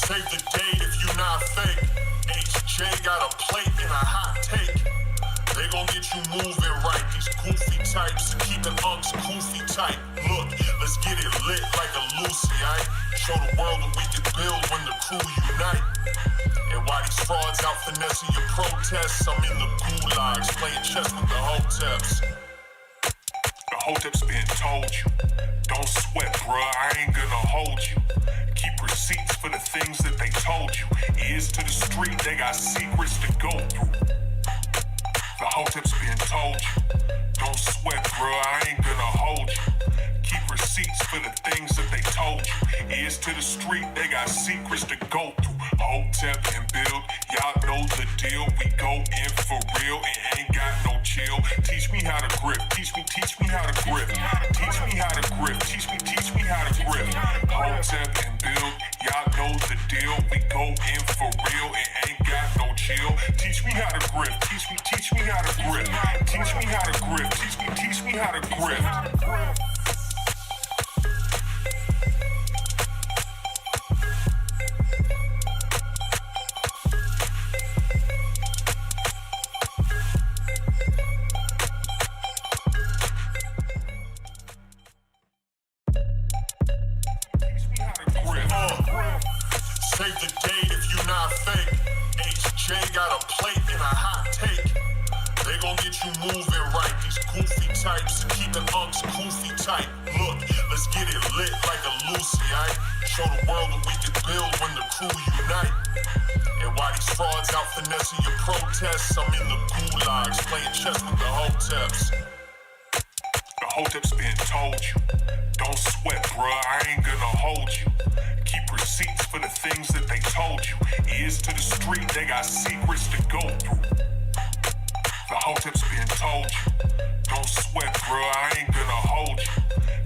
Save the date if you not fake. HJ got a plate and a hot take. They gon' get you moving right. These goofy types are keeping unks goofy tight. Look, let's get it lit like a Lucy, aight? Show the world what we can build when the crew unite. And while these frauds out finessing your protests, I'm in the gulags playing chess with the Hoteps. The Hoteps been told you, don't sweat, bruh, I ain't gonna hold you. Keep receipts for the things that they told you. Ears to the street, they got secrets to go through. The Hoteps been told you, don't sweat, bruh, I ain't gonna hold you. Keep receipts for the things that they told you. Ears to the street, they got secrets to go through. Hotep and build, y'all know the deal. We go in for real and ain't got no chill. Teach me how to grip, teach me how to grip. Teach me how to grip, teach me how to grip. Hotep and build, y'all know the deal. We go in for real and ain't got no chill. Teach me how to grip, teach me how to grip. Teach me how to grip, teach me how to grip. Save the date if you not fake. HJ got a plate and a hot take. They gon' get you moving right. These goofy types are keeping unks goofy tight. Look, let's get it lit like a Lucy, aight? Show the world what we can build when the crew unite. And while these frauds out finessing your protests, I'm in the gulags playing chess with the Hoteps. The Hoteps been told you, don't sweat, bruh, I ain't gonna hold you. Keep receipts for the things that they told you. Ears to the street, they got secrets to go through. The Hoteps been told you, don't sweat, bruh, I ain't gonna hold you.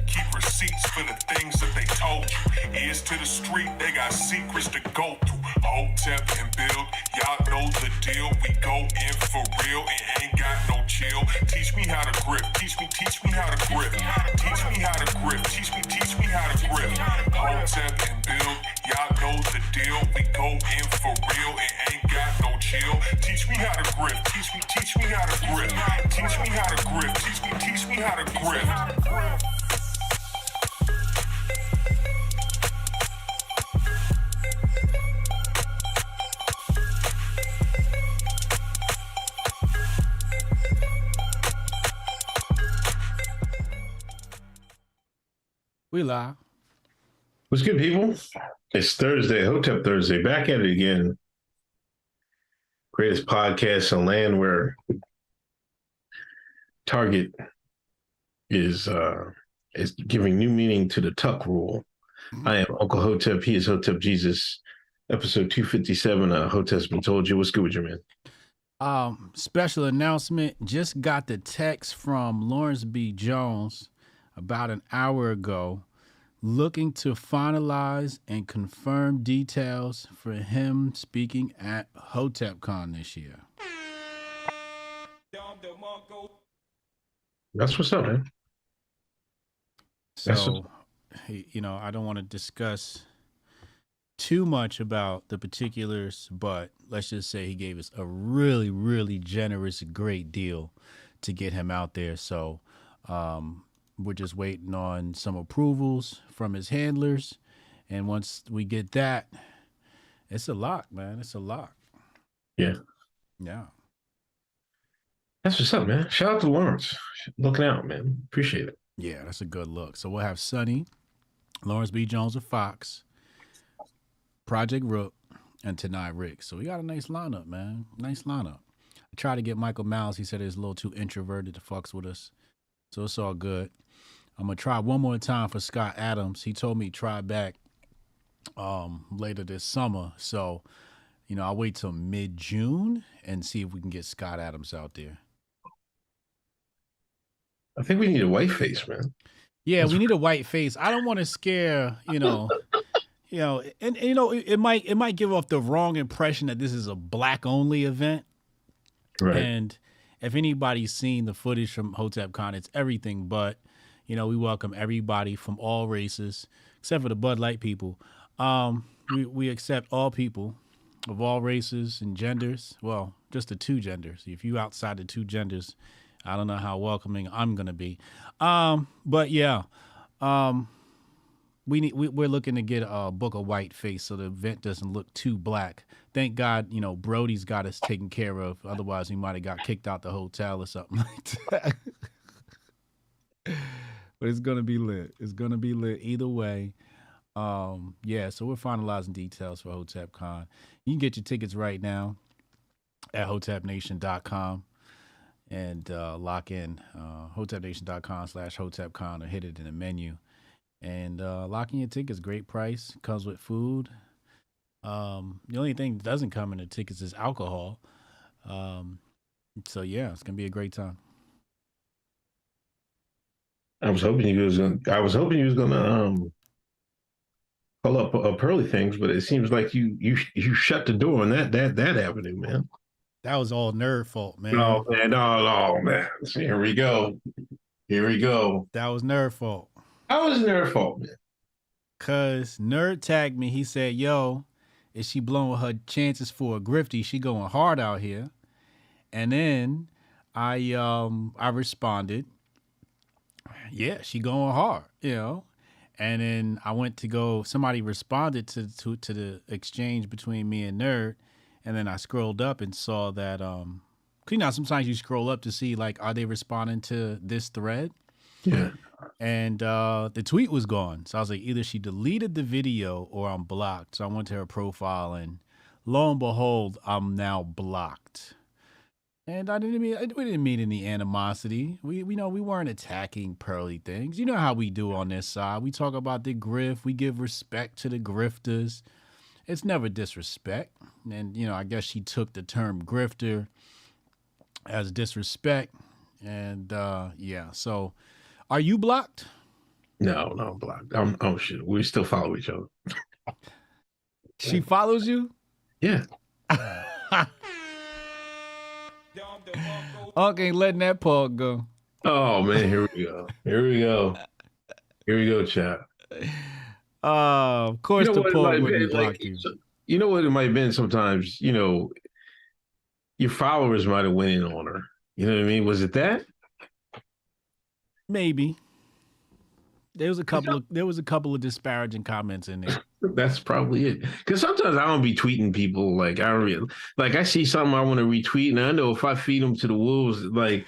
Keep receipts for the things that they told you. Ears to the street, they got secrets to go through. Hotep and build, y'all know the deal. We go in for real and ain't got no chill. Teach me how to grip, teach me how to grip. Teach me how to grip, teach me how to grip. Hotep and build, y'all know the deal. We go in for real and ain't got no chill. Teach me how to grip, teach me how to grip. Teach me how to grip, teach me how to grip. We live. What's good, people? It's Thursday, Hotep Thursday. Back at it again. Greatest podcast on land where Target is giving new meaning to the Tuck rule. I am Uncle Hotep. He is Hotep Jesus. Episode 257. Hotep's been told you. What's good with you, man? Special announcement. Just got the text from Lawrence B. Jones about an hour ago, looking to finalize and confirm details for him speaking at Hotep Con this year. That's what's up, man. So, I don't want to discuss too much about the particulars, but let's just say he gave us a really, really generous, great deal to get him out there. So, we're just waiting on some approvals from his handlers. And once we get that, it's a lock, man. It's a lock. Yeah. Yeah. That's what's up, man. Shout out to Lawrence. Looking out, man. Appreciate it. Yeah, that's a good look. So we'll have Sonny, Lawrence B. Jones of Fox, Project Rook, and Tanai Rick. So we got a nice lineup, man. Nice lineup. I tried to get Michael Miles. He said he's a little too introverted to fucks with us. So it's all good. I'm going to try one more time for Scott Adams. He told me try back later this summer. So, I'll wait till mid-June and see if we can get Scott Adams out there. I think we need a white face, man. Yeah, we need a white face. I don't want to scare, it might give off the wrong impression that this is a black-only event. Right. And if anybody's seen the footage from Hotep Con, it's everything but. We welcome everybody from all races, except for the Bud Light people. we accept all people of all races and genders. Well, just the two genders. If you outside the two genders, I don't know how welcoming I'm gonna be. But yeah, we're looking to get a book of white face so the event doesn't look too black. Thank God, Brody's got us taken care of. Otherwise, we might have got kicked out the hotel or something like that. But it's gonna be lit. It's gonna be lit either way. Yeah, so we're finalizing details for Hotep Con. You can get your tickets right now at hotepnation.com and lock in hotepnation.com/Hotepcon or hit it in the menu. And lock in your tickets, great price, comes with food. The only thing that doesn't come in the tickets is alcohol. So yeah, it's gonna be a great time. I was hoping you was gonna call up Pearly Things, but it seems like you shut the door on that avenue, man. That was all nerd fault, man. No, man, no, man. See, here we go. That was nerd fault. How was nerd fault, man? Cause nerd tagged me. He said, "Yo, is she blowing her chances for a grifty? She going hard out here." And then I responded, "Yeah, she going hard, And then I went to go. Somebody responded to the exchange between me and Nerd, and then I scrolled up and saw that. Sometimes you scroll up to see like, are they responding to this thread? Yeah. And the tweet was gone. So I was like, either she deleted the video or I'm blocked. So I went to her profile, and lo and behold, I'm now blocked. And we didn't mean any animosity. We weren't attacking Pearly Things. You know how we do on this side. We talk about the grift. We give respect to the grifters. It's never disrespect. And, I guess she took the term grifter as disrespect. And, yeah. So, are you blocked? No, I'm blocked. Oh, shit. We still follow each other. She follows you? Yeah. Okay, letting that part go. Oh man, here we go, chat. Of course, the part wouldn't block you. You know what it might have been sometimes. Your followers might have went in on her. You know what I mean? Was it that? Maybe. There was a couple of disparaging comments in there. That's probably it. Because sometimes I don't be tweeting people like I see something I want to retweet, and I know if I feed them to the wolves, like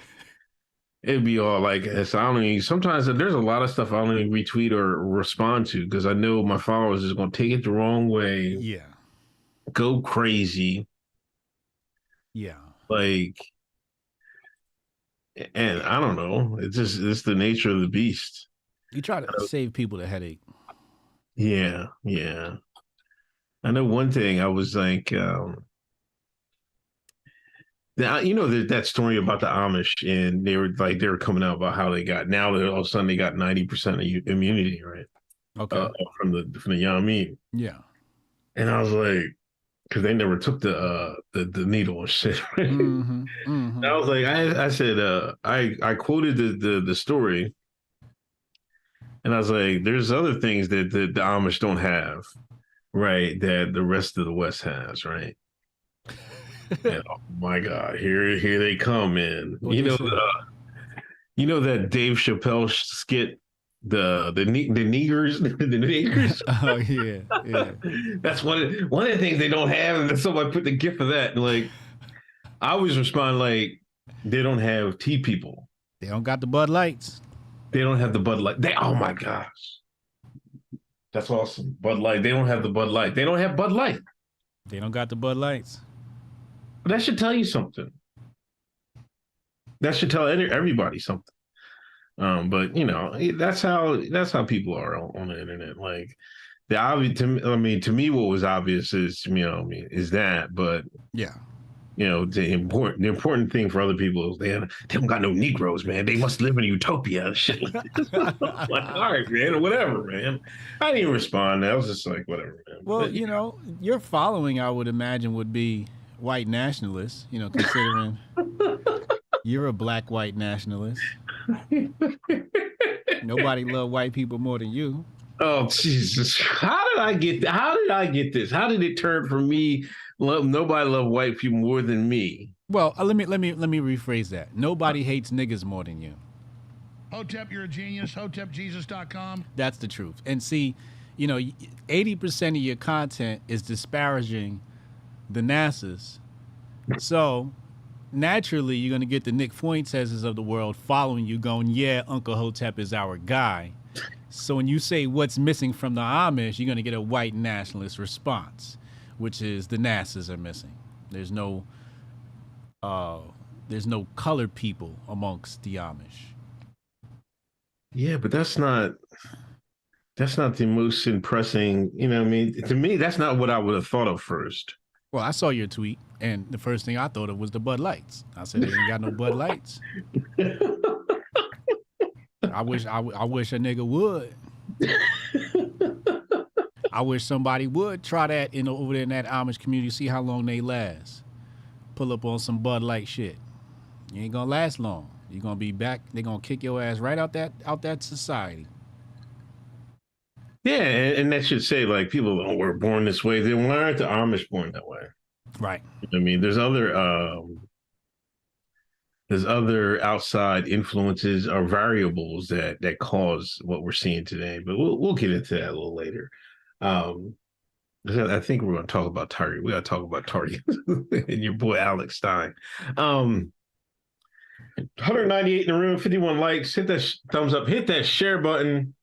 it'd be all like so I don't even. Sometimes there's a lot of stuff I don't even retweet or respond to because I know my followers is going to take it the wrong way. Yeah. Go crazy. Yeah. Like, and I don't know. It's the nature of the beast. You try to save people the headache. Yeah. I know one thing. I was like, that story about the Amish, and they were coming out about how they got all of a sudden they got 90% immunity, right? Okay. From the Yami. Yeah. And I was like, because they never took the needle and shit. Right? Mm-hmm, mm-hmm. And I was like, I said, I quoted the story. And I was like, there's other things that the Amish don't have, right? That the rest of the West has, right? And, oh my God, here they come in. You know that Dave Chappelle skit, the niggers, the niggers. Oh yeah. That's one of the things they don't have, and then somebody put the gif of that. And like, I always respond like, they don't have tea people. They don't got the Bud Lights. They don't have the Bud Light. Oh my gosh. That's awesome. Bud Light. They don't have the Bud Light. They don't have Bud Light. They don't got the Bud Lights. But that should tell you something. That should tell everybody something. But that's how people are on the internet. Like the obvious to me, what was obvious is is that, but yeah. The important thing for other people is they don't got no Negroes, man. They must live in a utopia. Shit like this. Like, all right, man, or whatever, man. I didn't even respond. I was just like, whatever, man. Well, but, your following, I would imagine, would be white nationalists, considering you're a black white nationalist. Nobody love white people more than you. Oh Jesus! How did I get? How did I get this? How did it turn from me? Nobody love white people more than me. Well, let me rephrase that. Nobody hates niggas more than you. Hotep, you're a genius. Hotepjesus.com. That's the truth. And see, 80% of your content is disparaging the NASAs. So naturally, you're going to get the Nick Fuentes of the world following you going, yeah, Uncle Hotep is our guy. So when you say what's missing from the Amish, you're going to get a white nationalist response, which is the NASAs are missing. There's no colored people amongst the Amish. Yeah, but that's not the most impressing. You know what I mean? To me, that's not what I would have thought of first. Well, I saw your tweet, and the first thing I thought of was the Bud Lights. I said, they ain't got no Bud Lights. I wish a nigga would. I wish somebody would try that over there in that Amish community, see how long they last. Pull up on some Bud Light shit. You ain't gonna last long. You're gonna be back. They're gonna kick your ass right out that society. Yeah, and that should say like people were born this way. Then why aren't the Amish born that way? Right. I mean, there's other outside influences or variables that cause what we're seeing today. But we'll get into that a little later. I think we're going to talk about Target. We got to talk about Target and your boy Alex Stein. 198 in the room, 51 likes. Hit that thumbs up. Hit that share button.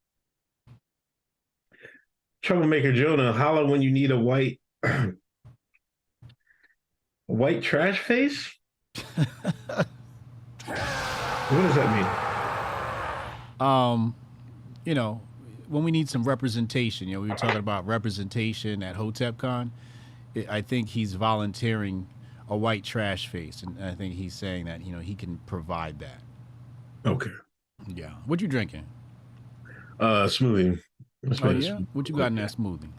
Troublemaker Jonah, holla when you need a white trash face. What does that mean? When we need some representation, we were talking about representation at Hotep Con. I think he's volunteering a white trash face, and I think he's saying that he can provide that. Okay. Yeah. What you drinking? Smoothie. Oh yeah. What you got in that smoothie?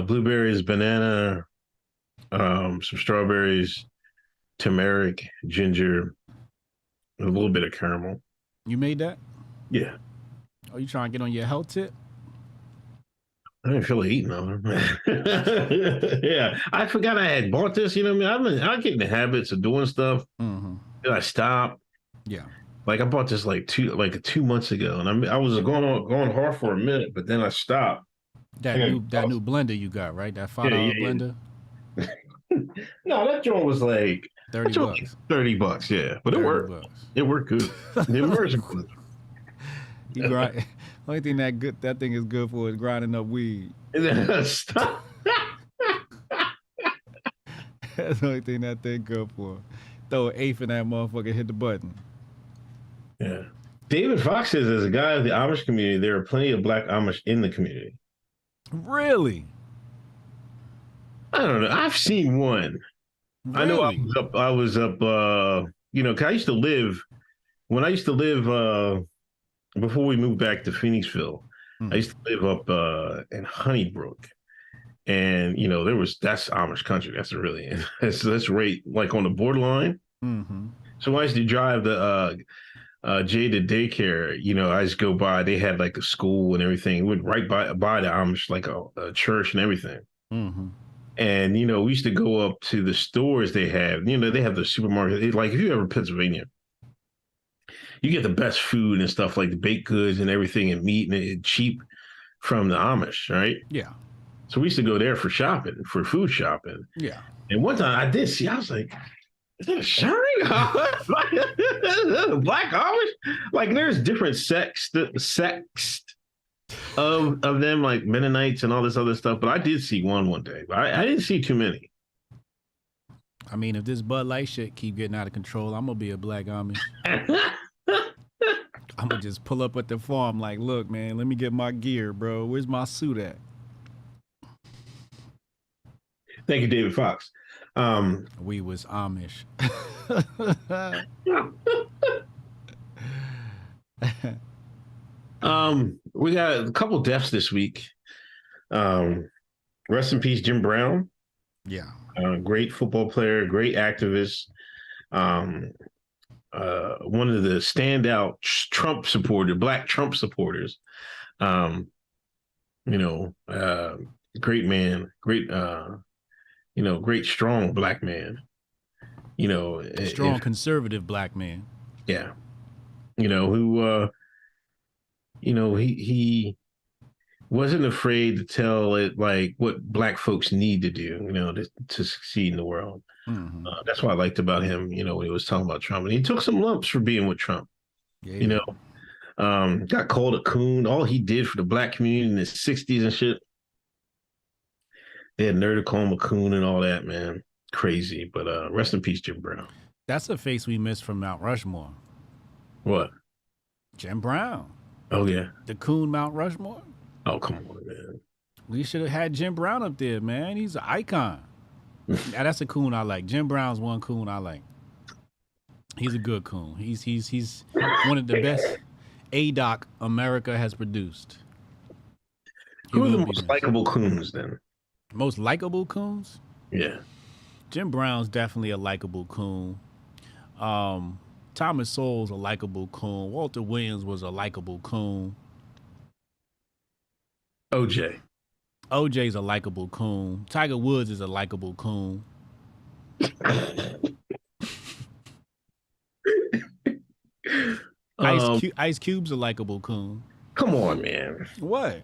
Blueberries, banana, some strawberries, turmeric, ginger, a little bit of caramel. You made that? Yeah. Oh, you trying to get on your health tip? I didn't feel like eating them. Yeah, I forgot I had bought this. You know what I mean? I get in the habits of doing stuff. Mm-hmm. Then I stop. Yeah. Like I bought this like 2 months ago, and I was going hard for a minute, but then I stopped. That new blender you got, right? That $5 blender. No, that joint was like $30. $30, yeah, but it worked. $30. It worked good. It worked good. You grind. Only thing that thing is good for is grinding up weed. Stop. That's the only thing that thing good for. Throw an eighth in that motherfucker, hit the button. Yeah. David Fox says, as a guy of the Amish community, there are plenty of Black Amish in the community. Really? I don't know. I've seen one. Really? I know I was up, 'cause I used to live, before we moved back to Phoenixville, I used to live up in Honeybrook. And, that's Amish country. That's really, that's right, like on the borderline. Mm-hmm. So I used to drive the Jada daycare, I just go by, they had like a school and everything. It went right by the Amish, like a church and everything. Mm-hmm. And, we used to go up to the stores they have. They have the supermarket. Like if you ever in Pennsylvania, you get the best food and stuff like the baked goods and everything and meat and it's cheap from the Amish, right? Yeah. So we used to go there for food shopping. Yeah. And one time I did see, I was like, is that a Sharing? Black Amish? Like there's different sects of them, like Mennonites and all this other stuff. But I did see one day. But I didn't see too many. I mean, if this Bud Light shit keep getting out of control, I'm gonna be a Black Amish. I'm gonna just pull up at the farm like, look, man, let me get my gear, bro. Where's my suit at? Thank you, David Fox. We was Amish. We got a couple deaths this week. Rest in peace, Jim Brown. Yeah. Great football player, great activist. One of the standout Black Trump supporters. You know, great man, great, great strong black man. You know, Strong if conservative black man. yeah, who he wasn't afraid to tell it like what black folks need to do, to succeed in the world. Mm-hmm. That's what I liked about him, when he was talking about Trump. And he took some lumps for being with Trump, Yeah. got called a coon. All he did for the black community in the 60s and shit. They had nerve to call him a coon and all that, man. Crazy. But rest in peace, Jim Brown. That's a face we missed from Mount Rushmore. What? Jim Brown. Oh, yeah. The coon Mount Rushmore. Oh, come on, man. We should have had Jim Brown up there, man. He's an icon. Now, that's a coon I like. Jim Brown's one coon I like. He's a good coon. He's one of the best ADOC America has produced. Who are the most likable coons then? Most likable coons? Yeah. Jim Brown's definitely a likable coon. Thomas Sowell's a likable coon. Walter Williams was a likable coon. OJ. OJ's a likable coon. Tiger Woods is a likable coon. Ice Cube's a likable coon. Come on, man. What?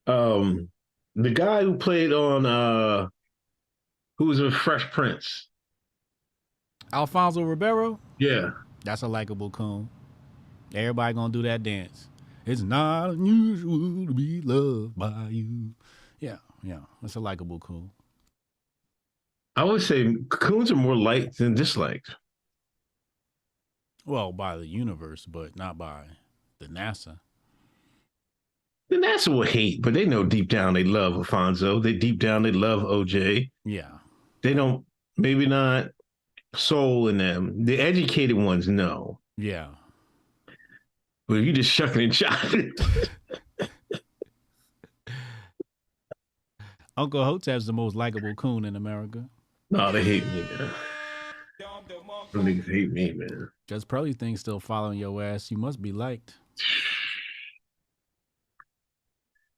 The guy who played on who was in Fresh Prince. Alfonso Ribeiro? Yeah. That's a likable coon. Everybody gonna do that dance. It's not unusual to be loved by you. Yeah. That's a likable coon. I would say coons are more liked than disliked. Well, by the universe, but not by the NASA. The NASA will hate, but they know deep down they love Alfonso. Deep down they love OJ. Yeah. They don't, maybe not soul in them. The educated ones know. Yeah. But if you just shucking and jiving. Uncle Hotep's the most likable coon in America. No, they hate me, man. Them niggas hate me, man. Just probably things still following your ass. You must be liked.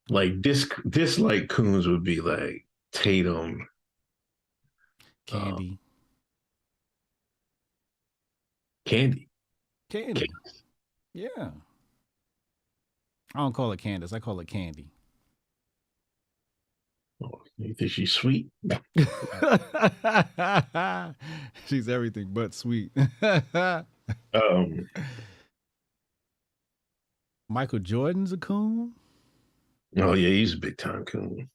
Like dislike coons would be like Tatum, Candy. Candy. Yeah. I don't call it Candace. I call it Candy. Oh, you think she's sweet? She's everything but sweet. Michael Jordan's a coon? Oh yeah, he's a big time coon.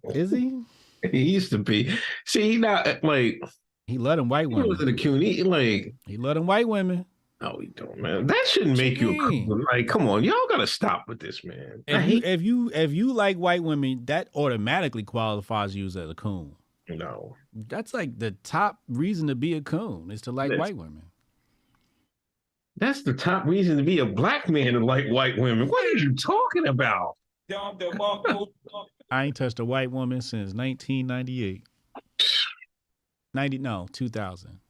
Is he? He used to be. See, he not like he loved them white women. He wasn't a coon. He loved them white women. No, he don't, man. That shouldn't make you a coon. Like, come on, y'all gotta stop with this, man. If you like white women, that automatically qualifies you as a coon. No, that's like the top reason to be a coon is to like white women. That's the top reason to be a black man to like white women. What are you talking about? I ain't touched a white woman since 1998. 2000.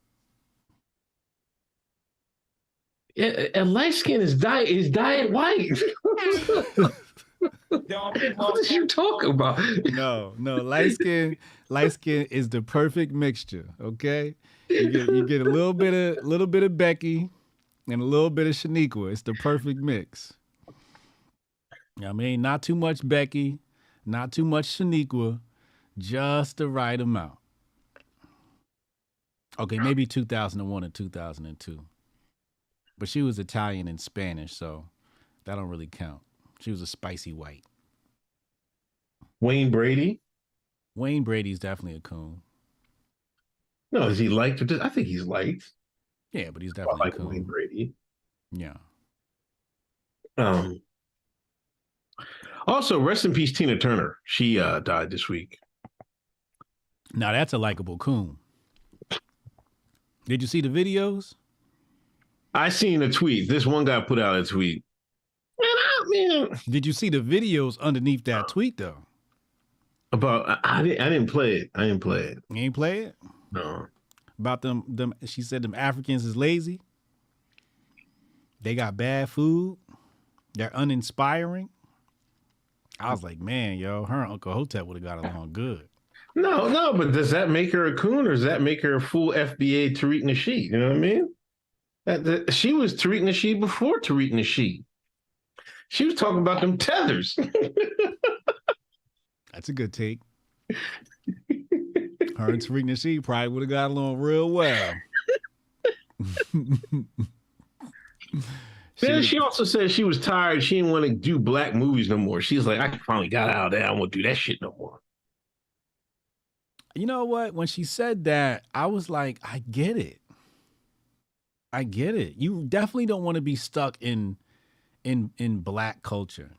A light skin is diet white. What are you talking about? No, light skin is the perfect mixture. Okay, you get a little bit of Becky and a little bit of Shaniqua. It's the perfect mix. I mean, not too much Becky, not too much Shaniqua, just the right amount. Okay, maybe 2001 and 2002. But she was Italian and Spanish, so that don't really count. She was a spicy white. Wayne Brady? Wayne Brady's definitely a coon. No, is he liked? I think he's liked. Yeah, but he's definitely a coon. Wayne Brady. Yeah. Also, rest in peace, Tina Turner. She died this week. Now that's a likable coon. Did you see the videos? I seen a tweet. This one guy put out a tweet. Man. Did you see the videos underneath that tweet though? About I didn't play it. You ain't play it? No. About them. She said them Africans is lazy. They got bad food. They're uninspiring. I was like, man, yo, her and Uncle Hotep would have got along good. No, but does that make her a coon or does that make her a full FBA Tariq Nasheed? You know what I mean? She was Tariq Nasheed before Tariq Nasheed. She was talking about them tethers. That's a good take. Her and Tariq Nasheed probably would have got along real well. Then she also said she was tired. She didn't want to do black movies no more. She's like, I finally got out of there. I don't want to do that shit no more. You know what? When she said that, I was like, I get it. I get it. You definitely don't want to be stuck in black culture.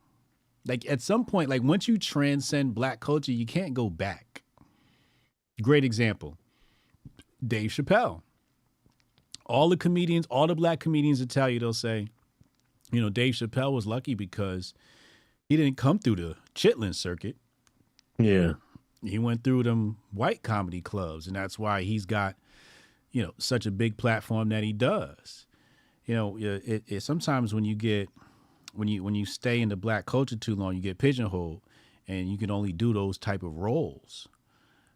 Like at some point, like once you transcend black culture, you can't go back. Great example. Dave Chappelle. All the comedians, all the black comedians will tell you, they'll say, you know, Dave Chappelle was lucky because he didn't come through the Chitlin circuit. Yeah. He went through them white comedy clubs, and that's why he's got, you know, such a big platform that he does. You know, it sometimes when you stay in the black culture too long, you get pigeonholed, and you can only do those type of roles,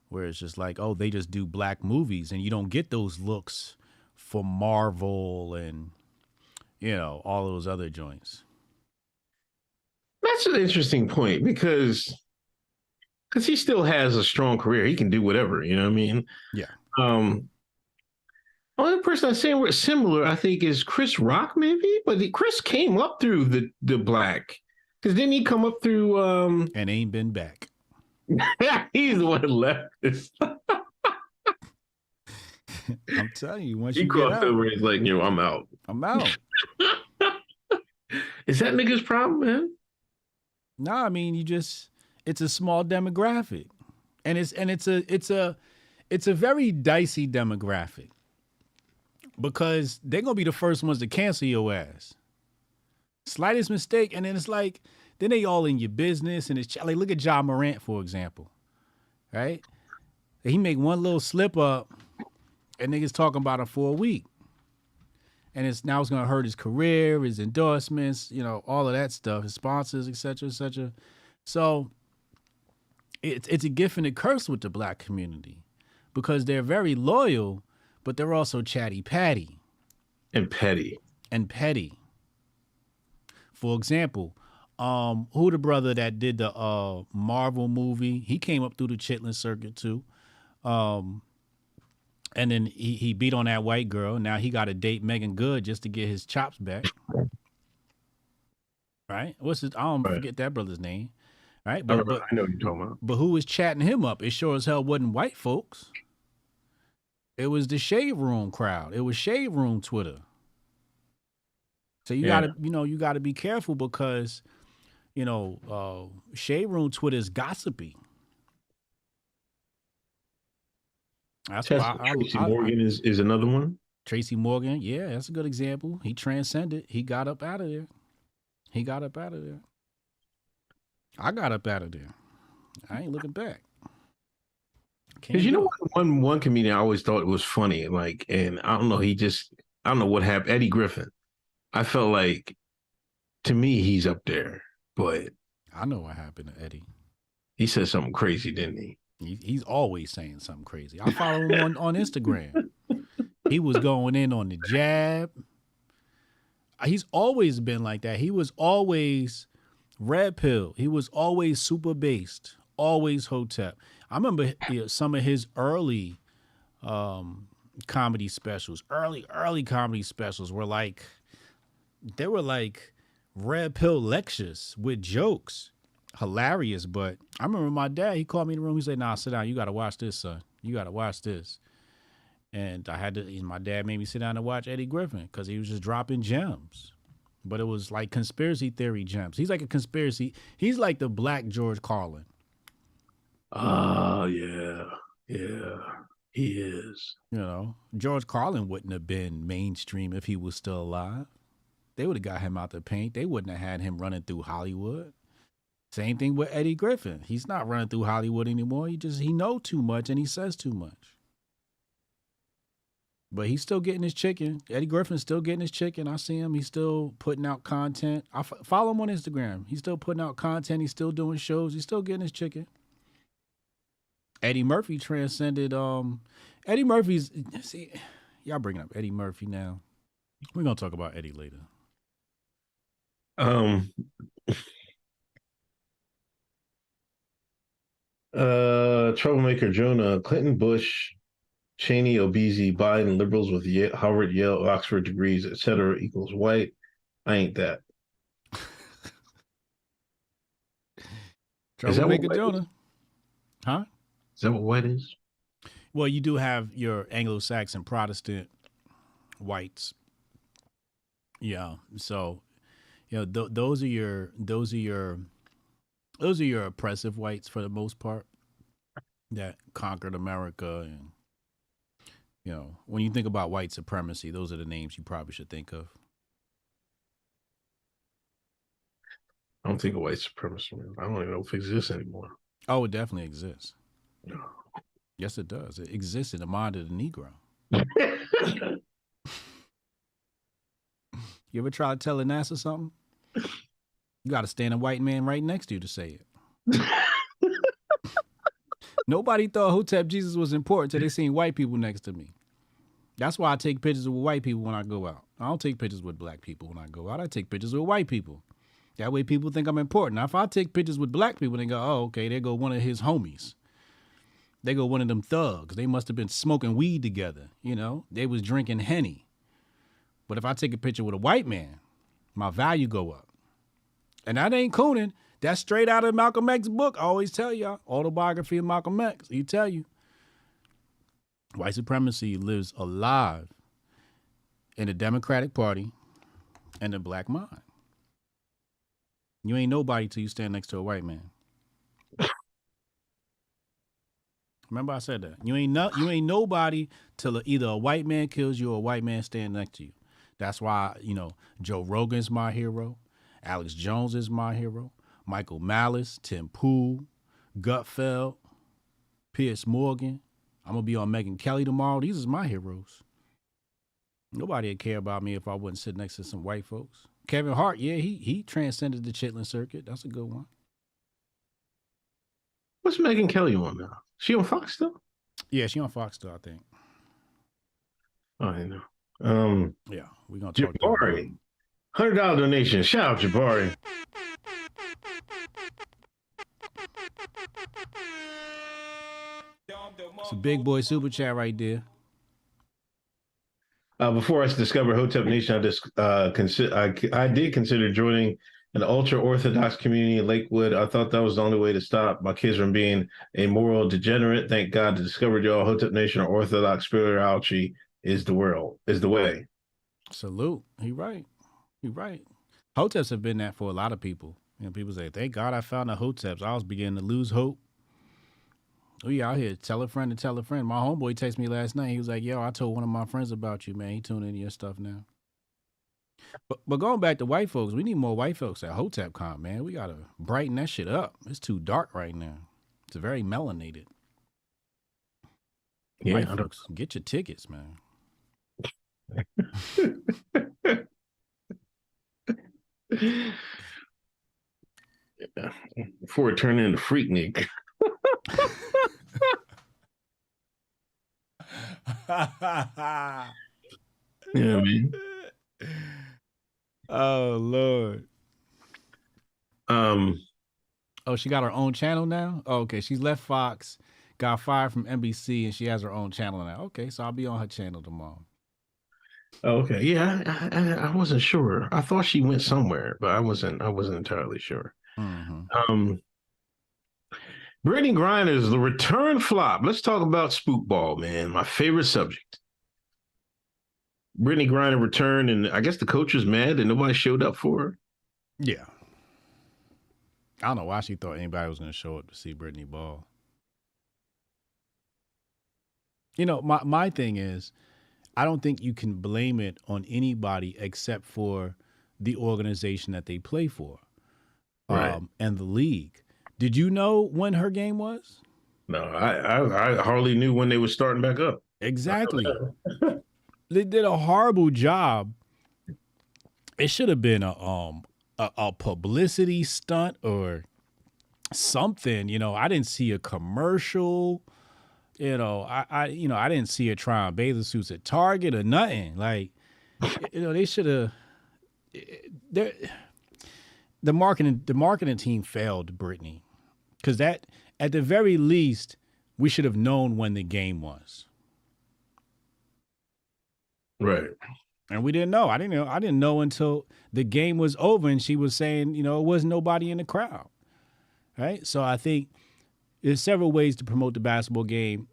where it's just like, oh, they just do black movies, and you don't get those looks for Marvel and, you know, all those other joints. That's an interesting point because he still has a strong career. He can do whatever, you know what I mean? Yeah. Only person I'm saying we're similar, I think, is Chris Rock, maybe. But Chris came up through the black, because didn't he come up through? And ain't been back. He's the one that left. I'm telling you, once he you get crossed out, over, he's like, you know, I'm out. I'm out. Is that nigga's problem, man? No, I mean, it's a small demographic, and it's a very dicey demographic, because they're gonna be the first ones to cancel your ass. Slightest mistake, and then it's like, then they all in your business, and it's like, look at Ja Morant, for example, right? He make one little slip up, and niggas talking about it for a week, and it's gonna hurt his career, his endorsements, you know, all of that stuff, his sponsors, et cetera, et cetera. So it's a gift and a curse with the black community, because they're very loyal, but they're also chatty patty and petty. For example, who the brother that did the Marvel movie? He came up through the Chitlin circuit too, and then he beat on that white girl. Now he got to date Megan Good just to get his chops back. Right? I don't forget that brother's name. Right? But I know what you're talking about. But who was chatting him up? It sure as hell wasn't white folks. It was the Shade Room crowd. It was Shade Room Twitter. So you gotta be careful, because, you know, Shade Room Twitter is gossipy. That's why Tracy Morgan is another one. Tracy Morgan, yeah, that's a good example. He transcended. He got up out of there. I got up out of there. I ain't looking back. Because you know what, one comedian I always thought was funny, like, and I don't know, I don't know what happened. Eddie Griffin. I felt like, to me, he's up there, but I know what happened to Eddie. He said something crazy, didn't he? He's always saying something crazy. I follow him on Instagram. He was going in on the jab. He's always been like that. He was always red pill. He was always super based, always Hotep. I remember some of his early comedy specials. Early comedy specials were like, they were like red pill lectures with jokes. Hilarious. But I remember my dad, he called me in the room. He said, nah, sit down. You got to watch this, son. You got to watch this. And my dad made me sit down and watch Eddie Griffin, because he was just dropping gems. But it was like conspiracy theory gems. He's like he's like the black George Carlin. Oh, yeah. Yeah, he is. You know, George Carlin wouldn't have been mainstream if he was still alive. They would have got him out the paint. They wouldn't have had him running through Hollywood. Same thing with Eddie Griffin. He's not running through Hollywood anymore. He know too much and he says too much. But he's still getting his chicken. Eddie Griffin's still getting his chicken. I see him. He's still putting out content. I follow him on Instagram. He's still putting out content. He's still doing shows. He's still getting his chicken. Eddie Murphy transcended. Eddie Murphy's. See, y'all bringing up Eddie Murphy now. We're gonna talk about Eddie later. Troublemaker Jonah, Clinton, Bush, Cheney, Obeezy, Biden, liberals with Harvard, Yale, Oxford degrees, etc. equals white. I ain't that. Troublemaker Jonah. Huh? Is that what white is? Well, you do have your Anglo-Saxon Protestant whites. Yeah. So, you know, those are your oppressive whites for the most part that conquered America. And, you know, when you think about white supremacy, those are the names you probably should think of. I don't think of white supremacy. I don't even know if it exists anymore. Oh, it definitely exists. No. Yes, it does. It exists in the mind of the Negro. You ever try to tell a NASA something? You got to stand a white man right next to you to say it. Nobody thought Hotep Jesus was important till they seen white people next to me. That's why I take pictures with white people when I go out. I don't take pictures with black people when I go out. I take pictures with white people. That way people think I'm important. Now, if I take pictures with black people, they go, oh, okay, there go one of his homies. They go one of them thugs. They must have been smoking weed together. You know, they was drinking Henny. But if I take a picture with a white man, my value go up. And that ain't cooning. That's straight out of Malcolm X's book. I always tell y'all, autobiography of Malcolm X. He tell you, white supremacy lives alive in the Democratic Party and the black mind. You ain't nobody till you stand next to a white man. Remember I said that. You ain't nobody till either a white man kills you or a white man stand next to you. That's why, you know, Joe Rogan's my hero. Alex Jones is my hero. Michael Malice, Tim Pool, Gutfeld, Piers Morgan. I'm going to be on Megyn Kelly tomorrow. These is my heroes. Nobody would care about me if I wouldn't sit next to some white folks. Kevin Hart, yeah, he transcended the Chitlin circuit. That's a good one. What's Megyn Kelly on now? She on Fox still? Yeah, she on Fox still, I think. Oh, I know. Yeah, we're going to talk Jabari, $100 donation. Shout out, Jabari. It's a big boy super chat right there. Before I discovered Hotep Nation, I did consider joining an ultra-Orthodox community in Lakewood. I thought that was the only way to stop my kids from being a moral degenerate. Thank God to discover y'all. Hotep Nation or Orthodox spirituality is the way. Salute. He right. Hoteps have been that for a lot of people. You know, people say, thank God I found the Hoteps. I was beginning to lose hope. We out here, tell a friend to tell a friend. My homeboy texted me last night. He was like, yo, I told one of my friends about you, man. He tuned into your stuff now. But going back to white folks, we need more white folks at Hotep Con, man. We got to brighten that shit up. It's too dark right now. It's very melanated. Yeah, white folks, get your tickets, man. Before it turned into Freaknik. Yeah, man. Oh Lord. Oh, she got her own channel now? Oh, okay. She's left Fox, got fired from NBC, and she has her own channel now. Okay, so I'll be on her channel tomorrow. Okay. Yeah, I wasn't sure. I thought she went somewhere, but I wasn't entirely sure. Mm-hmm. Brittany Griner's the return flop. Let's talk about Spookball, man. My favorite subject. Brittany Griner returned, and I guess the coach was mad that nobody showed up for her. Yeah. I don't know why she thought anybody was going to show up to see Brittany Ball. You know, my thing is, I don't think you can blame it on anybody except for the organization that they play for, right, and the league. Did you know when her game was? No, I hardly knew when they were starting back up. Exactly. They did a horrible job. It should have been a publicity stunt or something. You know, I didn't see a commercial. You know, I didn't see her trying bathing suits at Target or nothing. Like, you know, they should have. The marketing team failed Brittany, because that, at the very least, we should have known when the game was. Right. And we didn't know. I didn't know until the game was over and she was saying, you know, it wasn't nobody in the crowd. Right? So I think there's several ways to promote the basketball game.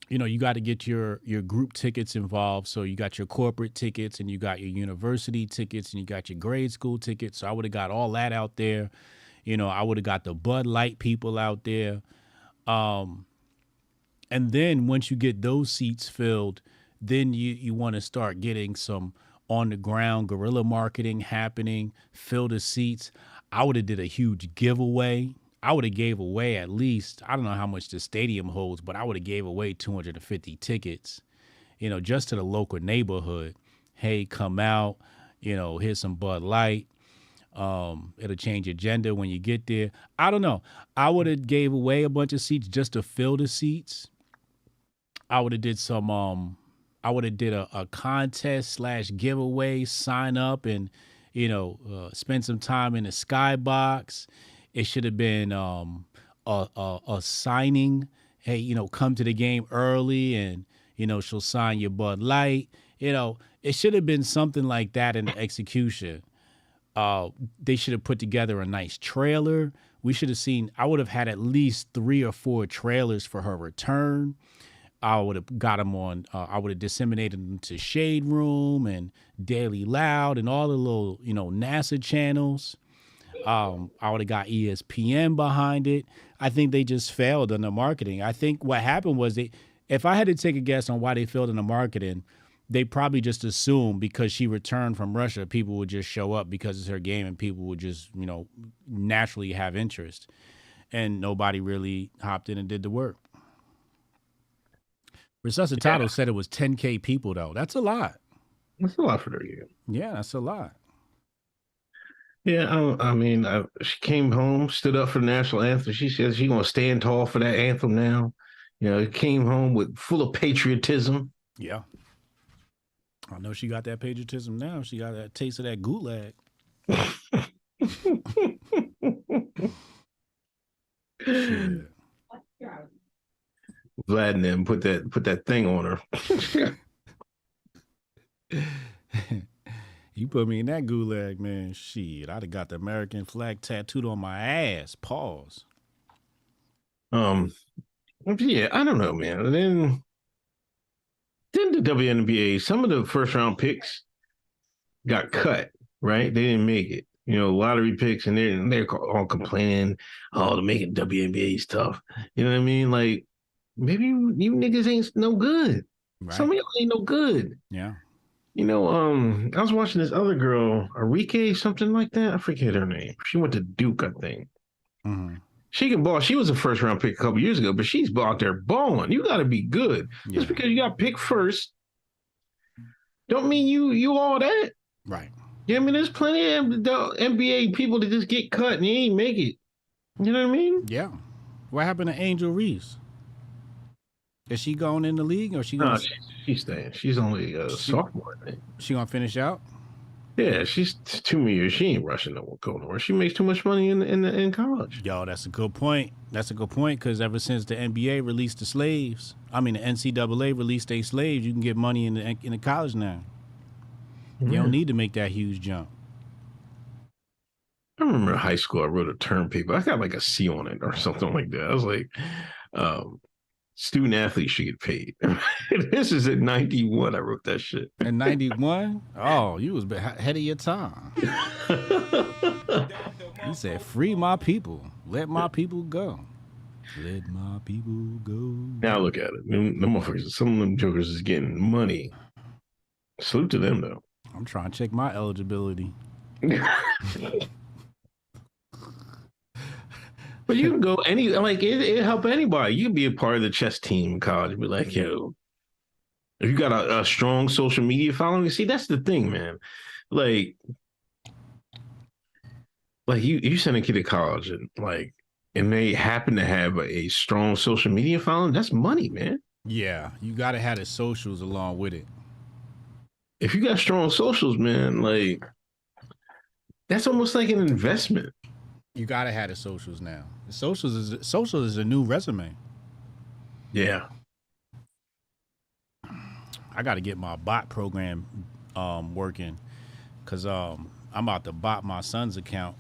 You know, you got to get your group tickets involved. So you got your corporate tickets and you got your university tickets and you got your grade school tickets. So I would have got all that out there. You know, I would have got the Bud Light people out there. And then once you get those seats filled, then you want to start getting some on the ground guerrilla marketing happening, fill the seats. I would have did a huge giveaway. I would have gave away at least, I don't know how much the stadium holds, but I would have gave away 250 tickets, you know, just to the local neighborhood. Hey, come out, you know, here's some Bud Light. It'll change your gender when you get there. I don't know. I would have gave away a bunch of seats just to fill the seats. I would have did some, I would have did a contest / giveaway, sign up and, you know, spend some time in the skybox. It should have been a signing. Hey, you know, come to the game early and, you know, she'll sign your Bud Light. You know, it should have been something like that in the execution. They should have put together a nice trailer. We should have seen, I would have had at least 3 or 4 trailers for her return. I would have got them on, I would have disseminated them to Shade Room and Daily Loud and all the little, you know, NASA channels. I would have got ESPN behind it. I think they just failed on the marketing. I think what happened was if I had to take a guess on why they failed in the marketing, they probably just assumed because she returned from Russia, people would just show up because it's her game and people would just, you know, naturally have interest. And nobody really hopped in and did the work. Resuscitado said it was 10K people, though. That's a lot. That's a lot for their game. Yeah, that's a lot. Yeah, I mean, she came home, stood up for the national anthem. She says she's going to stand tall for that anthem now. You know, came home with full of patriotism. Yeah. I know she got that patriotism now. She got that taste of that gulag. Shit. Vlad and them put that thing on her. You put me in that gulag, man. Shit, I'd have got the American flag tattooed on my ass. Pause. Yeah, I don't know, man. And then the WNBA, some of the first round picks got cut, right? They didn't make it. You know, lottery picks, and they're all complaining, oh, to make it WNBA is tough. You know what I mean? Like, maybe you niggas ain't no good. Right. Some of y'all ain't no good. Yeah. You know, I was watching this other girl, Arike, something like that. I forget her name. She went to Duke, I think. Mm-hmm. She can ball. She was a first round pick a couple years ago, but she's out there balling. You got to be good. Yeah. Just because you got picked first, don't mean you all that. Right. Yeah, I mean, there's plenty of NBA people that just get cut and they ain't make it. You know what I mean? Yeah. What happened to Angel Reese? Is she going in the league or she going? No, she's staying. She's only a sophomore, I think. She gonna finish out? Yeah, she's 2 years. She ain't rushing to go nowhere. She makes too much money in college. Yo, that's a good point. That's a good point because ever since the NBA released the slaves, the NCAA released their slaves, you can get money in the college now. You don't need to make that huge jump. I remember in high school, I wrote a term paper. I got like a C on it or something like that. I was like, student athletes should get paid. This is in 91. I wrote that shit. In 91? Oh, you was ahead of your time. You said, free my people. Let my people go. Let my people go. Now look at it. Them motherfuckers, some of them jokers is getting money. Salute to them, though. I'm trying to check my eligibility. But you can go it help anybody. You can be a part of the chess team in college. Be like, yo, If you got a strong social media following, see, that's the thing, man. Like you send a kid to college and they happen to have a strong social media following, that's money, man. Yeah, you got to have the socials along with it. If you got strong socials, man, like that's almost like an investment. You got to have the socials now. The socials is a new resume. Yeah. I got to get my bot program working because I'm about to bot my son's account.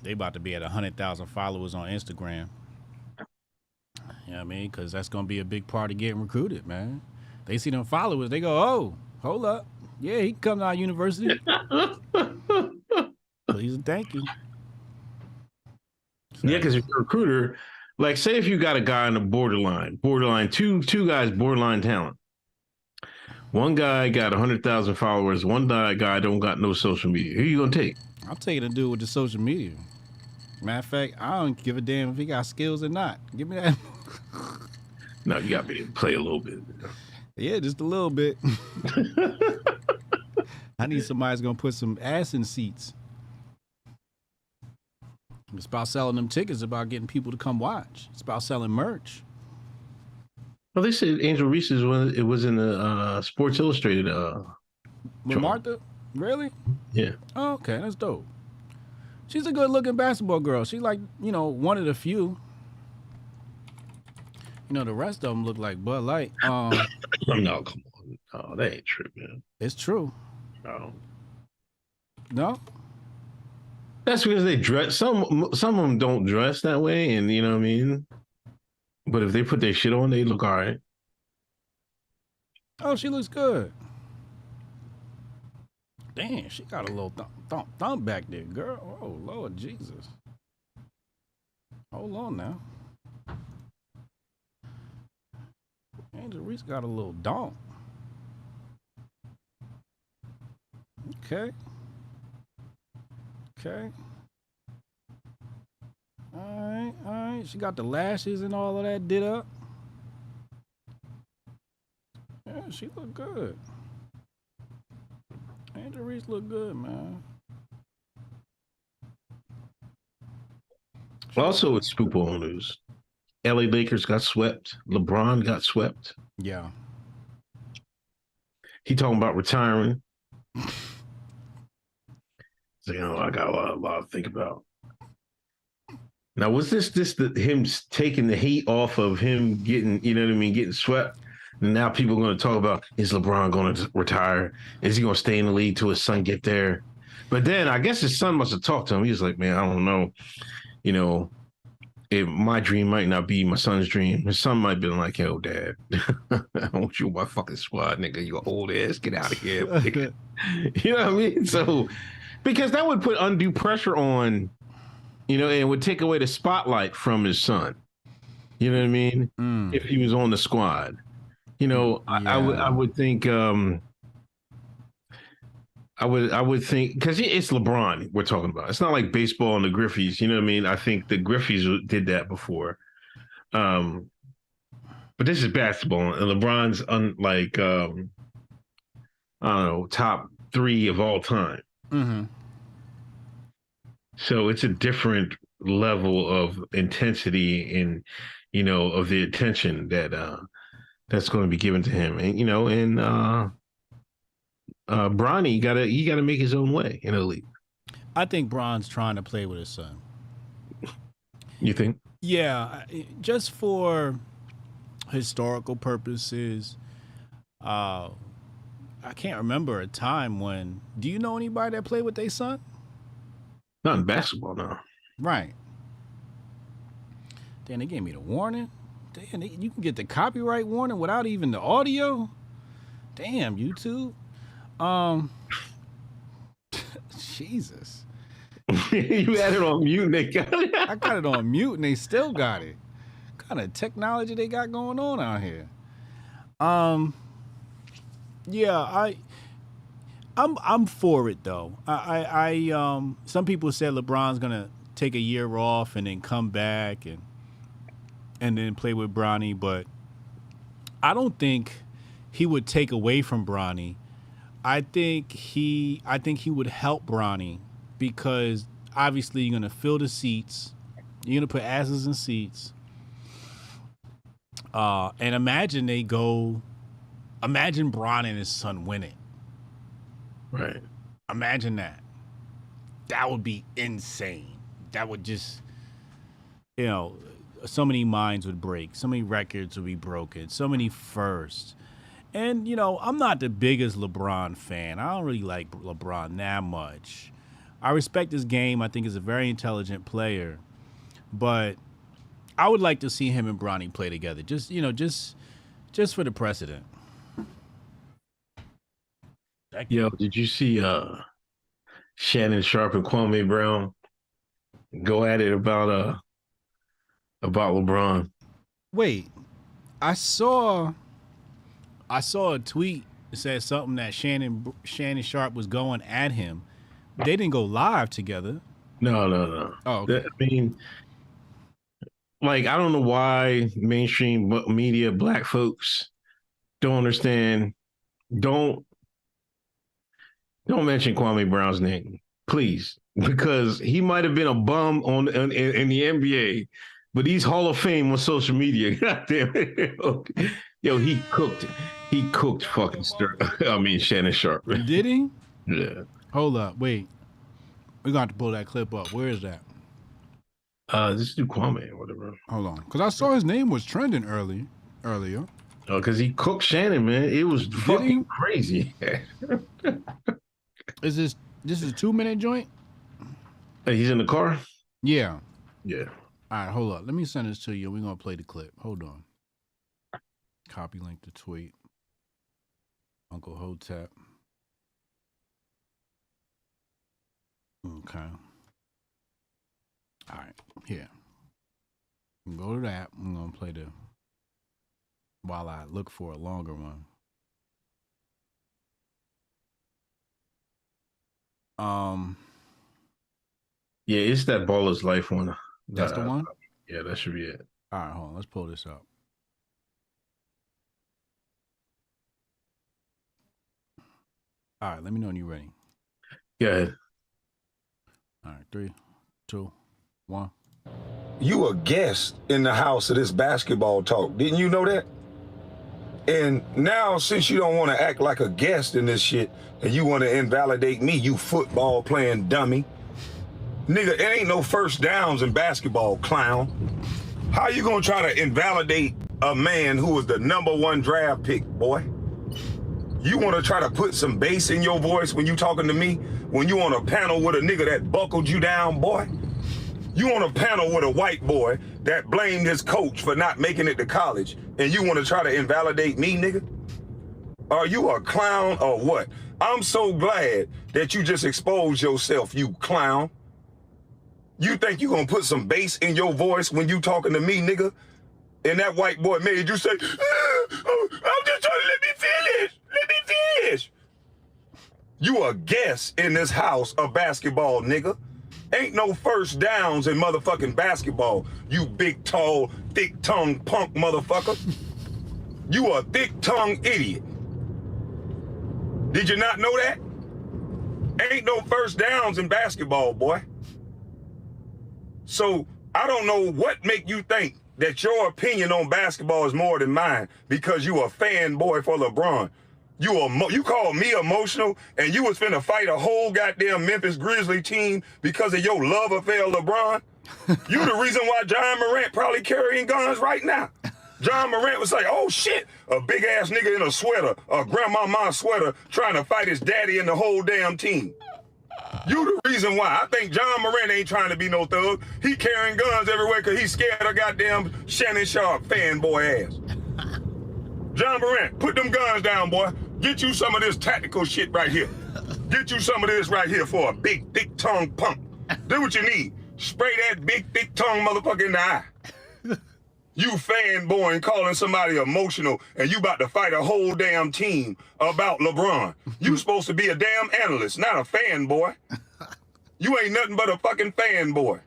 They about to be at 100,000 followers on Instagram. You know what I mean? Because that's going to be a big part of getting recruited, man. They see them followers. They go, oh, hold up. Yeah, he can come to our university. Please and thank you. Yeah, because if you're a recruiter, like say if you got a guy on the borderline, two guys, borderline talent. One guy got 100,000 followers. One guy don't got no social media. Who you gonna take? I'm taking a dude with the social media. Matter of fact, I don't give a damn if he got skills or not. Give me that. No, you got to play a little bit. Yeah, just a little bit. I need somebody that's gonna put some ass in seats. It's about selling them tickets. It's about getting people to come watch. It's about selling merch. Well, they said Angel Reese's was in the Sports Illustrated. With Martha? Really? Yeah. Oh, okay, that's dope. She's a good-looking basketball girl. She's like, one of the few. The rest of them look like Bud Light. No, come on. Oh, that ain't true, man. It's true. No. No? That's because they dress. Some of them don't dress that way, and you know what I mean. But if they put their shit on, they look all right. Oh, she looks good. Damn, she got a little thumb back there, girl. Oh, Lord Jesus. Hold on now. Angel Reese got a little donk. Okay. All right. She got the lashes and all of that did up. Yeah, she look good. Angel Reese look good, man. Also, with Spoopable news, LA Lakers got swept. LeBron got swept. Yeah. He talking about retiring. So, I got a lot to think about. Now, was this him taking the heat off of him getting, getting swept? And now people are going to talk about, is LeBron going to retire? Is he going to stay in the league till his son get there? But then I guess his son must have talked to him. He was like, man, I don't know. My dream might not be my son's dream. His son might be like, yo, Dad, I want you in my fucking squad, nigga. You old ass. Get out of here, nigga. You know what I mean? So, because that would put undue pressure on, and would take away the spotlight from his son. You know what I mean? If he was on the squad. I would think I would think, because it's LeBron we're talking about. It's not like baseball and the Grifties. You know what I mean? I think the Grifties did that before. But this is basketball, and LeBron's I don't know, top 3 of all time. Mm-hmm. So it's a different level of intensity and, of the attention that that's going to be given to him. And, Bronny he gotta make his own way in the league. I think Bron's trying to play with his son. You think? Yeah, just for historical purposes. I can't remember a time when. Do you know anybody that played with their son? Not in basketball, no. Right. Damn, they gave me the warning. Damn, you can get the copyright warning without even the audio. Damn, YouTube. Jesus. You had it on mute and they got it. I got it on mute and they still got it. What kind of technology they got going on out here? Yeah, I'm for it though. I some people said LeBron's gonna take a year off and then come back and then play with Bronny, but I don't think he would take away from Bronny. I think he would help Bronny because obviously you're gonna fill the seats. You're gonna put asses in seats. And imagine Bronny and his son win it. Right. Imagine that. That would be insane. That would just, so many minds would break. So many records would be broken. So many firsts. And, I'm not the biggest LeBron fan. I don't really like LeBron that much. I respect his game. I think he's a very intelligent player. But I would like to see him and Bronny play together. Just for the precedent. Yo, did you see Shannon Sharp and Kwame Brown go at it about LeBron? Wait, I saw a tweet that said something that Shannon Sharp was going at him. They didn't go live together. No. Oh, okay. I mean, like, I don't know why mainstream media, black folks don't understand. Don't mention Kwame Brown's name, please, because he might have been a bum in the NBA, but he's Hall of Fame on social media. God damn it. Yo, he cooked fucking Shannon Sharp. Did he? Yeah. Hold up, wait. We got to pull that clip up. Where is that? Just do Kwame or whatever. Hold on, because I saw his name was trending earlier. Oh, because he cooked Shannon, man. It was fucking crazy. Is this is a 2-minute joint? Hey, he's in the car? Yeah. Yeah. All right, hold up. Let me send this to you. We're going to play the clip. Hold on. Copy link to tweet. Uncle Hotep. Okay. All right, here. Go to that. I'm going to play while I look for a longer one. Yeah, it's that Baller's Life one. That's the one? Yeah, that should be it. All right, hold on. Let's pull this up. All right, let me know when you're ready. Go ahead. All right, 3, 2, 1. You a guest in the house of this basketball talk. Didn't you know that? And now, since you don't want to act like a guest in this shit and you want to invalidate me, you football playing dummy. Nigga, it ain't no first downs in basketball, clown. How you gonna try to invalidate a man who was the #1 draft pick, boy? You wanna try to put some bass in your voice when you talking to me? When you on a panel with a nigga that buckled you down, boy? You on a panel with a white boy that blamed his coach for not making it to college, and you wanna try to invalidate me, nigga? Are you a clown or what? I'm so glad that you just exposed yourself, you clown. You think you gonna put some bass in your voice when you talking to me, nigga? And that white boy made you say, I'm just trying to let me finish. Let me finish. You a guest in this house of basketball, nigga. Ain't no first downs in motherfucking basketball, you big, tall, thick-tongued punk motherfucker. You a thick-tongued idiot. Did you not know that? Ain't no first downs in basketball, boy. So I don't know what make you think that your opinion on basketball is more than mine because you a fanboy for LeBron. You called me emotional and you was finna fight a whole goddamn Memphis Grizzly team because of your love affair, LeBron. You the reason why John Morant probably carrying guns right now. John Morant was like, oh shit, a big ass nigga in a sweater, a grandmama sweater trying to fight his daddy and the whole damn team. You the reason why. I think John Morant ain't trying to be no thug. He carrying guns everywhere because he's scared of goddamn Shannon Sharp fanboy ass. John Morant, put them guns down, boy. Get you some of this tactical shit right here. Get you some of this right here for a big, thick tongue pump. Do what you need. Spray that big, thick tongue motherfucker in the eye. You fanboy and calling somebody emotional and you about to fight a whole damn team about LeBron. You supposed to be a damn analyst, not a fanboy. You ain't nothing but a fucking fanboy.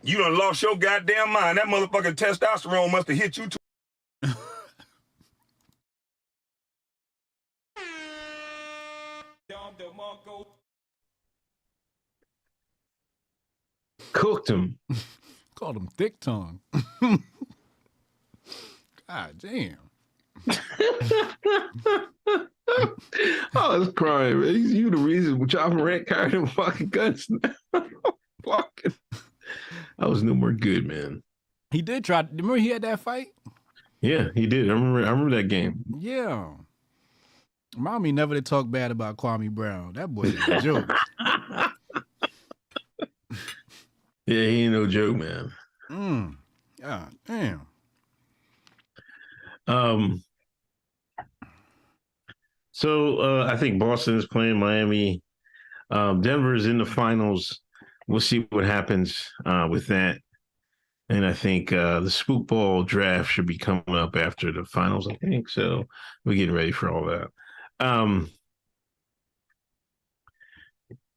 You done lost your goddamn mind. That motherfucking testosterone must have hit you too. Cooked him. Called him thick tongue. God damn. I was crying, man. You the reason John Morant carried them fucking guns. Fucking. I was no more good, man. He did try. Remember he had that fight? Yeah, he did. I remember that game. Yeah. Remind me never to talk bad about Kwame Brown. That boy is a joke. Yeah, he ain't no joke, man. God damn. So I think Boston is playing Miami. Denver is in the finals. We'll see what happens with that. And I think the Spook Ball draft should be coming up after the finals, I think. So we're getting ready for all that.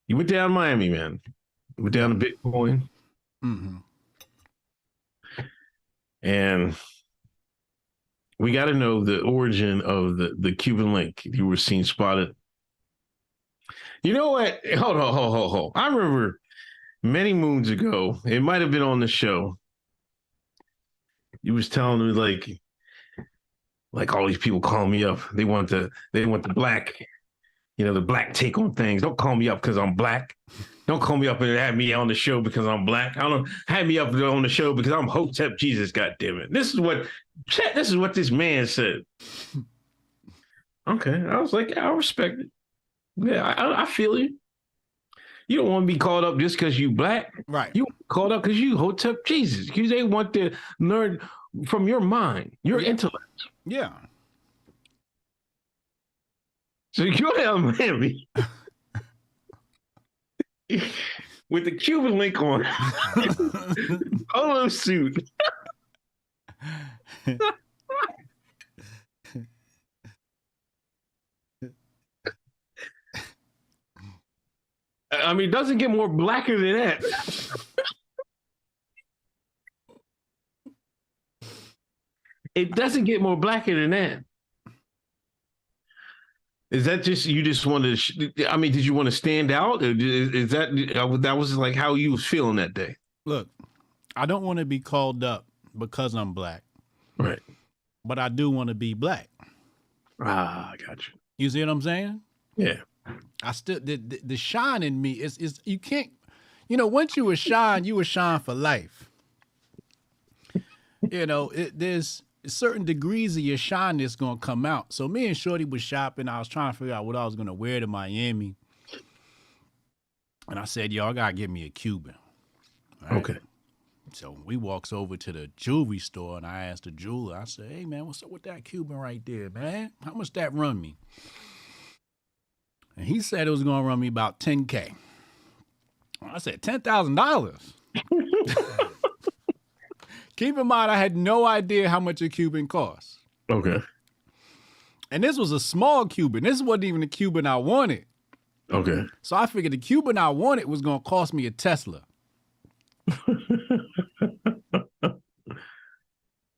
You went down to Miami, man. You went down to Bitcoin. Mm-hmm. And we got to know the origin of the Cuban link you were seen spotted. You know what? Hold on. I remember many moons ago, it might have been on the show. You was telling me like all these people call me up. They want the black, the black take on things. Don't call me up because I'm black. Don't call me up and have me on the show because I'm black. I don't have me up on the show because I'm Hotep Jesus. Goddammit. This is what this man said. Okay, I was like, I respect it. Yeah, I feel you. You don't want to be called up just because you black. Right. You called up because you Hotep Jesus. Because they want to learn from your mind, your intellect. Yeah. So you're in Miami with the Cuban link on, polo suit. I mean, it doesn't get more blacker than that. It doesn't get more blacker than that. Is that just you just wanted to? I mean, did you want to stand out? Is that was like how you was feeling that day? Look, I don't want to be called up because I'm black, right? But I do want to be black. Ah, I got you. You see what I'm saying? Yeah. I still the shine in me is you can't, once you shine for life. There's certain degrees of your shine that's gonna come out. So me and Shorty was shopping. I was trying to figure out what I was gonna wear to Miami, and I said, "Yo, I gotta get me a Cuban." Right? Okay. So we walks over to the jewelry store, and I asked the jeweler. I said, "Hey man, what's up with that Cuban right there, man? How much that run me?" And he said it was gonna run me about $10K. I said $10,000. Keep in mind, I had no idea how much a Cuban costs. Okay. And this was a small Cuban. This wasn't even the Cuban I wanted. Okay. So I figured the Cuban I wanted was going to cost me a Tesla.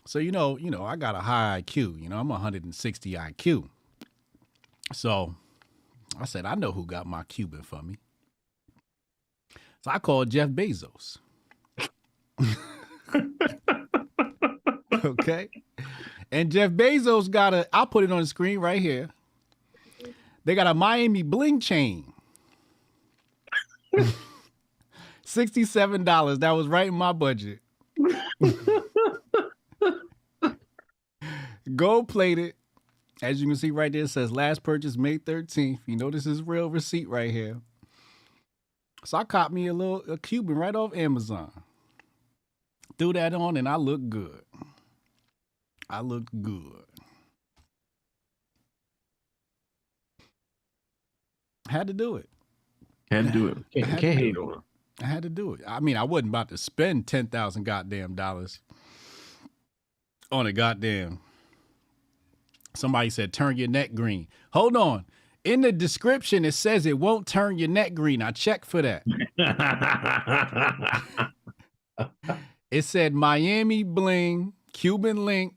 So, I got a high IQ. I'm 160 IQ. So I said, I know who got my Cuban for me. So I called Jeff Bezos. Okay. And Jeff Bezos I'll put it on the screen right here. They got a Miami bling chain. $67. That was right in my budget. Gold plated. As you can see right there, it says last purchase May 13th. You know this is real receipt right here. So I caught me a Cuban right off Amazon. Threw that on and I looked good. I looked good. Had to do it. Had to do it. Can't hate on it. I had to do it. I mean, I wasn't about to spend $10,000 goddamn dollars on a goddamn. Somebody said, turn your neck green. Hold on. In the description, it says it won't turn your neck green. I checked for that. It said Miami bling, Cuban link.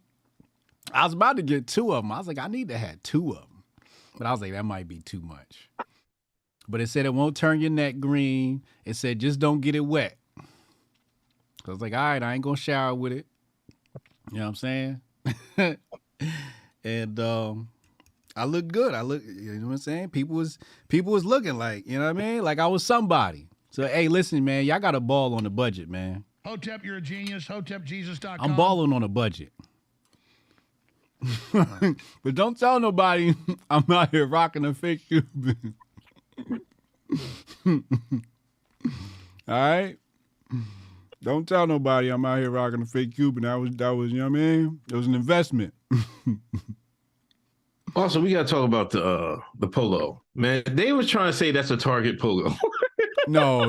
I was about to get two of them. I was like, I need to have two of them. But I was like, that might be too much. But it said it won't turn your neck green. It said just don't get it wet. So I was like, all right, I ain't gonna shower with it. You know what I'm saying? And I look good. You know what I'm saying? People was looking like, you know what I mean? Like I was somebody. So hey, listen, man, y'all got a ball on the budget, man. Hotep, you're a genius. Hotepjesus.com. I'm balling on a budget. But don't tell nobody I'm out here rocking a fake Cuban. All right? Don't tell nobody I'm out here rocking a fake Cuban. That was, you know what I mean? It was an investment. Also, we got to talk about the polo. Man, they was trying to say that's a Target polo. No.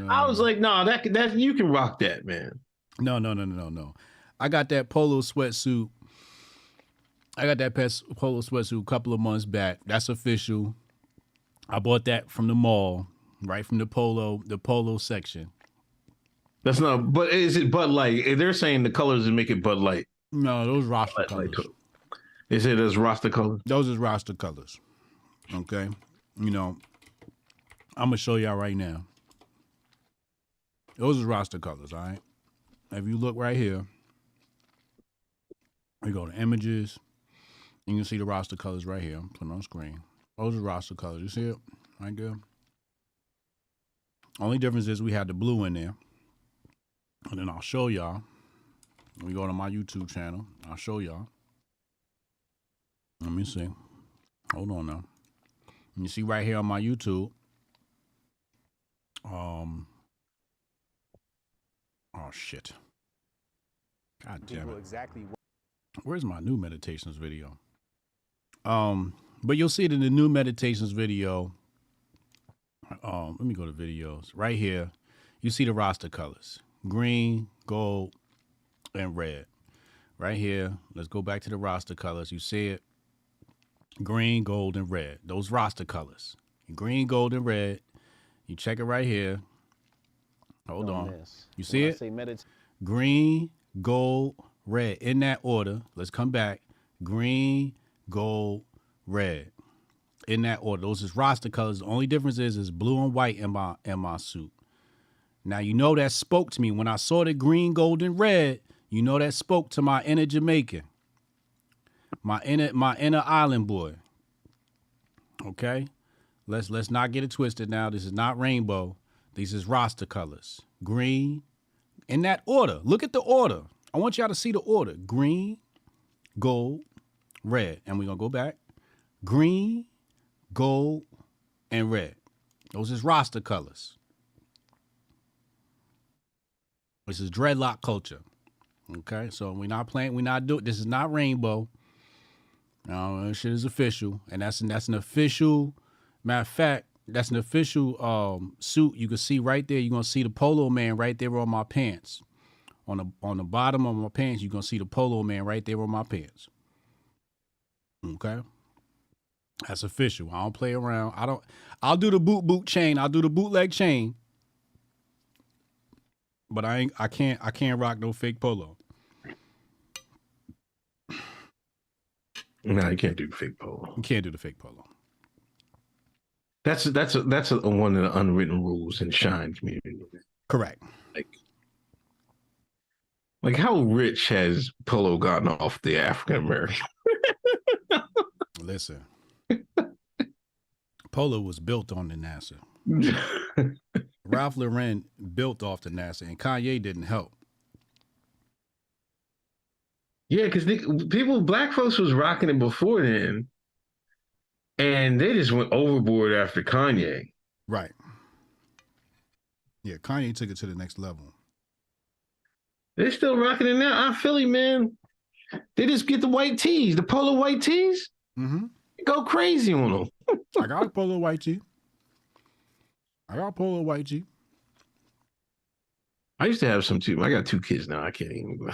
I was like, no, that you can rock that, man. No. I got that polo sweatsuit. Polo sweatsuit a couple of months back. That's official. I bought that from the mall, right from the polo section. That's not, but is it Bud Light? They're saying the colors that make it Bud Light. No, those roster colors. They say those roster colors? Those is roster colors. Okay? You know, I'm going to show y'all right now. Those is roster colors, all right? If you look right here, we go to images. You can see the roster colors right here. I'm putting on screen. Those are roster colors. You see it? Right there. Only difference is we had the blue in there. And then I'll show y'all. When we go to my YouTube channel, I'll show y'all. Let me see. Hold on now. You see right here on my YouTube. Oh shit. God damn it. Exactly. Where's my new meditations video? But you'll see it in the new meditations video. Let me go to videos. Right here, you see the roster colors. Green, gold, and red. Right here, let's go back to the roster colors. You see it? Green, gold, and red. Those roster colors. Green, gold, and red. You check it right here. Hold on. You see it? Green, gold, red. In that order. Let's come back. Green, gold, red. In that order. Those is roster colors. The only difference is blue and white in my suit. Now, you know that spoke to me. When I saw the green, gold, and red, you know that spoke to my inner Jamaican. My inner island boy. Okay? Let's not get it twisted now. This is not rainbow. These is roster colors. Green. In that order. Look at the order. I want y'all to see the order. Green, gold, red. And we're going to go back. Green, gold, and red. Those is roster colors. This is dreadlock culture. Okay? So we're not playing. We're not doing. This is not rainbow. This shit is official. And that's an official. Matter of fact, that's an official suit. You can see right there. You're gonna see the Polo Man right there on my pants. On the bottom of my pants, you're gonna see the Polo Man right there on my pants. Okay, that's official. I don't play around. I'll do the boot chain. I'll do the bootleg chain. But I can't rock no fake polo. No, you can't do the fake polo. You can't do the fake polo. That's one of the unwritten rules in Shine community. Correct. Like how rich has polo gotten off the African American? Listen, polo was built on the NASA. Ralph Lauren built off the NASA, and Kanye didn't help. Yeah, because black folks was rocking it before then. And they just went overboard after Kanye. Right. Yeah, Kanye took it to the next level. They're still rocking it now. I'm Philly, man. They just get the white tees, the polo white tees. Mm-hmm. Go crazy on them. I got a polo white tee. I used to have some too. I got 2 kids now. I can't even.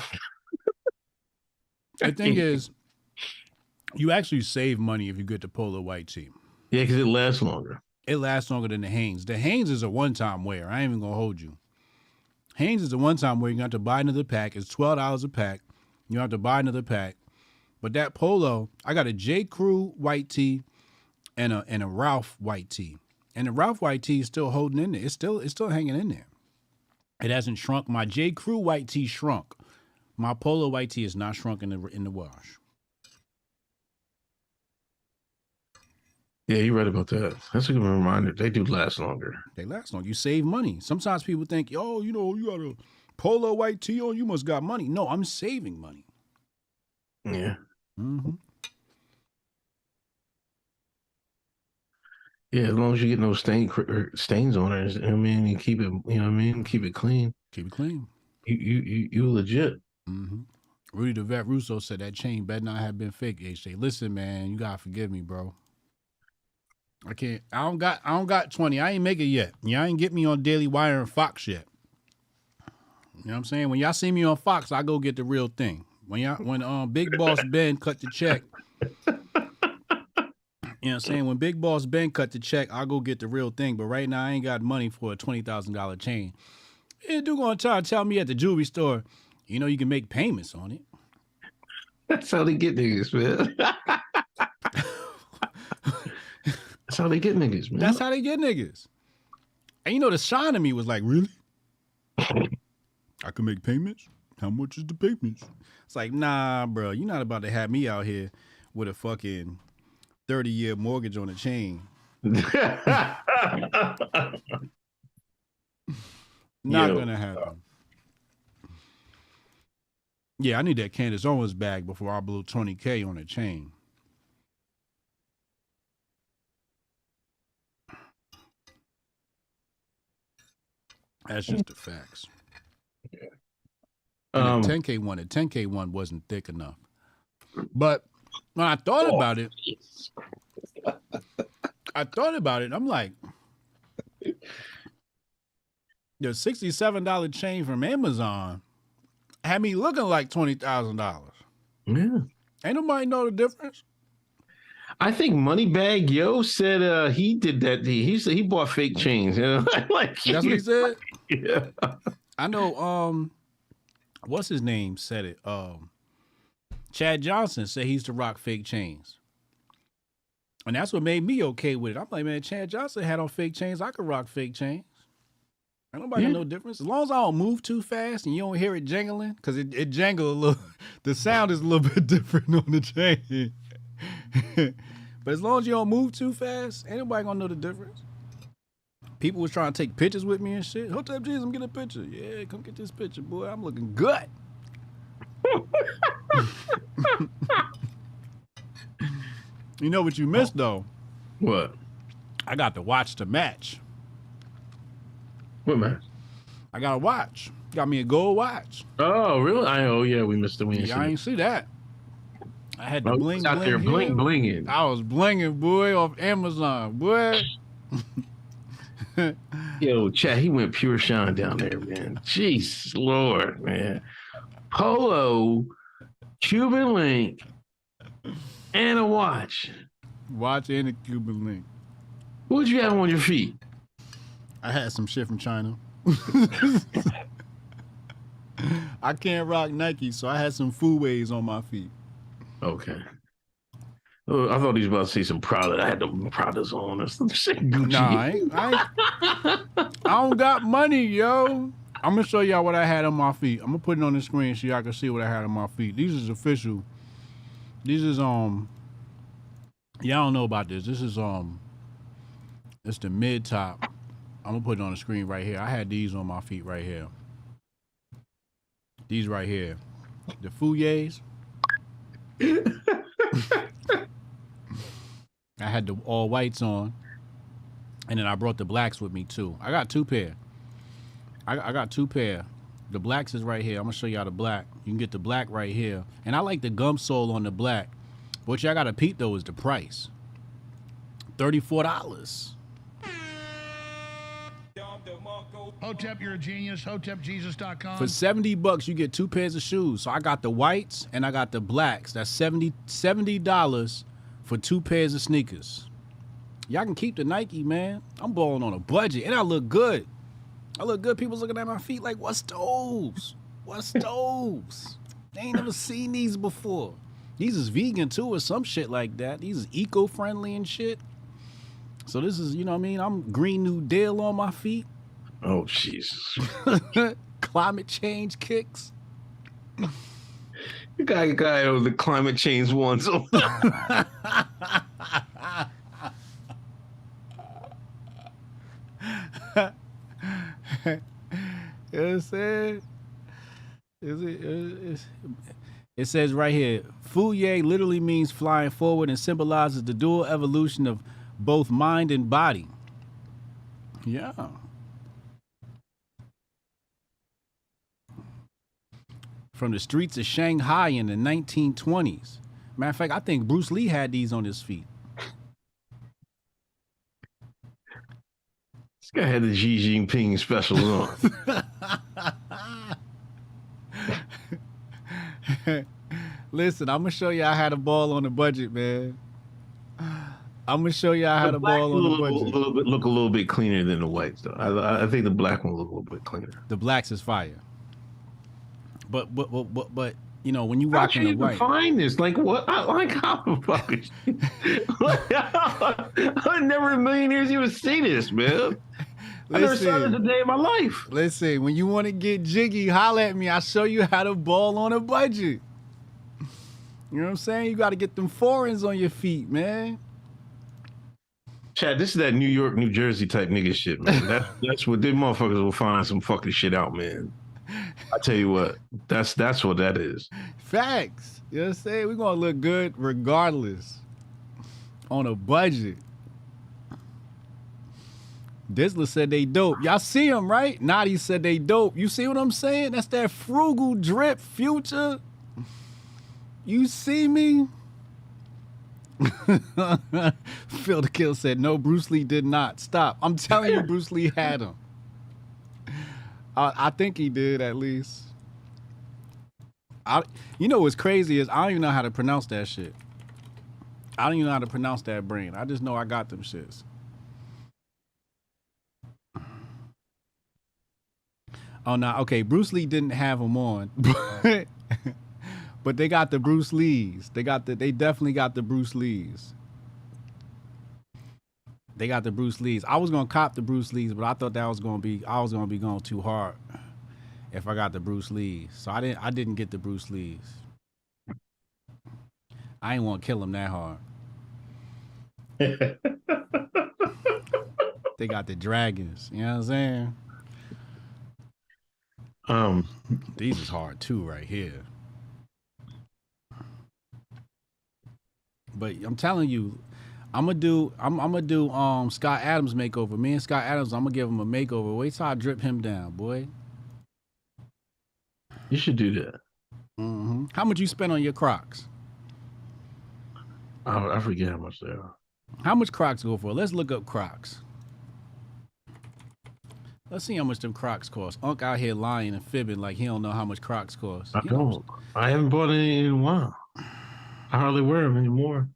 The thing is, you actually save money if you get the polo white tee. Yeah, because it lasts longer. It lasts longer than the Hanes. The Hanes is a one-time wear. I ain't even going to hold you. Hanes is a one-time wear. You have to buy another pack. It's $12 a pack. You have to buy another pack. But that polo, I got a J. Crew white tee and a Ralph white tee. And the Ralph white tee is still holding in there. It's still hanging in there. It hasn't shrunk. My J. Crew white tee shrunk. My Polo white tee is not shrunk in the wash. Yeah, you're right about that. That's a good reminder. They do last longer. They last long. You save money. Sometimes people think, oh, you got a Polo white tee on, you must got money. No, I'm saving money. Yeah. Mm-hmm. Yeah, as long as you get no stains on it, I mean, you keep it, keep it clean. Keep it clean. You legit. Mm-hmm. Rudy the Vet Russo said that chain better not have been fake. HJ, listen, man, you gotta forgive me, bro. I can't. I don't got 20. I ain't make it yet. Y'all ain't get me on Daily Wire and Fox yet. You know what I'm saying? When y'all see me on Fox, I go get the real thing. When Big Boss Ben cut the check. You know what I'm saying? When Big Boss Ben cut the check, I'll go get the real thing. But right now, I ain't got money for a $20,000 chain. You do gonna try to tell me at the jewelry store, you can make payments on it. That's how they get niggas, man. That's how they get niggas, man. That's how they get niggas. And the shine of me was like, really? I can make payments? How much is the payments? It's like, nah, bro, you're not about to have me out here with a fucking 30-year mortgage on a chain. Not gonna happen. Yeah, I need that Candace Owens bag before I blew $20K on a chain. That's just the facts. Yeah. And the 10K one wasn't thick enough. But when I thought about it, I'm like, the $67 chain from Amazon had me looking like $20,000. Yeah. Ain't nobody know the difference. I think Moneybag Yo said he did that. He bought fake chains. Like that's what he said. Yeah. I know. What's his name said it. Chad Johnson said he used to rock fake chains, and that's what made me okay with it. I'm like, man, Chad Johnson had on fake chains. I could rock fake chains. Ain't nobody know no difference. As long as I don't move too fast and you don't hear it jangling, because it jangle a little. The sound is a little bit different on the chain. But as long as you don't move too fast, ain't nobody gonna know the difference. People was trying to take pictures with me and shit. Hotep Jesus, I'm getting a picture. Yeah, come get this picture, boy. I'm looking good. You know what you missed though? What? I got to watch the match. What match? I got a watch. Got me a gold watch. Oh, really? Yeah, we missed the win. Yeah, I ain't see that. I had to bling out there blinging. I was blinging, boy, off Amazon, boy. Yo, Chad, he went pure shine down there, man. Jeez, Lord, man. Polo, Cuban link, and a watch. Watch and a Cuban link. What'd you have on your feet? I had some shit from China. I can't rock Nike, so I had some Feuds on my feet. Okay. Oh, I thought he was about to say some Prada. I had the Pradas on or some shit. Gucci. Nah, I don't got money, yo. I'm gonna show y'all what I had on my feet. I'm gonna put it on the screen so y'all can see what I had on my feet. These is official. These is y'all don't know about this. This is it's the mid top. I'm gonna put it on the screen right here. I had these on my feet right here. These right here. The Feuds. I had the all whites on, and then I brought the blacks with me too. I got two pair. I got two pair. The blacks is right here. I'm gonna show y'all the black. You can get the black right here, and I like the gum sole on the black. But what y'all gotta peep though is the price. $34. Hotep, you're a genius. Hotepjesus.com. For $70, you get two pairs of shoes. So I got the whites and I got the blacks. That's $70 for two pairs of sneakers. Y'all can keep the Nike, man. I'm balling on a budget, and I look good. I look good. People's looking at my feet like, what's those? What's those? They ain't never seen these before. These is vegan too, or some shit like that. These is eco-friendly and shit. So this is, you know what I mean? I'm Green New Deal on my feet. Oh, Jesus. Climate change kicks. You got a guy over the climate change ones. You know what I'm saying? It says right here, Feuds literally means flying forward and symbolizes the dual evolution of both mind and body. Yeah. From the streets of Shanghai in the 1920s. Matter of fact, I think Bruce Lee had these on his feet. This guy had the Xi Jinping special on. Listen, I'm gonna show you how to ball on the budget, man. I'm gonna show you how to ball on the budget. Look a little bit cleaner than the whites, though. I think the black one look a little bit cleaner. The blacks is fire. But you know, when you rocking the white, find this like what? Like how the fuck? I never in a million years you would see this, man. I never saw this a day in my life. Listen, when you want to get jiggy, holla at me. I'll show you how to ball on a budget. You know what I'm saying? You got to get them foreigns on your feet, man. Chad, this is that New York, New Jersey type nigga shit, man. That's what them motherfuckers will find some fucking shit out, man. I tell you what, that's what that is. Facts. You know what I'm saying? We're going to look good regardless on a budget. Dizzler said they dope. Y'all see them, right? Naughty said they dope. You see what I'm saying? That's that frugal drip future. You see me? Phil the Kill said, no, Bruce Lee did not. Stop. I'm telling you, Bruce Lee had him. I think he did, at least. You know what's crazy is I don't even know how to pronounce that shit. I don't even know how to pronounce that brain. I just know I got them shits. Oh, no. Okay, Bruce Lee didn't have him on. But they got the Bruce Lees. They definitely got the Bruce Lees. They got the Bruce Lees. I was gonna cop the Bruce Lees, but I thought I was gonna be going too hard if I got the Bruce Lees. So I didn't get the Bruce Lees. I ain't want to kill him that hard. They got the dragons. You know what I'm saying? These is hard too, right here. But I'm telling you, I'm gonna do Scott Adams makeover. Me and Scott Adams, I'm gonna give him a makeover. Wait till I drip him down, boy. You should do that. Mm-hmm. How much you spend on your Crocs? I forget how much they are. How much Crocs go for? Let's look up Crocs. Let's see how much them Crocs cost. Unc out here lying and fibbing like he don't know how much Crocs cost. I don't. I haven't bought any in a while. I hardly wear them anymore.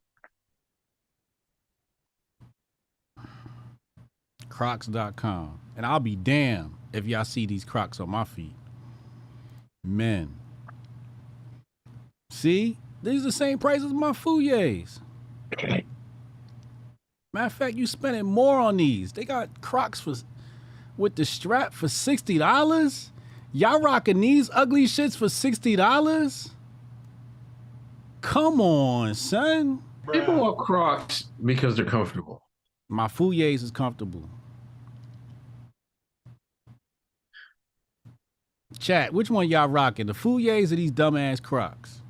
Crocs.com. And I'll be damned if y'all see these Crocs on my feet. Men. See? These are the same price as my Feuds. Matter of fact, you spending more on these. They got Crocs with the strap for $60. Y'all rocking these ugly shits for $60? Come on, son. People wear Crocs because they're comfortable. My Feuds is comfortable. Chat, which one y'all rocking? The Feuds or these dumbass Crocs?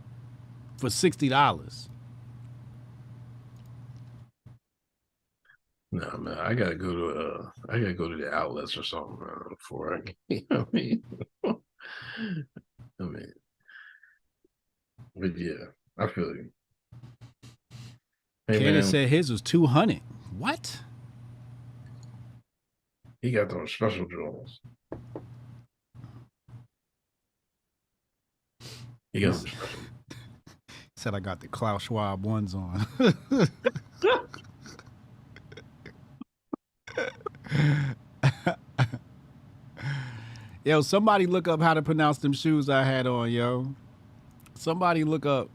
For $60. No, man, I gotta go to the outlets or something before I can, you know what I mean? But yeah, I feel you. Hey, Candace said his was $200. What? He got those special drawers. He got some special. Said I got the Klaus Schwab ones on. Yo, somebody look up how to pronounce them shoes I had on, yo. Somebody look up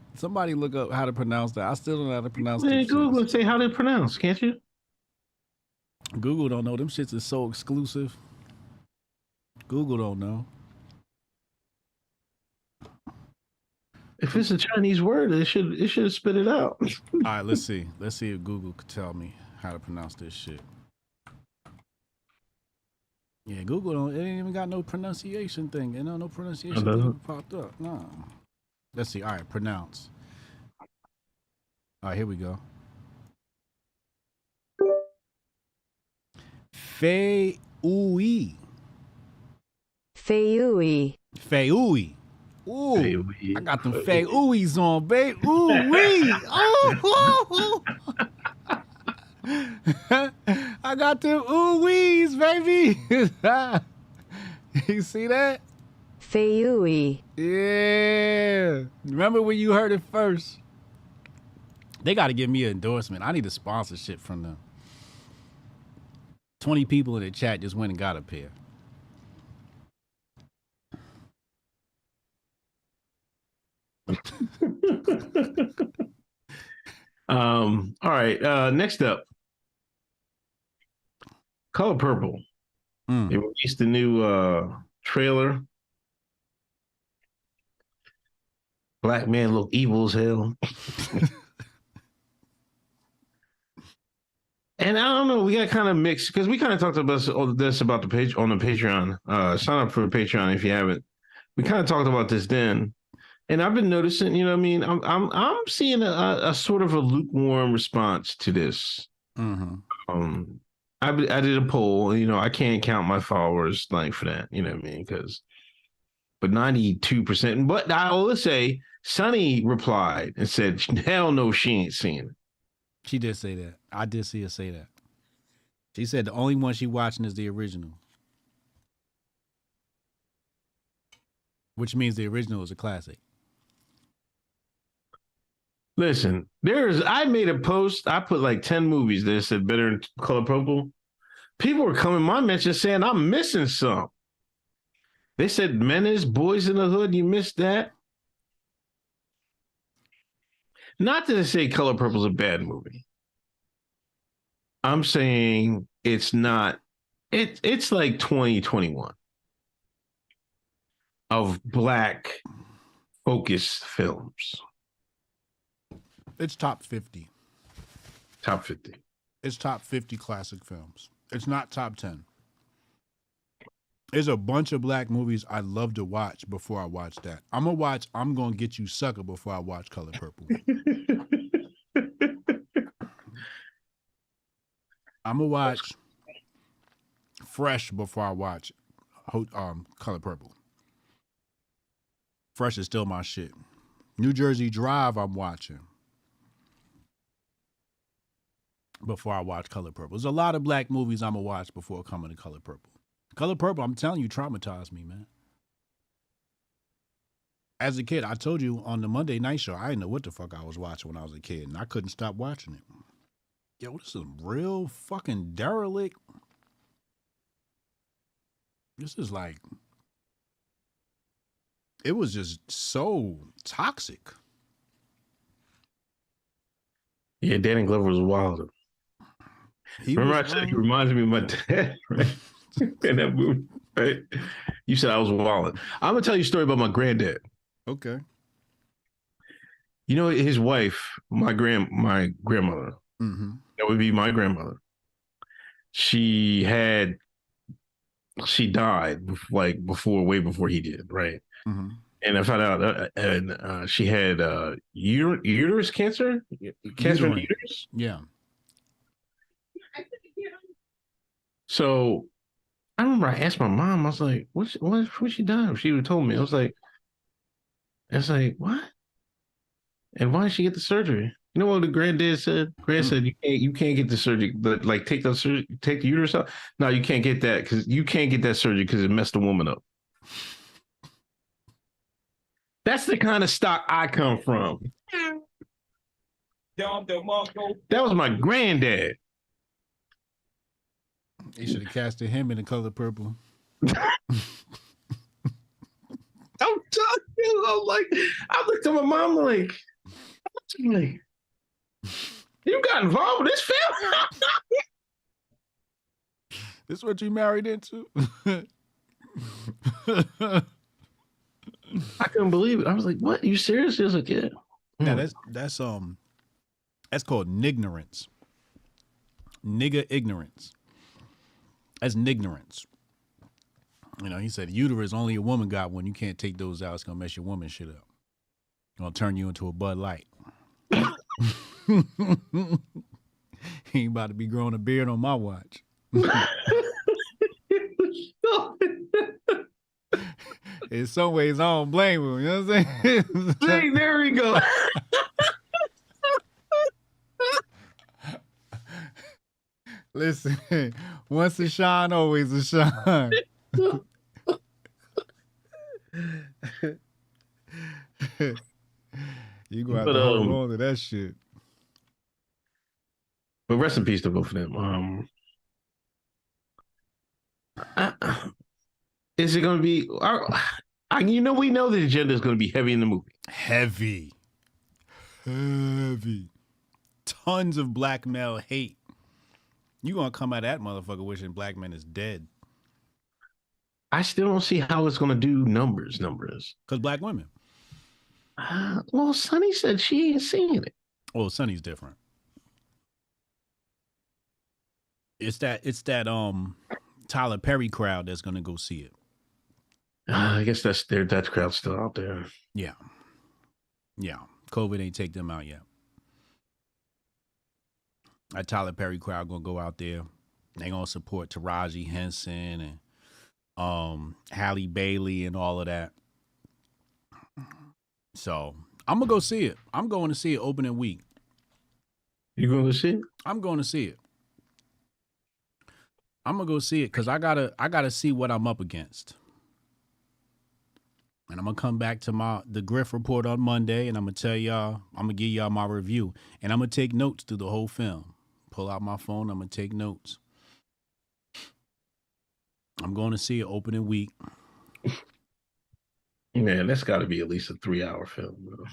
how to pronounce that. I still don't know how to pronounce them. Google and say how they pronounce, can't you? Google don't know. Them shits is so exclusive. Google don't know. If it's a Chinese word, it should spit it out. All right, let's see. Let's see if Google could tell me how to pronounce this shit. Yeah, Google don't. It ain't even got no pronunciation thing. You know, no pronunciation thing popped up. No. Let's see. All right, pronounce. All right, here we go. Feuds. Feuds. Feuds. Ooh, Feuds. I got them Feuds on, babe. Ooh wee. Oh, I got them ooh wees, baby. You see that? Feuds. Yeah. Remember when you heard it first? They got to give me an endorsement. I need a sponsorship from them. 20 people in the chat just went and got a pair. All right. Next up, Color Purple. They released a new trailer. Black man look evil as hell. And I don't know, we got kind of mixed because we kind of talked about all this about the page on the Patreon. Sign up for the Patreon if you haven't. We kind of talked about this then. And I've been noticing, you know what I mean? I'm seeing a sort of a lukewarm response to this. Mm-hmm. I did a poll, you know, I can't count my followers like for that, you know what I mean? But 92%, but I will say Sunny replied and said, hell no, she ain't seen it. She did say that. I did see her say that. She said the only one she watching is the original. Which means the original is a classic. Listen, I made a post. I put like 10 movies that said better in Color Purple. People were coming my mention saying I'm missing some. They said Menace, Boys in the Hood. You missed that. Not to say Color Purple's a bad movie. I'm saying it's not. It's like 2021 of black focused films. It's top 50. Top 50. It's top 50 classic films. It's not top 10. There's a bunch of black movies I love to watch before I watch that. I'm going to Get You Sucker before I watch Color Purple. I'm going to watch Fresh before I watch Color Purple. Fresh is still my shit. New Jersey Drive I'm watching before I watch Color Purple. There's a lot of black movies I'm going to watch before coming to Color Purple. Color Purple, I'm telling you, traumatized me, man. As a kid, I told you on the Monday night show, I didn't know what the fuck I was watching when I was a kid, and I couldn't stop watching it. Yo, this is real fucking derelict. This is like, it was just so toxic. Yeah, Danny Glover was wild. Remember I said he reminds me of my dad, right? In that movie, right? You said I was wild. I'm gonna tell you a story about my granddad. Okay. You know, his wife, my grandmother, that would be my grandmother. She died way before he did, right? Mm-hmm. And I found out, she had uterus cancer, cancer in the uterus. Yeah. So I remember I asked my mom, I was like, what she done? She would told me. I was like, what? And why did she get the surgery? You know what the granddad said? Said you can't get the surgery, but like take the uterus out. No, you can't get that because you can't get that surgery because it messed the woman up. That's the kind of stock I come from. That was my granddad. They should have casted him in The Color Purple. I'm telling you, I looked at my mom like, you got involved with this film? This what you married into? I couldn't believe it. I was like, "What? You serious?" He was like, "Yeah." Now that's called nignorance. Nigger ignorance. That's nignorance. You know, he said uterus only a woman got one. You can't take those out. It's gonna mess your woman shit up. Gonna turn you into a Bud Light. He ain't about to be growing a beard on my watch. In some ways, I don't blame him. You know what I'm saying? Hey, there we go. Listen, once a shine, always a shine. You gonna have to hold on to that shit. But rest in peace to both of them. Is it going to be? You know, we know the agenda is going to be heavy in the movie. Heavy. Tons of black male hate. You gonna come at that motherfucker wishing black men is dead. I still don't see how it's going to do numbers. Because black women. Well, Sonny said she ain't seeing it. Well, Sonny's different. It's that Tyler Perry crowd that's gonna go see it. I guess that crowd's still out there. Yeah. COVID ain't take them out yet. That Tyler Perry crowd gonna go out there. They gonna support Taraji Henson and Halle Bailey and all of that. So I'm gonna go see it. I'm going to see it opening week. You going to see it? I'm going to see it. I'm gonna go see it because I gotta see what I'm up against. And I'm gonna come back to the Grift report on Monday, and I'm gonna tell y'all, I'm gonna give y'all my review, and I'm gonna take notes through the whole film. Pull out my phone, I'm gonna take notes. I'm going to see it opening week. Man, that's got to be at least a 3-hour film, bro.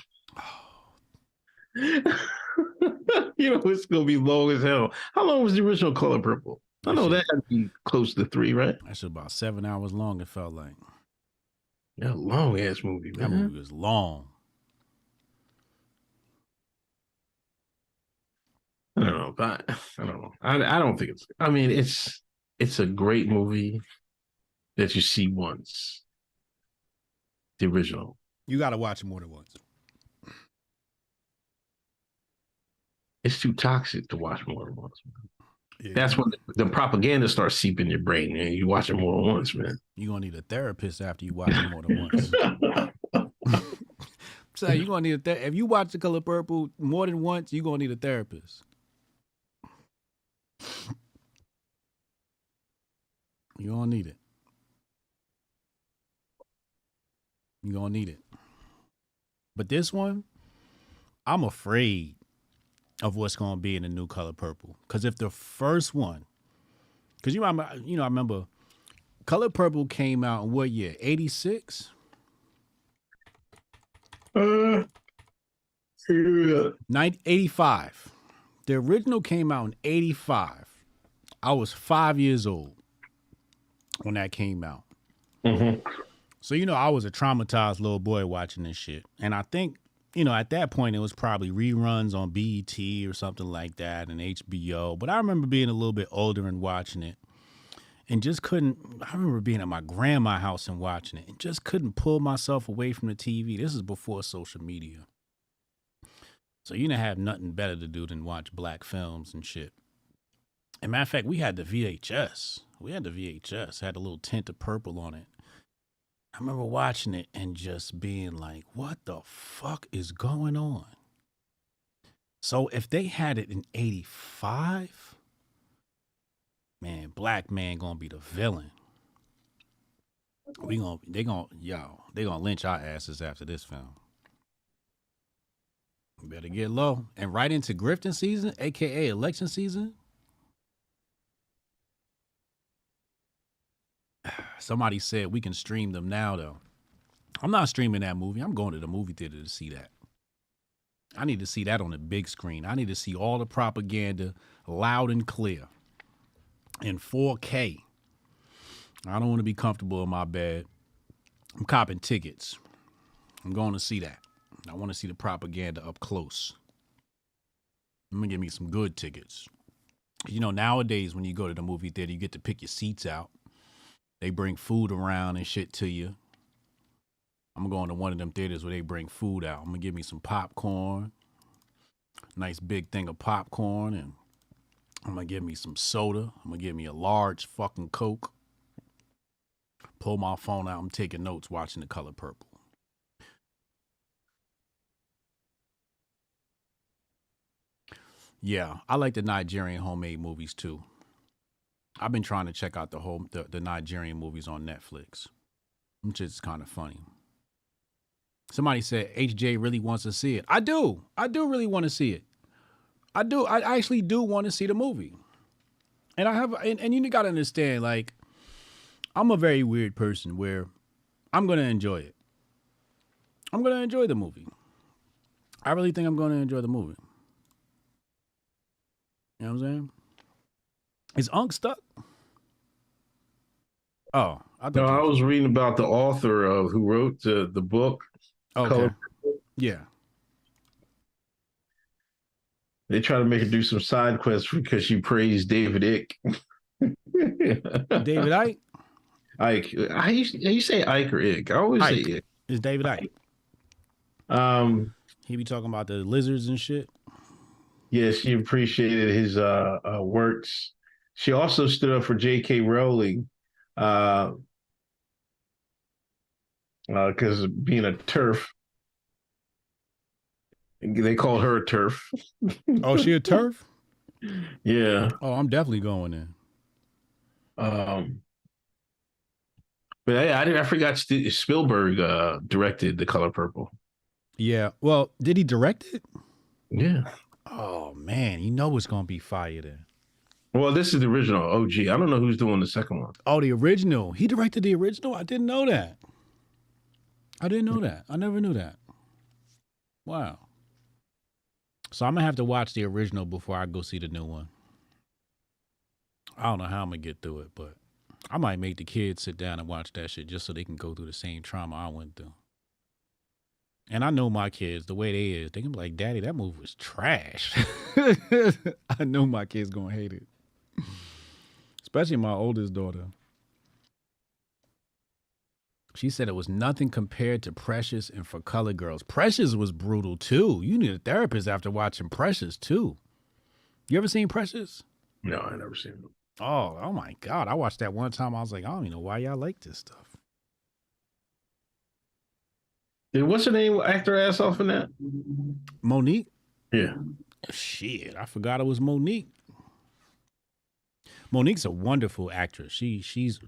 You know, it's gonna be long as hell. How long was the original Color Purple? I know that had to be close to 3, right? That's about 7 hours long, it felt like. Yeah, long ass movie, man. That movie was long. I don't know, but I don't know. I don't think it's. I mean, it's a great movie that you see once. The original. You got to watch it more than once. It's too toxic to watch more than once. Yeah. That's when the propaganda starts seeping your brain, and you watch it more than once, man. You're going to need a therapist after you watch it more than once. So you're going to need if you watch The Color Purple more than once, you're going to need a therapist. You're going to need it. You're going to need it. But this one, I'm afraid of what's going to be in the new Color Purple. Because if the first one, because I remember Color Purple came out in what year? 86? 85. The original came out in 85. I was 5 years old when that came out. Mm-hmm. So, I was a traumatized little boy watching this shit. And I think, at that point, it was probably reruns on BET or something like that and HBO. But I remember being a little bit older and watching it and just couldn't. I remember being at my grandma's house and watching it and just couldn't pull myself away from the TV. This is before social media. So you didn't have nothing better to do than watch black films and shit. And matter of fact, we had the VHS. Had a little tint of purple on it. I remember watching it and just being like, what the fuck is going on? So if they had it in 85, man, black man gonna be the villain. They gonna lynch our asses after this film. You better get low. And right into grifting season, aka election season. Somebody said we can stream them now, though. I'm not streaming that movie. I'm going to the movie theater to see that. I need to see that on the big screen. I need to see all the propaganda loud and clear. in 4K. I don't want to be comfortable in my bed. I'm copping tickets. I'm going to see that. I want to see the propaganda up close. I'm going to get me some good tickets. You know, nowadays when you go to the movie theater, you get to pick your seats out. They bring food around and shit to you. I'm going to one of them theaters where they bring food out. I'm going to get me some popcorn. Nice big thing of popcorn. And I'm going to get me some soda. I'm going to get me a large fucking Coke. Pull my phone out. I'm taking notes watching The Color Purple. Yeah, I like the Nigerian homemade movies too. I've been trying to check out the Nigerian movies on Netflix, which is kind of funny. Somebody said HJ really wants to see it. I do really want to see it. I actually do want to see the movie. And and you got to understand, like, I'm a very weird person where I'm going to enjoy it. I'm going to enjoy the movie. I really think I'm going to enjoy the movie. You know what I'm saying? Is Unc stuck? Oh, No, I was reading about the author of who wrote the book. Okay. Color. Yeah. They try to make her do some side quests because she praised David Icke. David Icke? Ike. How you say Ike or Icke? I always say Icke. It's David Icke. He be talking about the lizards and shit. Yeah, she appreciated his works. She also stood up for J.K. Rowling because being a TERF. They called her a TERF. Oh, she a TERF? Yeah. Oh, I'm definitely going in. But I forgot Spielberg directed The Color Purple. Yeah. Well, did he direct it? Yeah. Oh, man. You know it's going to be fire then. Well, this is the original OG. I don't know who's doing the second one. Oh, the original. He directed the original? I didn't know that. I never knew that. Wow. So I'm going to have to watch the original before I go see the new one. I don't know how I'm going to get through it, but I might make the kids sit down and watch that shit just so they can go through the same trauma I went through. And I know my kids, the way they is, they can be like, Daddy, that movie was trash. I know my kids going to hate it. Especially my oldest daughter. She said it was nothing compared to Precious and For Color Girls. Precious was brutal too. You need a therapist after watching Precious too. You ever seen Precious? No, I never seen it. Oh my God. I watched that one time. I was like, I don't even know why y'all like this stuff. What's her name? Actor ass off in that? Monique? Yeah. Shit, I forgot it was Monique. Monique's a wonderful actress. She's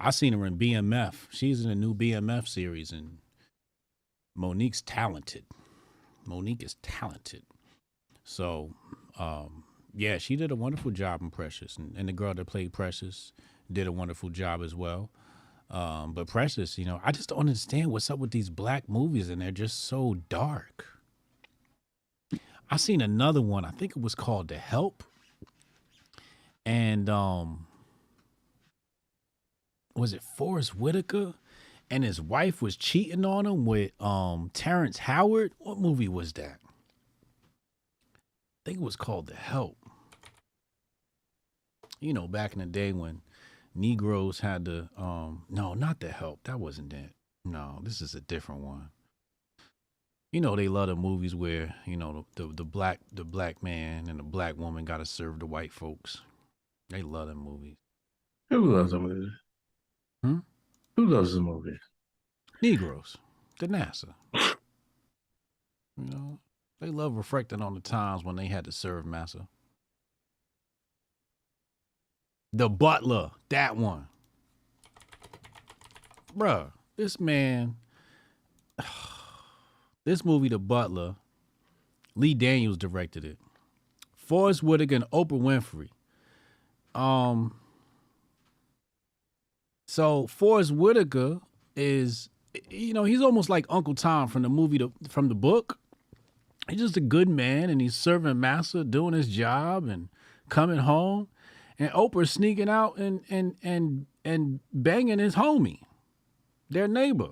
I seen her in BMF. She's in a new BMF series, and Monique's talented. Monique is talented. So, yeah, she did a wonderful job in Precious, and the girl that played Precious did a wonderful job as well. But Precious, you know, I just don't understand what's up with these black movies, and they're just so dark. I seen another one. I think it was called The Help. And was it Forrest Whitaker? And his wife was cheating on him with Terrence Howard. What movie was that? I think it was called The Help. You know, back in the day when Negroes had to no, not The Help. That wasn't it. No, this is a different one. You know, they love the movies where, you know, the black man and the black woman gotta serve the white folks. They love them movies. Who loves the movie? Hmm? Who loves the movie? Negroes. The NASA. You know, they love reflecting on the times when they had to serve massa. The Butler. That one. Bruh, this man... This movie, The Butler, Lee Daniels directed it. Forrest Whitaker and Oprah Winfrey. So Forrest Whitaker is, you know, he's almost like Uncle Tom from the movie, from the book. He's just a good man, and he's serving massa, doing his job, and coming home. and Oprah sneaking out and banging his homie, their neighbor.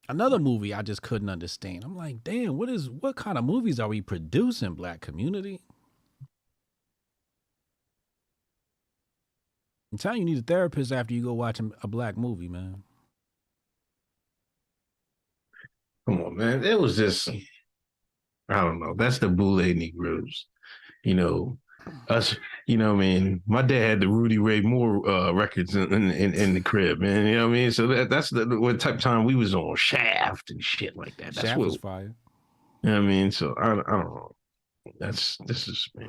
Another movie I just couldn't understand. I'm like, damn, what kind of movies are we producing, Black community? I'm telling you, you need a therapist after you go watch a Black movie, man. Come on, man. It was just, I don't know. That's the Boule Negroes. You know, us, you know what I mean? My dad had the Rudy Ray Moore records in the crib, man. You know what I mean? So that's what type of time we was on, Shaft and shit like that. That's Shaft what was fire. You know what I mean? So I don't know. This is me.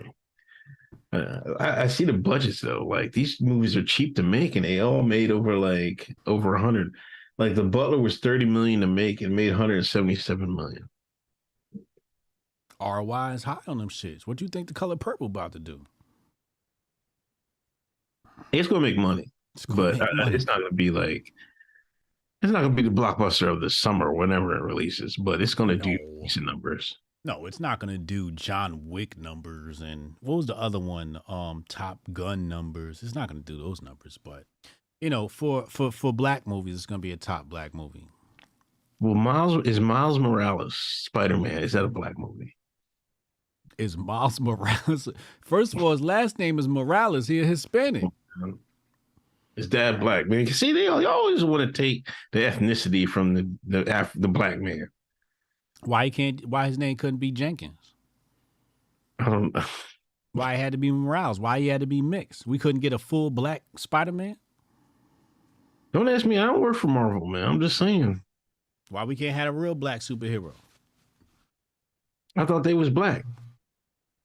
I see the budgets though. Like these movies are cheap to make, and they all made over 100. Like The Butler was $30 million to make and made $177 million. ROI is high on them shits. What do you think The Color Purple about to do? It's gonna make money, it's not gonna be like, it's not gonna be the blockbuster of the summer whenever it releases. But it's gonna do decent numbers. No, it's not gonna do John Wick numbers and what was the other one? Top Gun numbers. It's not gonna do those numbers, but you know, for Black movies, it's gonna be a top Black movie. Well, Miles Morales Spider-Man, is that a Black movie? Is Miles Morales? First of all, his last name is Morales. He a Hispanic. Is that Black man? See, they always want to take the ethnicity from the Black man. Why his name couldn't be Jenkins? I don't know. Why it had to be Morales? Why he had to be mixed? We couldn't get a full Black Spider-Man? Don't ask me. I don't work for Marvel, man. I'm just saying. Why we can't have a real Black superhero? I thought they was Black.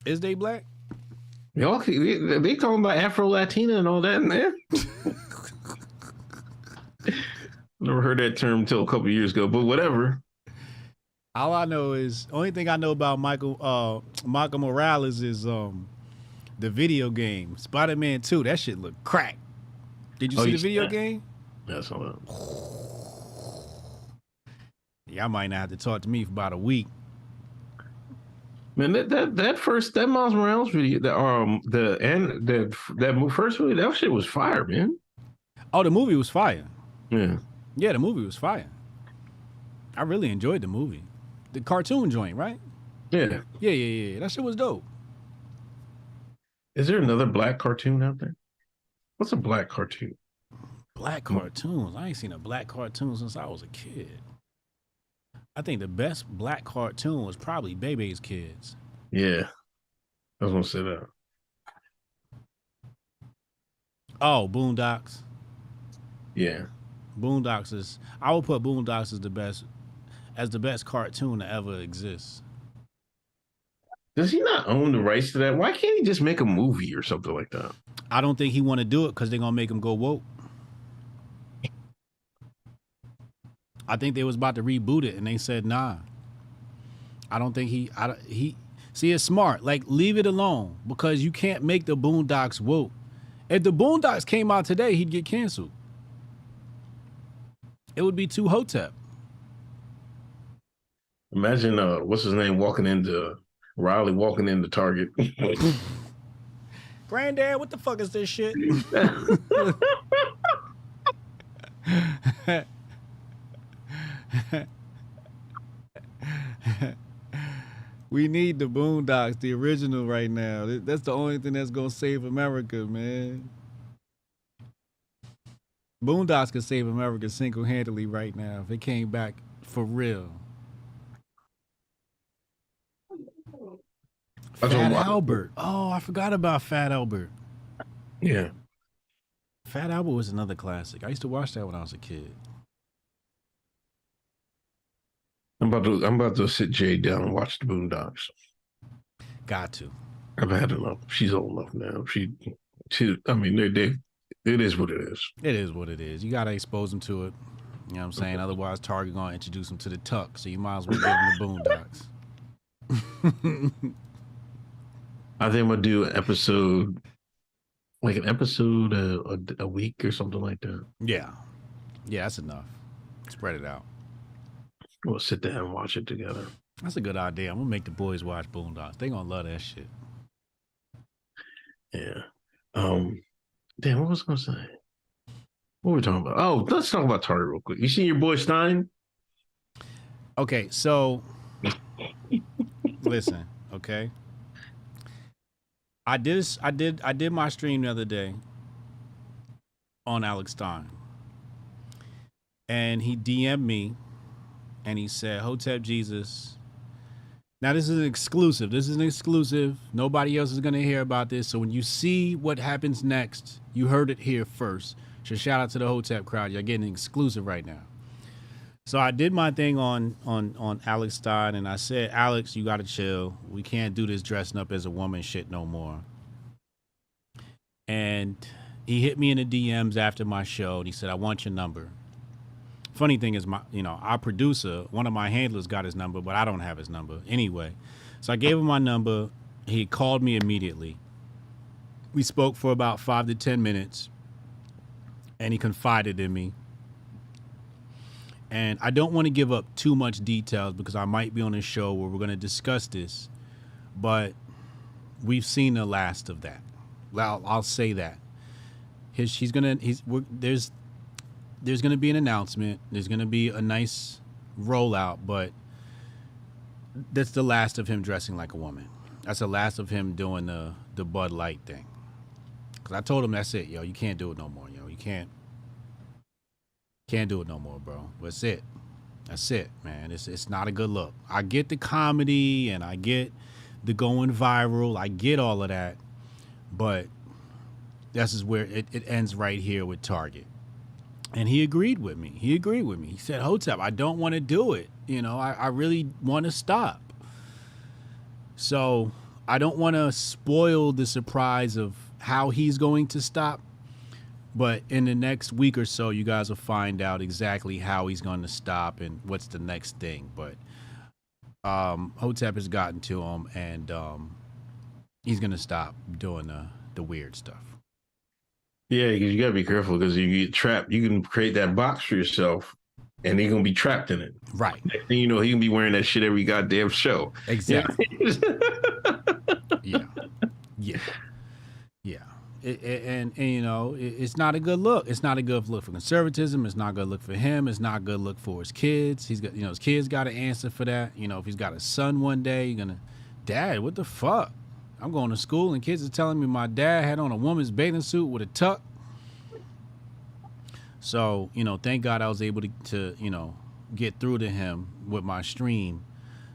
Is they Black? They talking about Afro-Latina and all that, man. Never heard that term until a couple of years ago, but whatever. All I know is, only thing I know about Michael Morales is the video game Spider-Man 2. That shit look crack. Did you see the video game? That's all. Y'all might not have to talk to me for about a week. Man, that Miles Morales video, that first movie, that shit was fire, man. Oh, the movie was fire. Yeah, the movie was fire. I really enjoyed the movie. The cartoon joint, right? Yeah. That shit was dope. Is there another Black cartoon out there? What's a Black cartoon? Black cartoons? I ain't seen a Black cartoon since I was a kid. I think the best Black cartoon was probably Bebe's Kids. Yeah. I was going to say that. Oh, Boondocks. Yeah. Boondocks is, I would put Boondocks as the best cartoon to ever exist. Does he not own the rights to that? Why can't he just make a movie or something like that? I don't think he want to do it because they're going to make him go woke. I think they was about to reboot it and they said, nah. I don't think he see, it's smart. Like, leave it alone because you can't make the Boondocks woke. If the Boondocks came out today, he'd get canceled. It would be too Hotep. Imagine, what's his name, Riley walking into Target. Granddad, what the fuck is this shit? We need the Boondocks, the original right now. That's the only thing that's gonna save America, man. Boondocks could save America single-handedly right now if it came back for real. Fat Albert. Oh, I forgot about Fat Albert. Yeah. Fat Albert was another classic. I used to watch that when I was a kid. I'm about to sit Jay down and watch the Boondocks. Got to. I've had enough. She's old enough now. She I mean, it is what it is. It is what it is. You got to expose them to it. You know what I'm saying? Otherwise, Target going to introduce them to the Tuck. So you might as well give them the Boondocks. I think I'm going to do an episode a week or something like that. Yeah. Yeah, that's enough. Spread it out. We'll sit down and watch it together. That's a good idea. I'm gonna make the boys watch Boondocks. They gonna love that shit. Yeah. Damn, what was I gonna say? What were we talking about? Oh, let's talk about Target real quick. You seen your boy Stein? Okay, so listen, okay. I did my stream the other day on Alex Stein. And he DM'd me and he said, Hotep Jesus. Now this is an exclusive. This is an exclusive. Nobody else is gonna hear about this. So when you see what happens next, you heard it here first. So shout out to the Hotep crowd. You're getting an exclusive right now. So I did my thing on Alex Stein, and I said, Alex, you gotta chill. We can't do this dressing up as a woman shit no more. And he hit me in the DMs after my show, and he said, I want your number. Funny thing is, our producer, one of my handlers, got his number, but I don't have his number anyway. So I gave him my number. He called me immediately. We spoke for about 5 to 10 minutes, and he confided in me. And I don't want to give up too much details because I might be on a show where we're going to discuss this, but we've seen the last of that. Well, I'll say that. There's going to be an announcement. There's going to be a nice rollout, but that's the last of him dressing like a woman. That's the last of him doing the Bud Light thing. Because I told him, that's it, yo. You can't do it no more, yo. You can't do it no more, bro. That's it. That's it, man. It's not a good look. I get the comedy and I get the going viral. I get all of that. But this is where it ends right here with Target. And he agreed with me. He said, Hotep, I don't want to do it. I really want to stop. So I don't want to spoil the surprise of how he's going to stop. But in the next week or so, you guys will find out exactly how he's going to stop and what's the next thing. But Hotep has gotten to him, and he's going to stop doing the weird stuff. Yeah, because you got to be careful because you get trapped. You can create that box for yourself, and you're going to be trapped in it. Right. Next thing you know, he can be wearing that shit every goddamn show. Exactly. Yeah. And it's not a good look. It's not a good look for conservatism. It's not a good look for him. It's not a good look for his kids. He's got, his kids got to answer for that. If he's got a son one day, you're gonna, Dad, what the fuck? I'm going to school and kids are telling me my dad had on a woman's bathing suit with a tuck. So, thank God I was able to get through to him with my stream.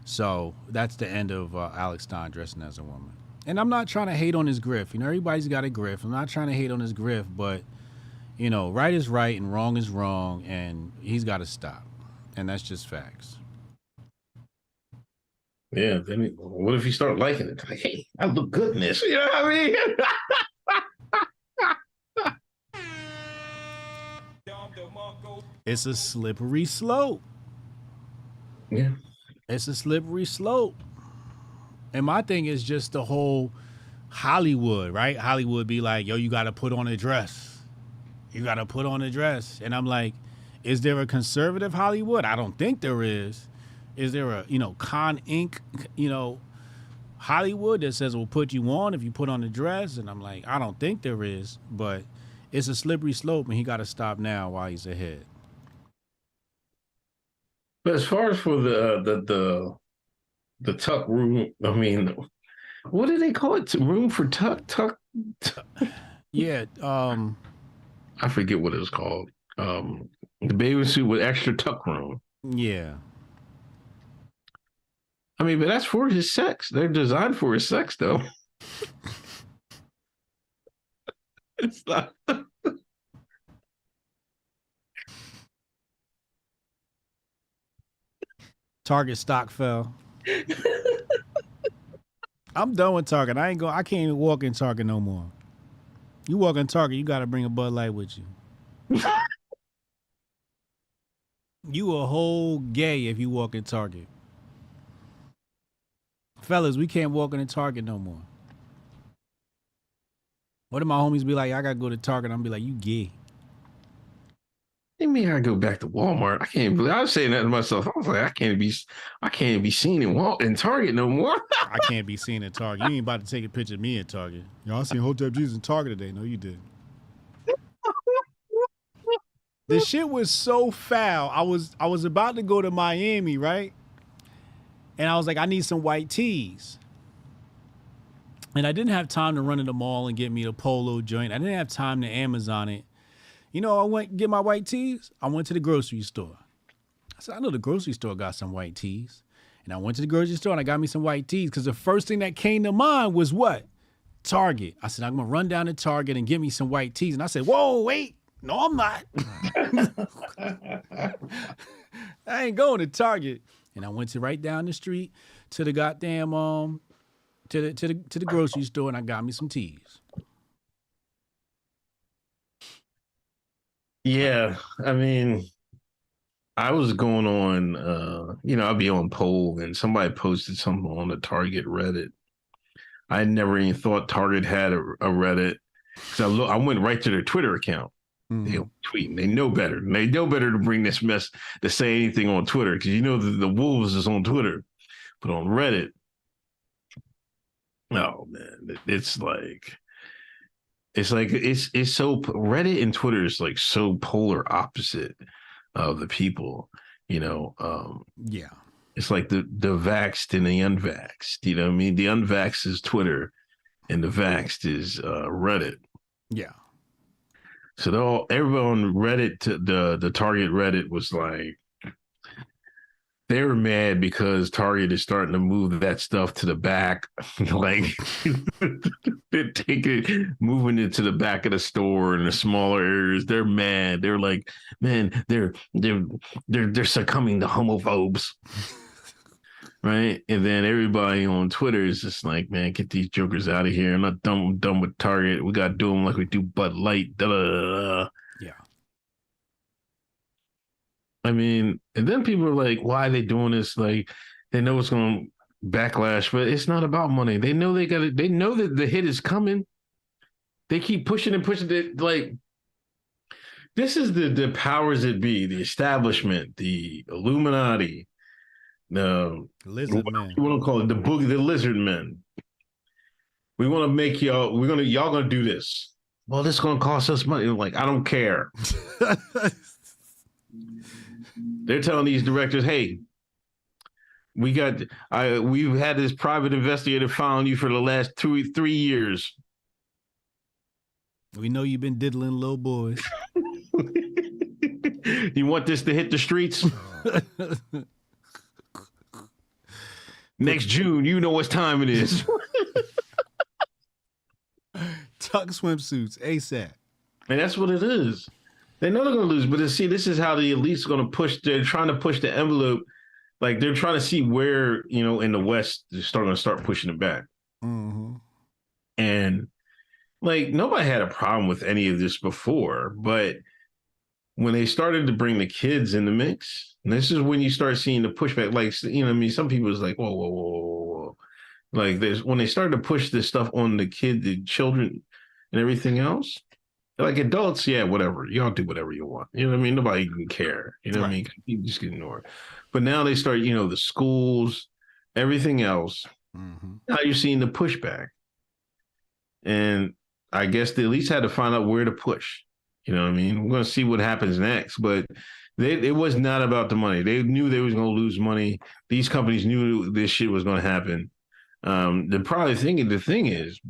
So that's the end of Alex Stein dressing as a woman. And I'm not trying to hate on his grift. Everybody's got a grift. I'm not trying to hate on his grift, but, right is right and wrong is wrong, and he's got to stop. And that's just facts. Yeah, then what if you start liking it? Like, hey, I look good in this. You know what I mean? It's a slippery slope. Yeah. It's a slippery slope. And my thing is just the whole Hollywood, right? Hollywood be like, yo, you got to put on a dress. You got to put on a dress. And I'm like, is there a conservative Hollywood? I don't think there is. Is there a, Con Inc., Hollywood that says we'll put you on if you put on a dress? And I'm like, I don't think there is. But it's a slippery slope, and he got to stop now while he's ahead. But as far as for the tuck room, I mean, what do they call it? Room for tuck? Yeah. I forget what it was called. The bathing suit with extra tuck room. Yeah. I mean, but that's for his sex. They're designed for his sex, though. It's not. Target stock fell. I'm done with Target. I can't even walk in Target no more. You walk in Target, you gotta bring a Bud Light with you. You a whole gay if you walk in Target. Fellas, we can't walk in Target no more. What if my homies be like, I gotta go to Target? I'm be like, you gay. You mean I go back to Walmart? I can't believe I was saying that to myself. I was like, I can't be seen in Target no more. I can't be seen at Target. You ain't about to take a picture of me at Target. Y'all seen Hotep Jesus in Target today? No, you didn't. The shit was so foul. I was about to go to Miami, right? And I was like, I need some white tees. And I didn't have time to run to the mall and get me the Polo joint. I didn't have time to Amazon it. You know, I went to get my white tees. I went to the grocery store. I said, I know the grocery store got some white tees. And I went to the grocery store and I got me some white tees because the first thing that came to mind was what? Target. I said, I'm going to run down to Target and get me some white tees. And I said, whoa, wait. No, I'm not. I ain't going to Target. And I went to right down the street to the goddamn, to the grocery store and I got me some tees. Yeah, I mean, I was going on, I'd be on poll and somebody posted something on the Target Reddit. I never even thought Target had a Reddit. So I went right to their Twitter account. They tweet. They know better. They know better to bring this mess to say anything on Twitter because you know the wolves is on Twitter, but on Reddit, oh man, it's so Reddit and Twitter is like so polar opposite of the people, Yeah. It's like the vaxxed and the unvaxxed, you know what I mean? The unvaxxed is Twitter and the vaxxed is Reddit. Yeah. So everyone on Reddit, the Target Reddit was like, they were mad because Target is starting to move that stuff to the back, like they're moving it to the back of the store in the smaller areas. They're mad. They're like, man, they're succumbing to homophobes, right? And then everybody on Twitter is just like, man, get these jokers out of here. I'm not done with Target. We got to do them like we do Bud Light. Da, da, da, da. Yeah. I mean, and then people are like, why are they doing this? Like, they know it's going to backlash, but it's not about money. They know they know that the hit is coming. They keep pushing and pushing it. Like, this is the powers that be, the establishment, the Illuminati, the lizard men. You want to call it the lizard men. We want to make y'all gonna do this. Well, this is gonna cost us money. Like, I don't care. They're telling these directors, hey, we've had this private investigator following you for the last 3 years. We know you've been diddling little boys. You want this to hit the streets? Next June, you know what time it is. Tuck swimsuits, ASAP. And that's what it is. They know they're going to lose, but see, this is how the elite's going to push. They're trying to push the envelope. Like, they're trying to see where, in the West, they're going to start pushing it back. Mm-hmm. And, like, nobody had a problem with any of this before, but when they started to bring the kids in the mix, and this is when you start seeing the pushback. Like, some people was like, whoa, whoa, whoa, whoa, whoa. Like, when they started to push this stuff on the children and everything else, like adults, yeah, whatever. Y'all do whatever you want. You know what I mean? Nobody can care. You know what I mean? You just get ignored. But now they start, the schools, everything else. Mm-hmm. Now you're seeing the pushback. And I guess they at least had to find out where to push. You know what I mean? We're going to see what happens next. But it was not about the money. They knew they was going to lose money. These companies knew this shit was going to happen. The thing is,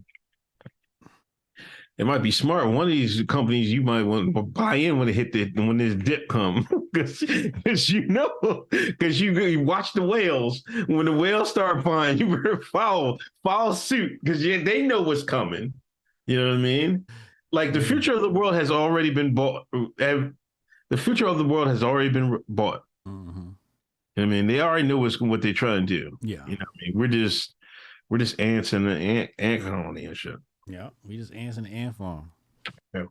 it might be smart. One of these companies you might want to buy in when when this dip comes, because you watch the whales. When the whales start buying, you better follow suit because they know what's coming. You know what I mean? Like, the future of the world has already been bought. The future of the world has already been bought. Mm-hmm. You know what I mean? They already know what they're trying to do. Yeah. You know what I mean? We're just ants in the ant colony and shit. Yeah, we just answering the ant farm. Yeah.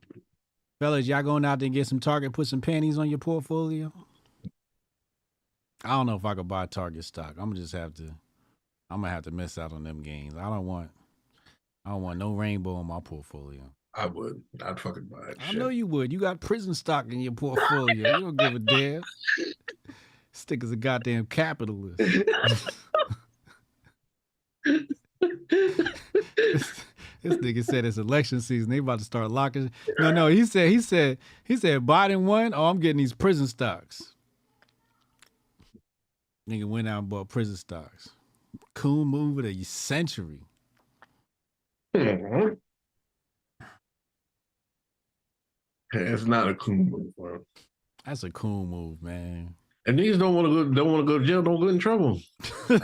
Fellas, y'all going out there and get some Target, put some panties on your portfolio? I don't know if I could buy Target stock. I'm gonna have to miss out on them gains. I don't want no rainbow on my portfolio. I would. I'd fucking buy it. I know you would. You got prison stock in your portfolio. You don't give a damn. Stick as a goddamn capitalist. This nigga said it's election season. They about to start locking. No. He said Biden won. Oh, I'm getting these prison stocks. Nigga went out and bought prison stocks. Cool move of the century. Mhm. It's not a cool move, bro. That's a cool move, man. And niggas don't want to go to jail. Don't get in trouble. What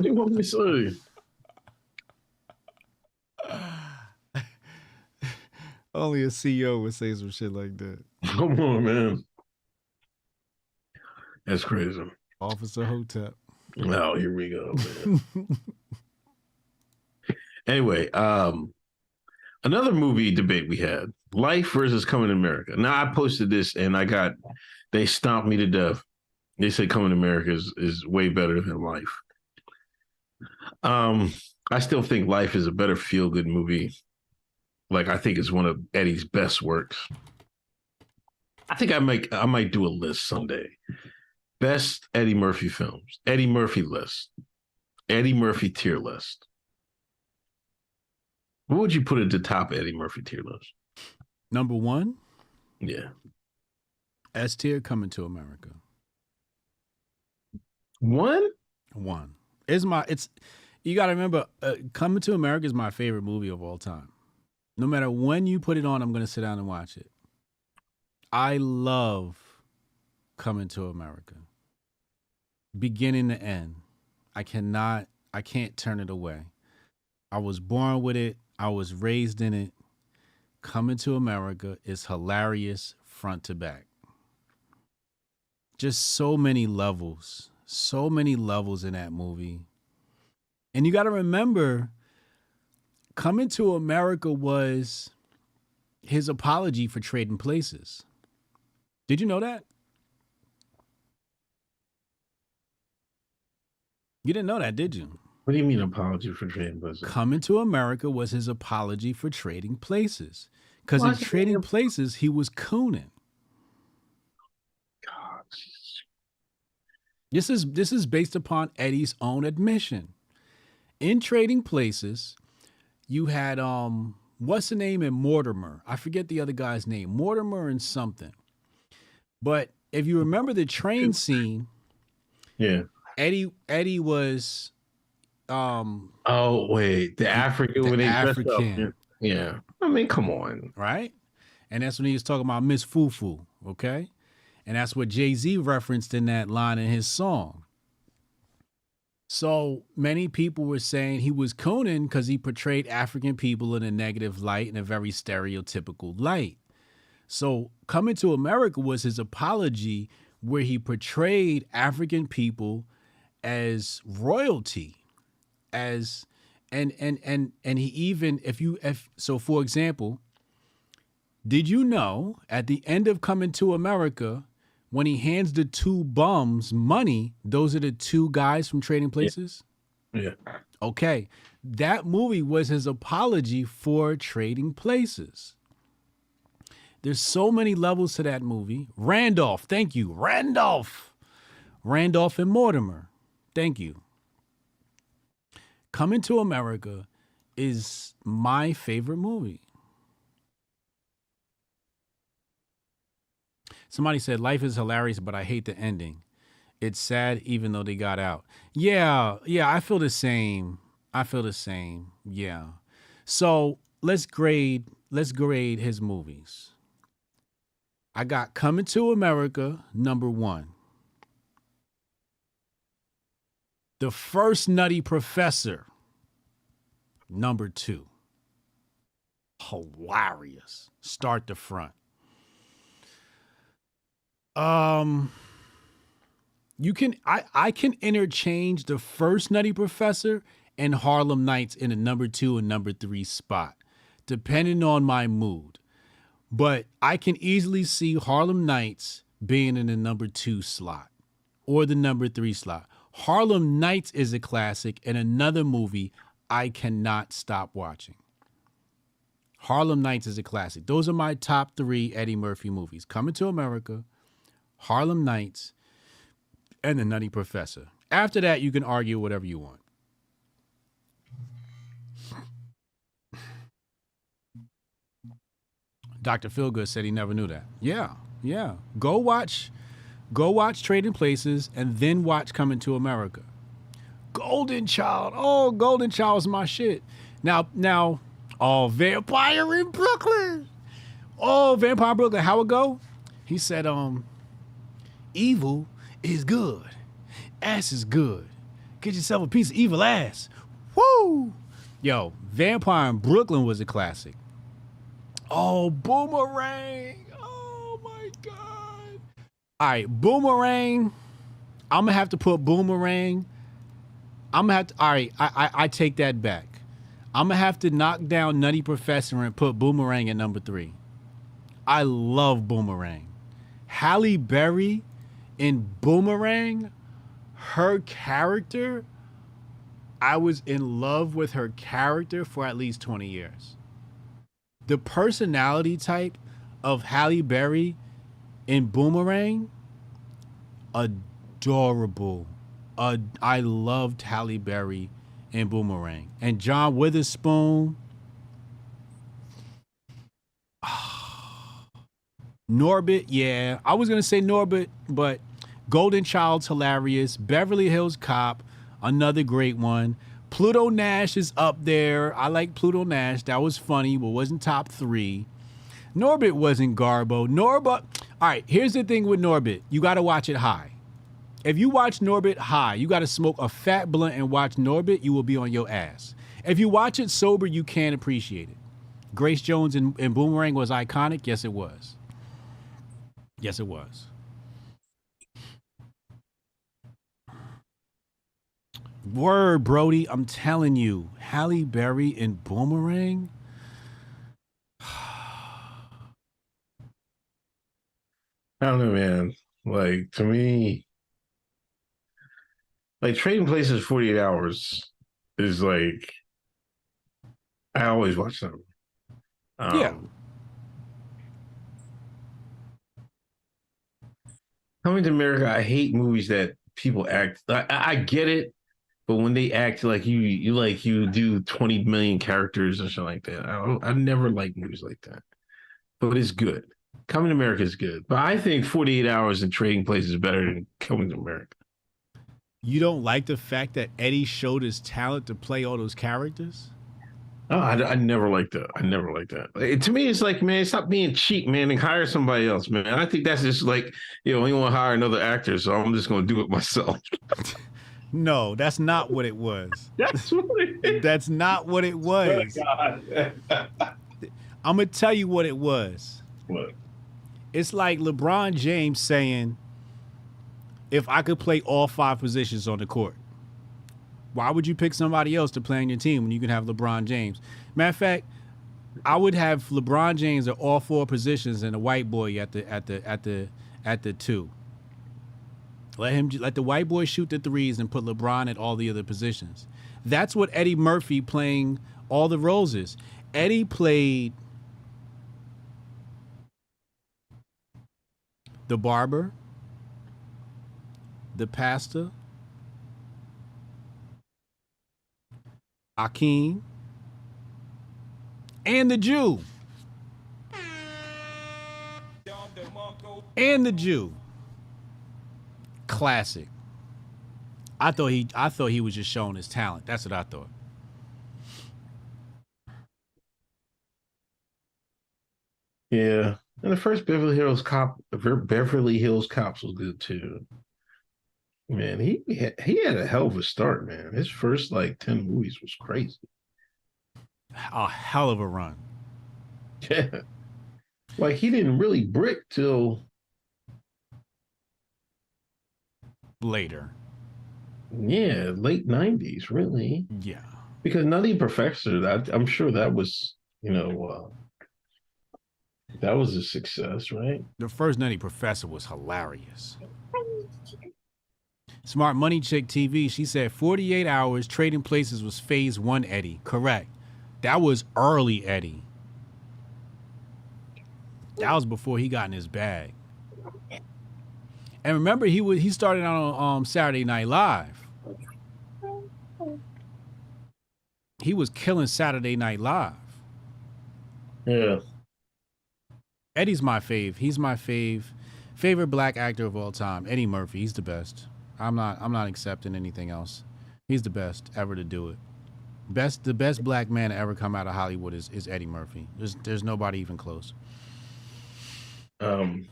do you want me to say? Only a CEO would say some shit like that. Come on, man. That's crazy. Officer Hotep. Oh, here we go, man. Anyway, another movie debate we had: Life versus Coming to America. Now, I posted this and they stomped me to death. They said Coming to America is way better than Life. I still think Life is a better feel-good movie. Like, I think it's one of Eddie's best works. I think I might do a list someday. Best Eddie Murphy films. Eddie Murphy list. Eddie Murphy tier list. What would you put at the top Eddie Murphy tier list? Number one, Yeah. S tier, Coming to America. One? You got to remember, Coming to America is my favorite movie of all time. No matter when you put it on, I'm going to sit down and watch it. I love Coming to America. Beginning to end. I can't turn it away. I was born with it. I was raised in it. Coming to America is hilarious front to back. Just so many levels in that movie. And you got to remember, Coming to America was his apology for trading places. Did you know that? You didn't know that, did you? What do you mean apology for trading places? Coming to America was his apology for trading places. Because in trading places, he was cooning. God. This is based upon Eddie's own admission. In Trading Places, you had what's the name in Mortimer? I forget the other guy's name. Mortimer and something. But if you remember the train scene, Yeah. Eddie was Oh wait, the African the when they dressed African. up. Yeah. I mean, come on. Right? And that's when he was talking about Miss Fufu, okay? And that's what Jay-Z referenced in that line in his song. So many people were saying he was cooning because he portrayed African people in a negative light, in a very stereotypical light. So Coming to America was his apology where he portrayed African people as royalty, as and he even so for example, did you know at the end of Coming to America, when he hands the two bums money, those are the two guys from Trading Places? Yeah. Okay. That movie was his apology for Trading Places. There's so many levels to that movie. Randolph, thank you. Randolph and Mortimer, thank you. Coming to America is my favorite movie. Somebody said, Life is hilarious, but I hate the ending. It's sad even though they got out. Yeah, I feel the same. Yeah. So let's grade his movies. I got Coming to America, number 1. The First Nutty Professor, number 2. Hilarious. Start to front. You can I can interchange The First Nutty Professor and Harlem Nights in a number 2 and number 3 spot, depending on my mood. But I can easily see Harlem Nights being in the number 2 slot or the number 3 slot. Harlem Nights is a classic and another movie I cannot stop watching. Harlem Nights is a classic. Those are my top 3 Eddie Murphy movies. Coming to America, Harlem Nights, and The Nutty Professor. After that, you can argue whatever you want. Dr. Feelgood said he never knew that. Yeah. Go watch Trading Places and then watch Coming to America. Golden Child. Oh, Golden Child's my shit. Now, Vampire in Brooklyn. Oh, Vampire in Brooklyn. How it go? He said, evil is good. Ass is good. Get yourself a piece of evil ass. Woo! Yo, Vampire in Brooklyn was a classic. Oh, Boomerang. Oh, my God. All right, Boomerang. I'm going to have to put Boomerang. All right, I take that back. I'm going to have to knock down Nutty Professor and put Boomerang at number 3. I love Boomerang. Halle Berry in Boomerang, her character, I was in love with her character for at least 20 years. The personality type of Halle Berry in Boomerang, adorable. I loved Halle Berry in Boomerang. And John Witherspoon. Norbit, yeah. I was going to say Norbit, but Golden Child's hilarious. Beverly Hills Cop, another great one. Pluto Nash is up there. I like Pluto Nash. That was funny, but wasn't top 3. Norbit wasn't Garbo. All right, here's the thing with Norbit. You got to watch it high. If you watch Norbit high, you got to smoke a fat blunt and watch Norbit, you will be on your ass. If you watch it sober, you can't appreciate it. Grace Jones in Boomerang was iconic. Yes, it was. Yes, it was. Word, Brody. I'm telling you, Halle Berry in Boomerang. I don't know, man. Like, to me, like, Trading Places 48 Hours is like, I always watch them. Yeah. Coming to America, I hate movies that people act. I get it, but when they act like you do 20 million characters or something like that, I never like movies like that. But it's good. Coming to America is good, but I think 48 Hours and Trading Places is better than Coming to America. You don't like the fact that Eddie showed his talent to play all those characters? Oh, I never liked that. I never liked that. To me, it's like, man, stop being cheap, man, and hire somebody else, man. I think that's just like, you want to hire another actor, so I'm just going to do it myself. No, that's not what it was. That's what it is. That's not what it was. Oh, God. I'm going to tell you what it was. What? It's like LeBron James saying, if I could play all 5 positions on the court, why would you pick somebody else to play on your team when you can have LeBron James? Matter of fact, I would have LeBron James at all 4 positions and a white boy at the 2. Let the white boy shoot the threes and put LeBron at all the other positions. That's what Eddie Murphy playing all the roles is. Eddie played the barber, the pastor, Akeem, and the Jew. And the Jew. Classic. I thought he was just showing his talent. That's what I thought. Yeah. And the first Beverly Hills Cops was good too. Man, he had a hell of a start, man. His first 10 movies was crazy. A hell of a run. Yeah. He didn't really brick till later. Yeah, late 90s, really. Yeah. Because Nutty Professor, I'm sure that was, that was a success, right? The first Nutty Professor was hilarious. Smart Money Chick TV, she said 48 Hours, Trading Places was phase 1 Eddie. Correct. That was early Eddie. That was before he got in his bag. And remember, he started out on Saturday Night Live. He was killing Saturday Night Live. Yeah. Eddie's my fave. He's my favorite black actor of all time. Eddie Murphy. He's the best. I'm not accepting anything else. He's the best ever to do it. The best black man to ever come out of Hollywood is Eddie Murphy. There's nobody even close. Would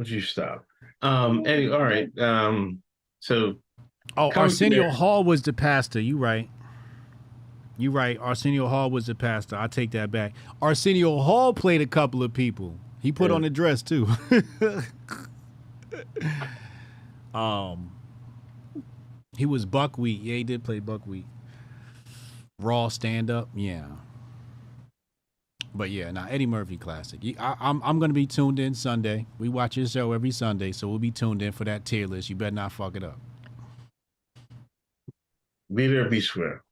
you stop? Eddie, all right. So Arsenio Hall was the pastor. You right. Arsenio Hall was the pastor. I take that back. Arsenio Hall played a couple of people. He put on the dress too. He was Buckwheat. Yeah, he did play Buckwheat. Raw stand up. Yeah. But yeah, Eddie Murphy classic. I'm gonna be tuned in Sunday. We watch his show every Sunday, so we'll be tuned in for that tier list. You better not fuck it up. Be there, be square.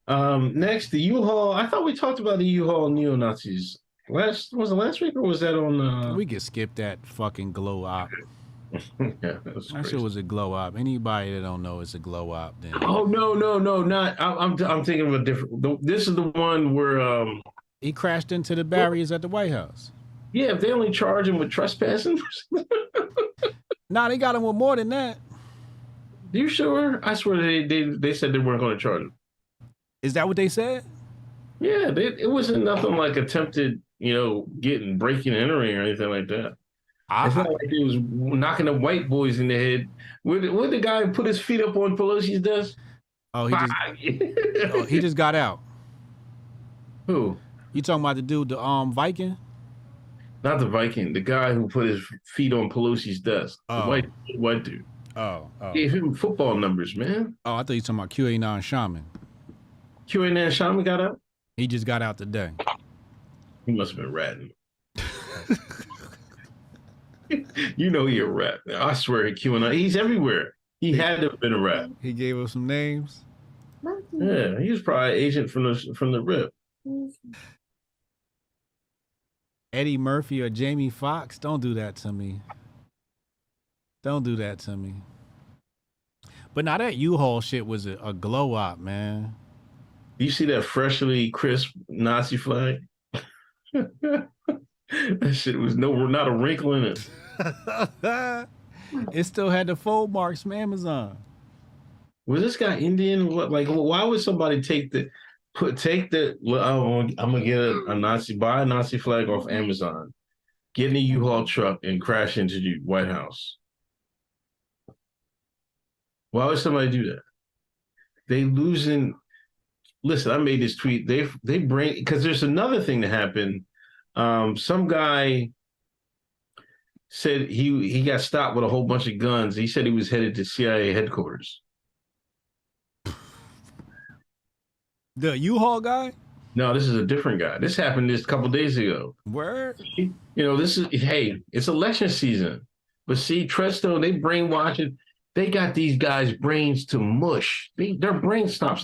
Next, the U-Haul. I thought we talked about the U-Haul neo-Nazis. Was it last week or was that on? We could skip that fucking glow op. Yeah, that shit was a glow op. Anybody that don't know it's a glow op, then. Oh no, not. I'm thinking of a different. This is the one where he crashed into the barriers at the White House. Yeah, if they only charge him with trespassing. Nah, they got him with more than that. You sure? I swear they said they weren't going to charge him. Is that what they said? Yeah, it wasn't nothing like attempted, breaking and entering or anything like that. It's not like he was knocking the white boys in the head. Would the guy put his feet up on Pelosi's desk? Oh, he just got out. Who? You talking about the dude, the Viking? Not the Viking. The guy who put his feet on Pelosi's desk. Oh. The white dude. Oh. Gave him football numbers, man. Oh, I thought you were talking about QA9 Shaman. QA9 Shaman got out? He just got out today. He must have been ratting. You know he a rat. I swear, QAnon. He's everywhere. He had to have been a rat. He gave us some names. Yeah, he was probably an agent from the rip. Eddie Murphy or Jamie Foxx, don't do that to me. Don't do that to me. But now that U-Haul shit was a glow up, man. You see that freshly crisp Nazi flag? That shit was not a wrinkle in it. It still had the fold marks from Amazon. Was this guy Indian? Like, why would somebody I'm gonna get buy a Nazi flag off Amazon, get in a U-Haul truck and crash into the White House? Why would somebody do that? They losing. Listen, I made this tweet. They bring, because there's another thing that happened. Some guy said he got stopped with a whole bunch of guns. He said he was headed to CIA headquarters. The U-Haul guy? No, this is a different guy. This happened just a couple days ago. Where? It's election season. But see, Tresto, they brainwashing. They got these guys' brains to mush. Their brains, stop.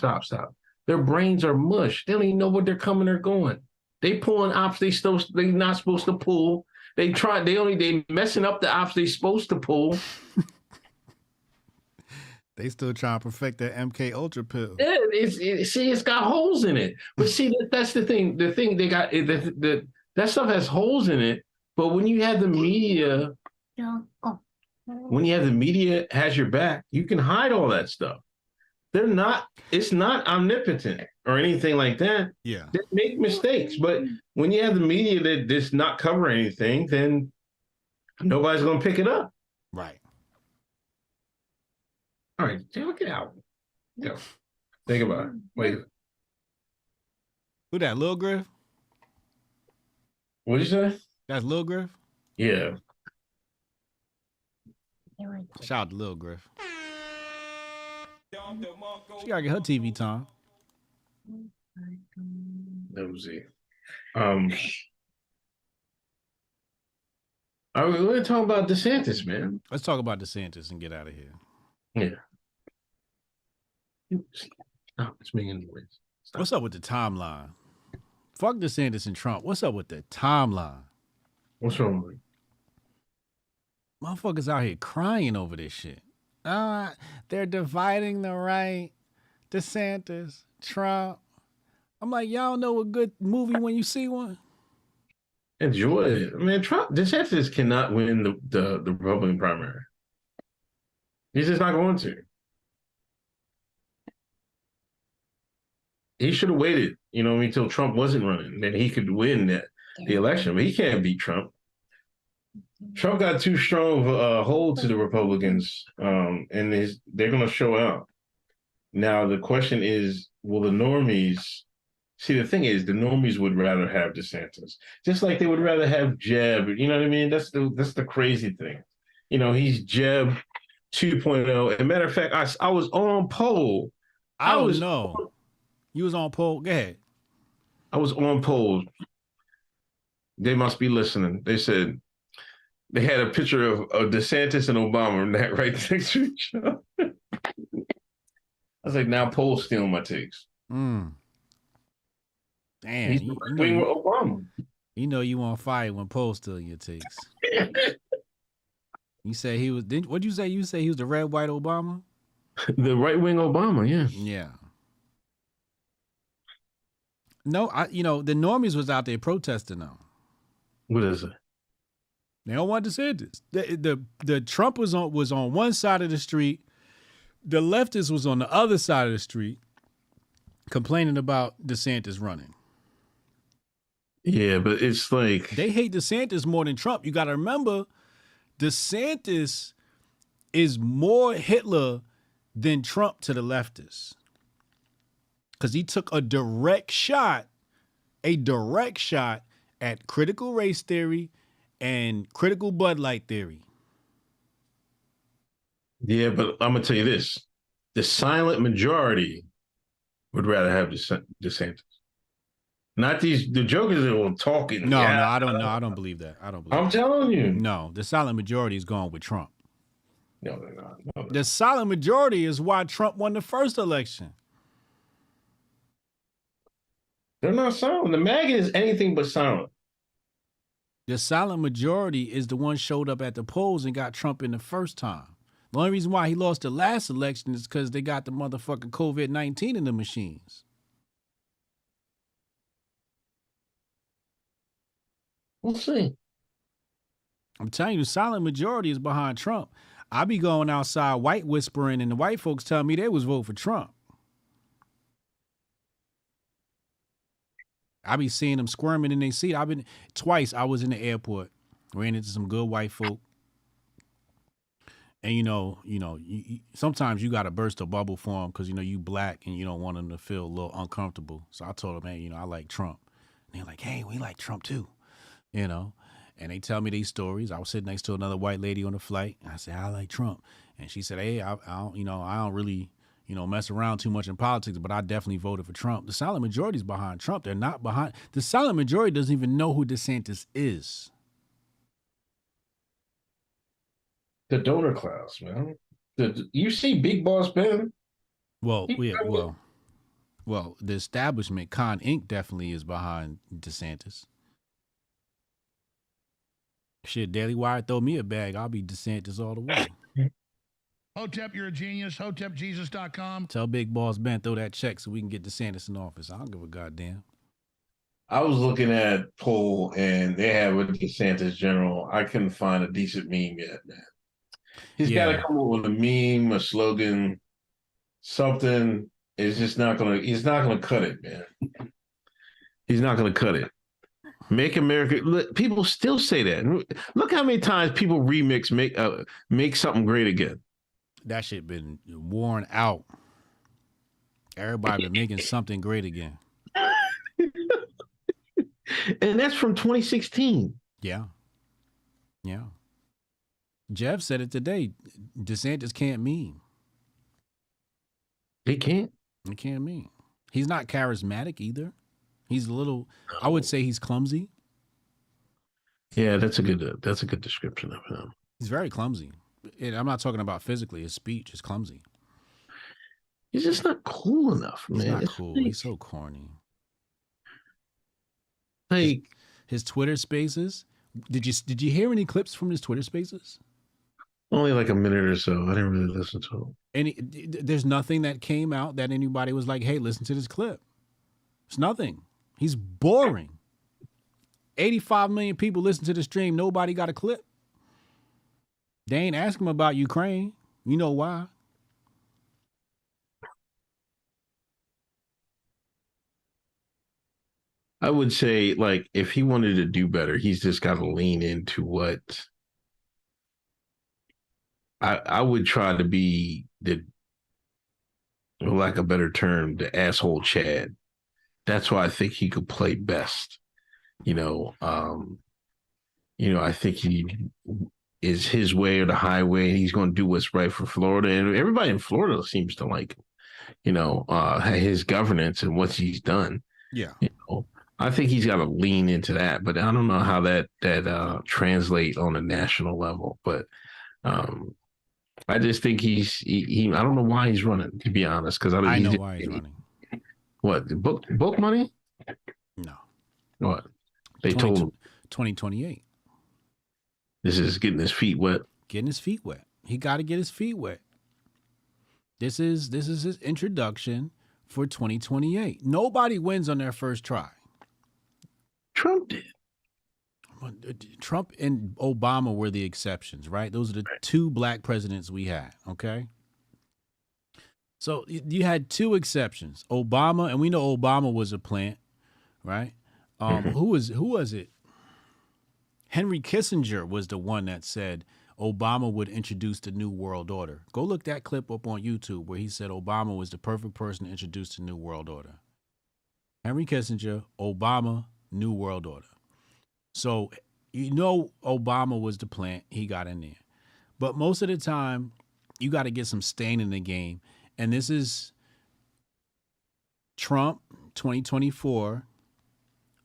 Their brains are mush. They don't even know what they're coming or going. They pulling ops they not supposed to pull. They messing up the ops they supposed to pull. They still trying to perfect that MK Ultra pill. Yeah, it's got holes in it. But see, that's the thing. The thing they got that stuff has holes in it. But when you have the media, has your back, you can hide all that stuff. It's not omnipotent or anything like that. Yeah. They make mistakes. But when you have the media that does not cover anything, then nobody's going to pick it up. Right. All right, get out. Go. Think about it. Wait. Who that, Lil Griff? What'd you say? That's Lil Griff? Yeah. Shout out to Lil Griff. She gotta get her TV time. Let me see. Are we going to talk about DeSantis, man? Let's talk about DeSantis and get out of here. Yeah. Stop. It's me anyways. Stop. What's up with the timeline Fuck DeSantis and Trump. What's up with the timeline? What's wrong with it? Motherfuckers out here crying over this shit. They're dividing the right. DeSantis, Trump. I'm like, y'all know a good movie when you see one? Enjoy it. Man, DeSantis cannot win the Republican primary. He's just not going to. He should have waited, until Trump wasn't running. Then he could win the election, but he can't beat Trump. Trump got too strong of a hold to the Republicans, and they're going to show out. Now, the question is, will the normies... See, the thing is, the normies would rather have DeSantis, just like they would rather have Jeb. You know what I mean? That's the crazy thing. He's Jeb 2.0. As a matter of fact, I was on poll. I don't know. You was on poll? Go ahead. I was on poll. They must be listening. They said they had a picture of DeSantis and Obama right next to each other. I was like, now poll's stealing my takes. Damn, he's with Obama. You on fire when Poe still your takes. You say he was. What'd you say? You say he was the red white Obama? The right wing Obama, yeah. Yeah. No, the normies was out there protesting though. What is it? They don't want DeSantis. The Trump was on one side of the street. The leftist was on the other side of the street, complaining about DeSantis running. Yeah, but it's like... They hate DeSantis more than Trump. You got to remember, DeSantis is more Hitler than Trump to the leftists. Because he took a direct shot at critical race theory and critical Bud Light theory. Yeah, but I'm going to tell you this. The silent majority would rather have DeSantis. Not the jokers that were talking. No, I don't know. I don't believe that. I'm telling you. No, the silent majority is going with Trump. No, they're not. No, the silent majority is why Trump won the first election. They're not silent. The MAGA is anything but silent. The silent majority is the one showed up at the polls and got Trump in the first time. The only reason why he lost the last election is because they got the motherfucking COVID-19 in the machines. We'll see. I'm telling you, the silent majority is behind Trump. I be going outside white whispering, and the white folks tell me they was vote for Trump. I be seeing them squirming in their seat. Twice I was in the airport, ran into some good white folk. And sometimes you got to burst a bubble for them because, you black and you don't want them to feel a little uncomfortable. So I told them, man, I like Trump. And they're like, hey, we like Trump too. And they tell me these stories. I was sitting next to another white lady on the flight. And I said, I like Trump. And she said, hey, I don't really, mess around too much in politics, but I definitely voted for Trump. The silent majority is behind Trump. They're not behind. The silent majority doesn't even know who DeSantis is. The donor class, man. You see Big Boss Ben? Well, the establishment, Con Inc. definitely is behind DeSantis. Shit, Daily Wire, throw me a bag. I'll be DeSantis all the way. Hotep, you're a genius. Hotepjesus.com. Tell Big Boss Ben, throw that check so we can get DeSantis in office. I don't give a goddamn. I was looking at poll and they have a DeSantis general. I couldn't find a decent meme yet, man. He's got to come up with a meme, a slogan, something. It's just not going to, he's not going to cut it, man. He's not going to cut it. Make America, look, people still say that. Look how many times people remix, make something great again. That shit been worn out. Everybody been making something great again. And that's from 2016. Yeah. Yeah. Jeff said it today. DeSantis can't meme. He can't? He can't meme. He's not charismatic either. He's a little, I would say he's clumsy. Yeah, that's a good description of him. He's very clumsy. And I'm not talking about physically. His speech is clumsy. He's just not cool enough, man. He's not cool. He's so corny. Like his Twitter Spaces. Did you hear any clips from his Twitter Spaces? only like a minute or so. I didn't really listen to him. There's nothing that came out that anybody was like, "Hey, listen to this clip." It's nothing. He's boring. 85 million people listen to the stream. Nobody got a clip. They ain't asking him about Ukraine. You know why? I would say, like, if he wanted to do better, he's just got to lean into what I would try to be the, for lack of a better term, the asshole Chad. That's why I think he could play best. I think he is his way or the highway, and he's going to do what's right for Florida. And everybody in Florida seems to like, his governance and what he's done. Yeah. I think he's got to lean into that, but I don't know how that translate on a national level. But I just think he I don't know why he's running, to be honest, because I know why he's running. What, book money? No. What? They told him 2028. This is getting his feet wet. Getting his feet wet. He got to get his feet wet. This is his introduction for 2028. Nobody wins on their first try. Trump did. Trump and Obama were the exceptions, right? Those are the two black presidents we had, okay? So you had two exceptions. Obama, and we know Obama was a plant, right? Who was it? Henry Kissinger was the one that said Obama would introduce the New World Order. Go look that clip up on YouTube where he said Obama was the perfect person to introduce the New World Order. Henry Kissinger, Obama, New World Order. So, Obama was the plant. He got in there. But most of the time, you got to get some stain in the game. And this is Trump 2024.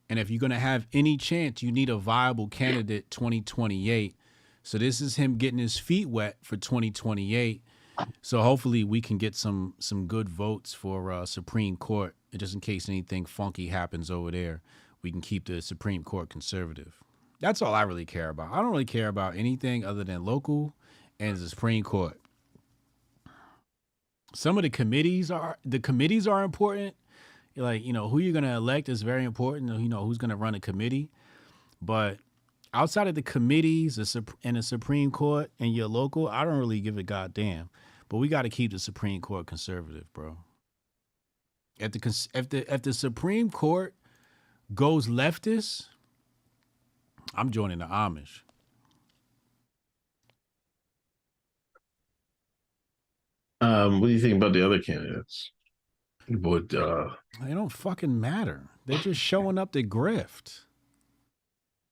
And if you're going to have any chance, you need a viable candidate 2028. So this is him getting his feet wet for 2028. So hopefully we can get some good votes for Supreme Court, just in case anything funky happens over there. We can keep the Supreme Court conservative. That's all I really care about. I don't really care about anything other than local and the Supreme Court. Some of the committees are important. Like, who you're going to elect is very important. Who's going to run a committee. But outside of the committees and the Supreme Court and your local, I don't really give a goddamn. But we got to keep the Supreme Court conservative, bro. If the Supreme Court goes leftist, I'm joining the Amish. What do you think about the other candidates? But they don't fucking matter. They're just showing up to grift.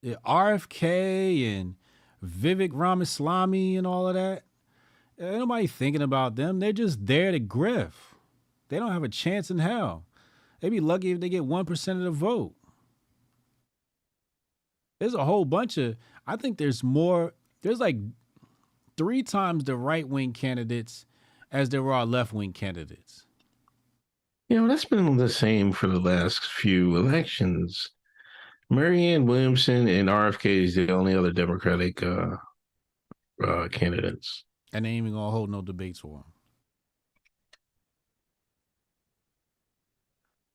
The RFK and Vivek Ramaswamy and all of that. Ain't nobody thinking about them. They're just there to grift. They don't have a chance in hell. They'd be lucky if they get 1% of the vote. There's a whole bunch of, I think there's like 3 times the right-wing candidates as there are left-wing candidates. That's been the same for the last few elections. Marianne Williamson and RFK is the only other Democratic candidates. And they ain't even gonna hold no debates for them.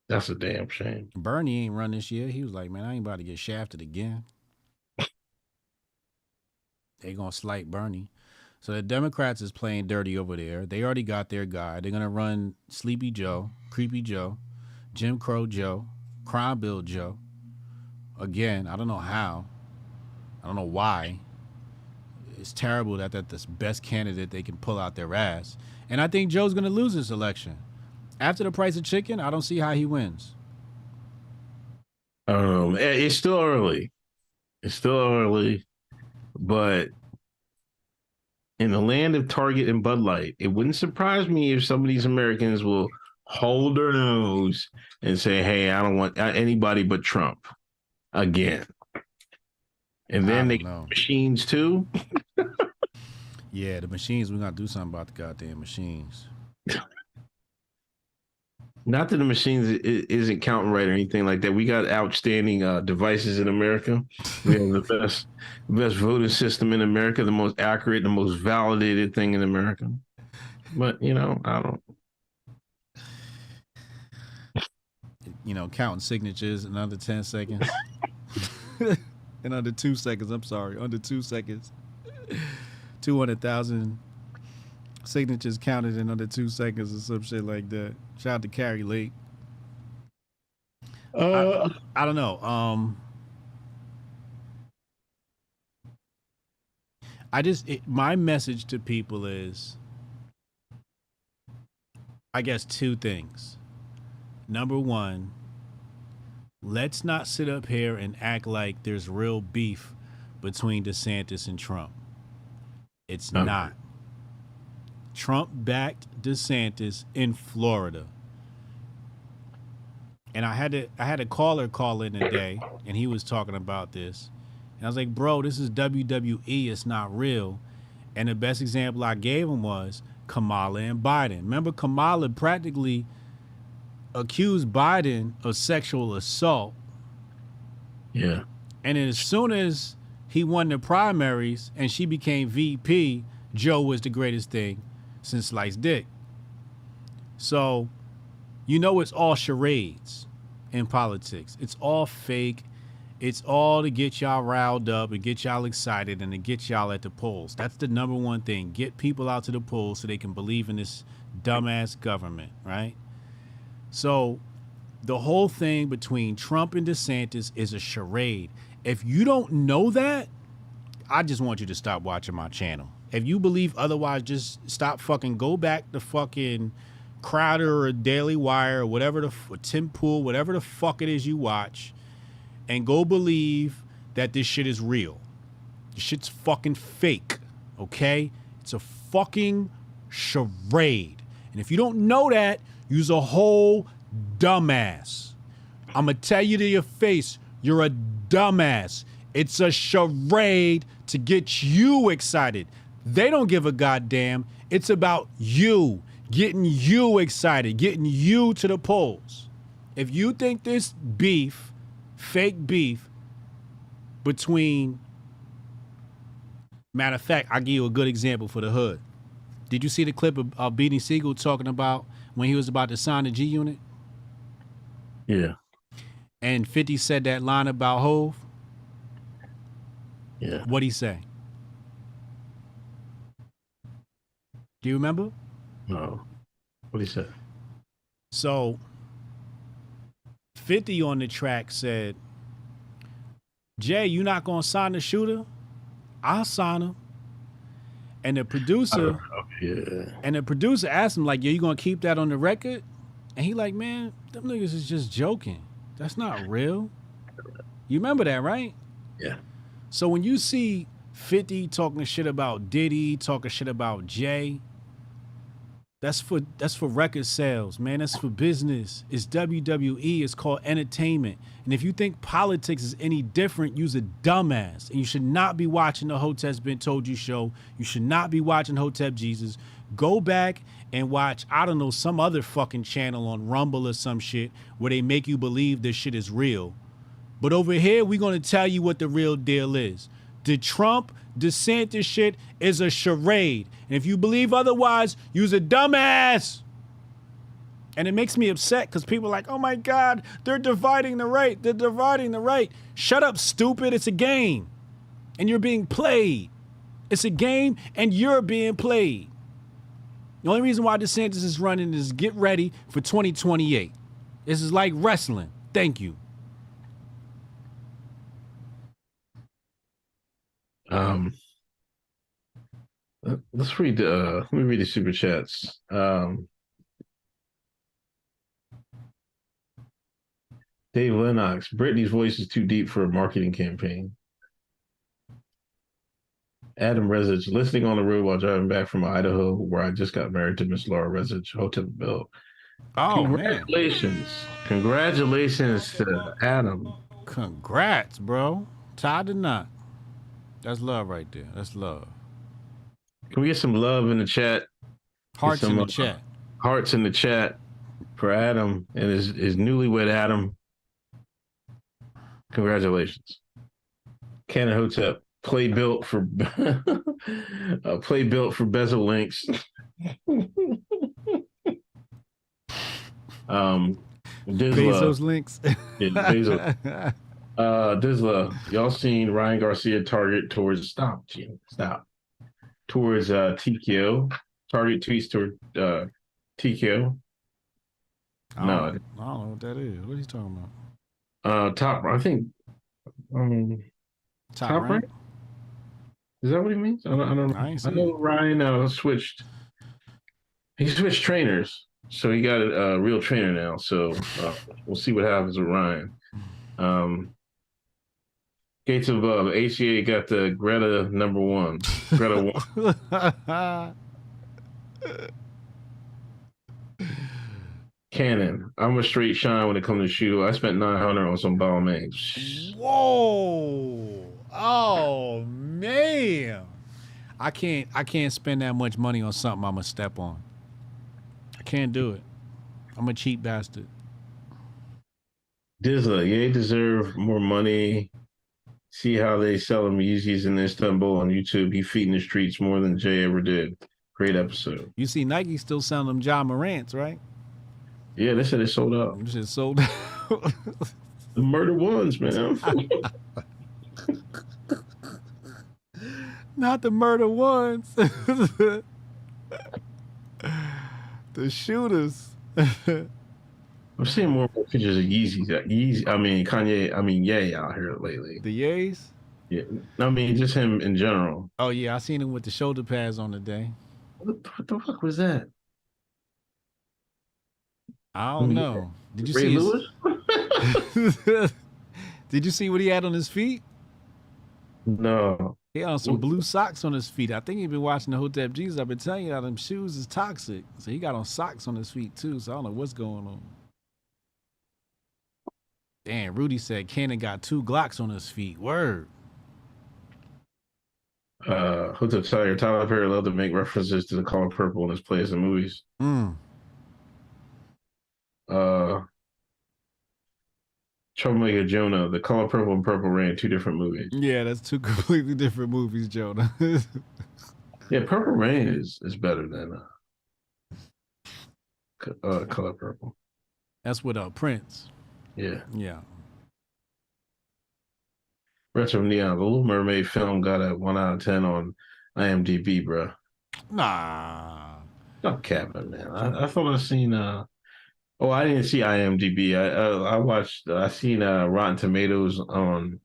That's a damn shame. Bernie ain't run this year. He was like, man, I ain't about to get shafted again. They gonna slight Bernie. So the Democrats is playing dirty over there. They already got their guy. They're gonna run Sleepy Joe, Creepy Joe, Jim Crow Joe, Crime Bill Joe. Again, I don't know how. I don't know why. It's terrible that that's the best candidate they can pull out their ass. And I think Joe's gonna lose this election. After the price of chicken, I don't see how he wins. It's still early. But in the land of Target and Bud Light, it wouldn't surprise me if some of these Americans will hold their nose and say, hey, I don't want anybody but Trump again. And then they get machines too. Yeah, the machines, we're going to do something about the goddamn machines. Not that the machines isn't counting right or anything like that. We got outstanding devices in America. We have the best voting system in America, the most accurate, the most validated thing in America. But you know, I don't. You know, counting signatures in under 10 seconds. In under 2 seconds. I'm sorry, under 2 seconds. 200,000 signatures counted in under 2 seconds or some shit like that. Shout out to Carrie Lake. I don't know. My message to people is, I guess, two things. Number one, let's not sit up here and act like there's real beef between DeSantis and Trump. It's not. Trump backed DeSantis in Florida. And I had a caller call in today, and he was talking about this. And I was like, bro, this is WWE. It's not real. And the best example I gave him was Kamala and Biden. Remember, Kamala practically accused Biden of sexual assault. Yeah. And then as soon as he won the primaries and she became VP, Joe was the greatest thing since sliced dick. So, you know, it's all charades in politics. It's all fake. It's all to get y'all riled up and get y'all excited and to get y'all at the polls. That's the number one thing. Get people out to the polls so they can believe in this dumbass government, right? So the whole thing between Trump and DeSantis is a charade. If you don't know that, I just want you to stop watching my channel. If you believe otherwise, just stop fucking, go back to fucking Crowder or Daily Wire or whatever or Tim Pool, whatever the fuck it is you watch, and go believe that this shit is real. This shit's fucking fake, okay? It's a fucking charade. And if you don't know that, you's a whole dumbass. I'm gonna tell you to your face, you're a dumbass. It's a charade to get you excited. They don't give a goddamn. It's about you, getting you excited, getting you to the polls. If you think this beef, fake beef between, matter of fact, I'll give you a good example for the hood. Did you see the clip of Beanie Siegel talking about when he was about to sign the G Unit? Yeah. And 50 said that line about Hove? Yeah. What'd he say? Do you remember? No. What he said? So 50 on the track said, Jay, you not gonna sign the shooter? I'll sign him. And the producer, asked him, like, yeah, you gonna keep that on the record? And he like, man, them niggas is just joking. That's not real. You remember that, right? Yeah. So when you see 50 talking shit about Diddy, talking shit about Jay, that's for record sales, man. That's for business. It's WWE. It's called entertainment. And if you think politics is any different, you's a dumbass. And you should not be watching the Hotep's Been Told You show. You should not be watching Hotep Jesus. Go back and watch, I don't know, some other fucking channel on Rumble or some shit where they make you believe this shit is real. But over here, we're going to tell you what the real deal is. The Trump DeSantis shit is a charade. And if you believe otherwise, you's a dumbass. And it makes me upset because people are like, oh my God, they're dividing the right. They're dividing the right. Shut up, stupid. It's a game. And you're being played. It's a game and you're being played. The only reason why DeSantis is running is get ready for 2028. This is like wrestling. Thank you. Let's read the let me read the super chats. Dave Lennox, Brittany's voice is too deep for a marketing campaign. Adam Resich, listening on the road while driving back from Idaho, where I just got married to Miss Laura Resich, Hotep Bill. Oh, congratulations. Man. Congratulations to Adam. Congrats, bro. Tied or not. That's love right there. That's love. Can we get some love in the chat? Hearts in the chat. Hearts in the chat for Adam and his newlywed Adam. Congratulations. Canon Hotep. Play built for bezel links. Bezos links. Yeah, Bezos. Dizla, y'all seen Ryan Garcia target towards towards TKO? Target tweets toward TKO. I don't know what that is. What are you talking about? Top, I think. Top rank. Is that what he means? I don't know. I know Ryan switched. He switched trainers, so he got a real trainer now. So we'll see what happens with Ryan. Gates above. HCA got the Greta #1. Greta 1. Cannon. I'm a straight shine when it comes to shoe. I spent $900 on some Balmains. Whoa! Oh man! I can't spend that much money on something I'm gonna step on. I can't do it. I'm a cheap bastard. Dizla, you deserve more money. See how they sell them Yeezys in Istanbul on YouTube. He feeding the streets more than Jay ever did. Great episode. You see, Nike still selling them Ja Morants, right? Yeah, they said it sold out. This shit sold out. The murder ones, man. Not the murder ones. The shooters. I'm seeing more pictures of Yeezys. Kanye, Ye out here lately. The Ye's? Yeah. I mean, just him in general. Oh, yeah. I seen him with the shoulder pads on today. What the fuck was that? I don't know. Did you Ray see Lewis? Did you see what he had on his feet? No. He had on some blue socks on his feet. I think he's been watching the Hotep Jesus. I've been telling you that them shoes is toxic. So he got on socks on his feet too. So I don't know what's going on. Damn, Rudy said Cannon got 2 Glocks on his feet. Word. Hotep Tiger, Tyler Perry loved to make references to the color purple in his plays and movies. Troublemaker Jonah, the color purple and purple rain, 2 different movies. Yeah, that's 2 completely different movies, Jonah. Yeah, Purple Rain is better than Color Purple. That's with Prince. Yeah. Yeah. Retro Neon, the Little Mermaid film got a 1 out of 10 on IMDb, bro. Nah. Stop capping, man. I thought I seen I didn't see IMDb. I seen Rotten Tomatoes on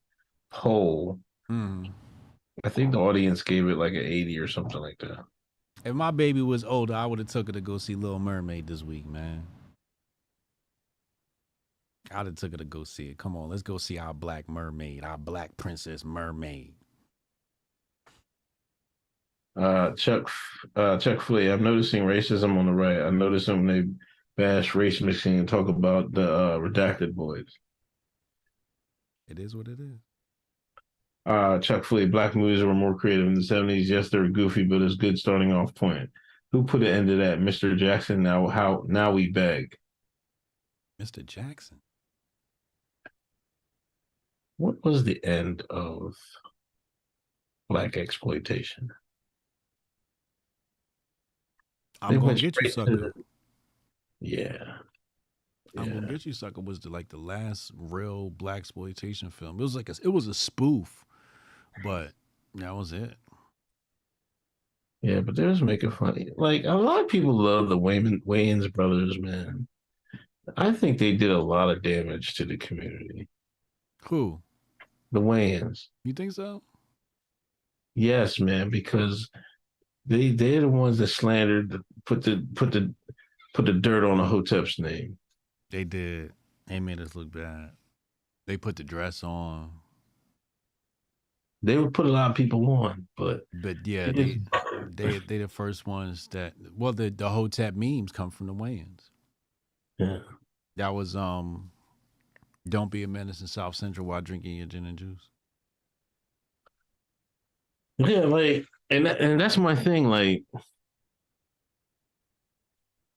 poll. I think the audience gave it like an 80 or something like that. If my baby was older, I would have took her to go see Little Mermaid this week, man. I'd have took her to go see it. Come on, let's go see our black mermaid, our black princess mermaid. Chuck Flea, I'm noticing racism on the right. I noticed when they bash race mixing and talk about the redacted boys. It is what it is. Chuck Flea, black movies were more creative in the 70s. Yes, they're goofy, but it's good starting off point. Who put an end to that? Mr. Jackson. Now we beg. Mr. Jackson. What was the end of black exploitation? I'm gonna get you, sucker. Yeah. I'm gonna get you, sucker. Was the last real black exploitation film? It was it was a spoof, but that was it. Yeah, but they was making fun. Like a lot of people love the Wayans brothers, man. I think they did a lot of damage to the community. Who? The Wayans. You think so? Yes, man, because they're the ones that slandered, put the dirt on the Hotep's name. They did. They made us look bad. They put the dress on. They would put a lot of people on, but yeah, they the first ones that the Hotep memes come from the Wayans. Yeah. That was don't be a menace in South Central while drinking your gin and juice. Yeah, like and that's my thing, like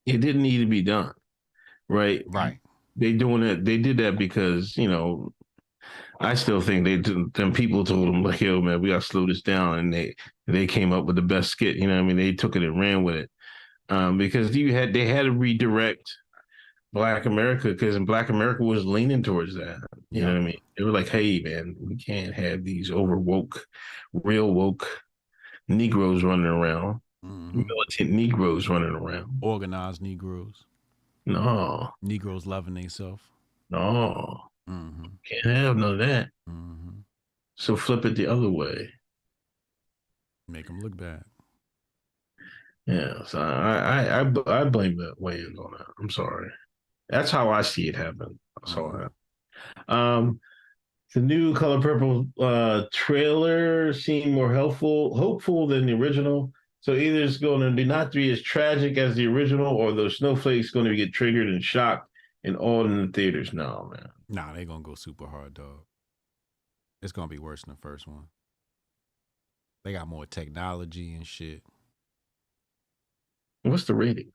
it didn't need to be done. right? Right. They doing it. They did that because I still think them people told them like, yo, man, we got to slow this down, and they came up with the best skit. You know what I mean? They took it and ran with it because they had to redirect Black America because Black America was leaning towards that. You know what I mean? They were like, hey, man, we can't have these real woke Negroes running around, militant Negroes running around. Organized Negroes. No, Negroes loving themselves. no, can't have none of that. So flip it the other way. Make them look bad. Yeah, so I blame the Wayans on that. I'm sorry. That's how I see it happen. That's how it happened. The new Color Purple trailer seemed more hopeful than the original. So either it's going to be not be as tragic as the original, or those snowflakes going to get triggered and shocked and all in the theaters. No, man. Nah, they gonna go super hard, dog. It's gonna be worse than the first one. They got more technology and shit. What's the rating?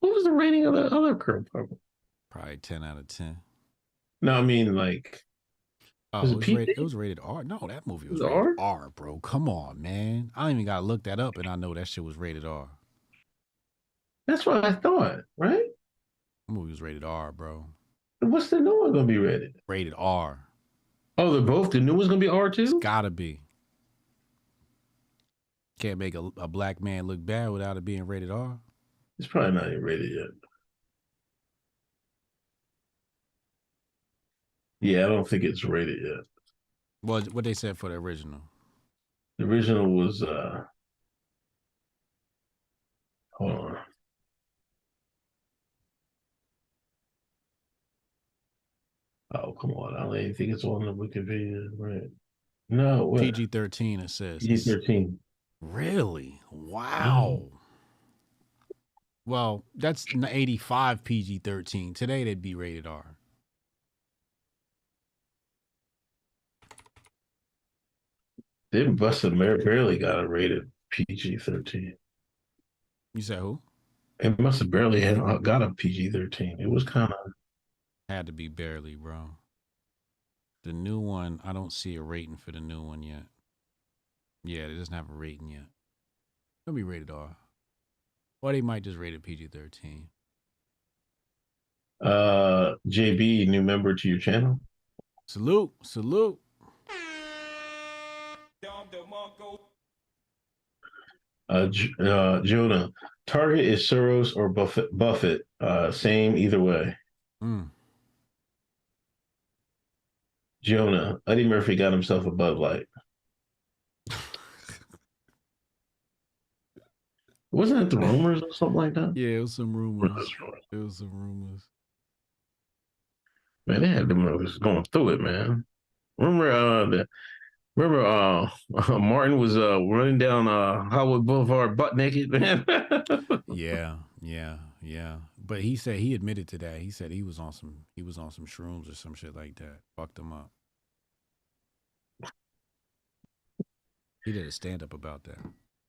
What was the rating of the other Color Purple? Probably 10 out of 10. No, I mean like. Oh, it was rated R. No, that movie was rated R, bro. Come on, man. I don't even gotta look that up, and I know that shit was rated R. That's what I thought, right? The movie was rated R, bro. What's the new one gonna be rated? Rated R. Oh, they're both. The new one's gonna be R too. It's gotta be. Can't make a black man look bad without it being rated R. It's probably not even rated yet. Yeah, I don't think it's rated yet. Well, what they said for the original? The original was hold on. Oh, come on. I don't even think it's on the Wikipedia, right? No, what? PG-13 it says. PG-13. Really? Wow. Well, that's 85 PG-13. Today they'd be rated R. Then Busted barely got a rated PG-13. You said who? It must have barely got a PG-13. It was kind of. Had to be barely, bro. The new one, I don't see a rating for the new one yet. Yeah, it doesn't have a rating yet. It'll be rated R. Or they might just rate it PG-13. JB, new member to your channel. Salute. Jonah, Target is Soros or Buffett. Same either way. Jonah, Eddie Murphy got himself a Bud Light. Wasn't it the rumors or something like that? Yeah, it was some rumors. Man, they had them was going through it, man. Remember Martin was running down Hollywood Boulevard butt naked, man. Yeah. But he said he admitted to that. He said he was on some shrooms or some shit like that. Fucked him up. He did a stand-up about that.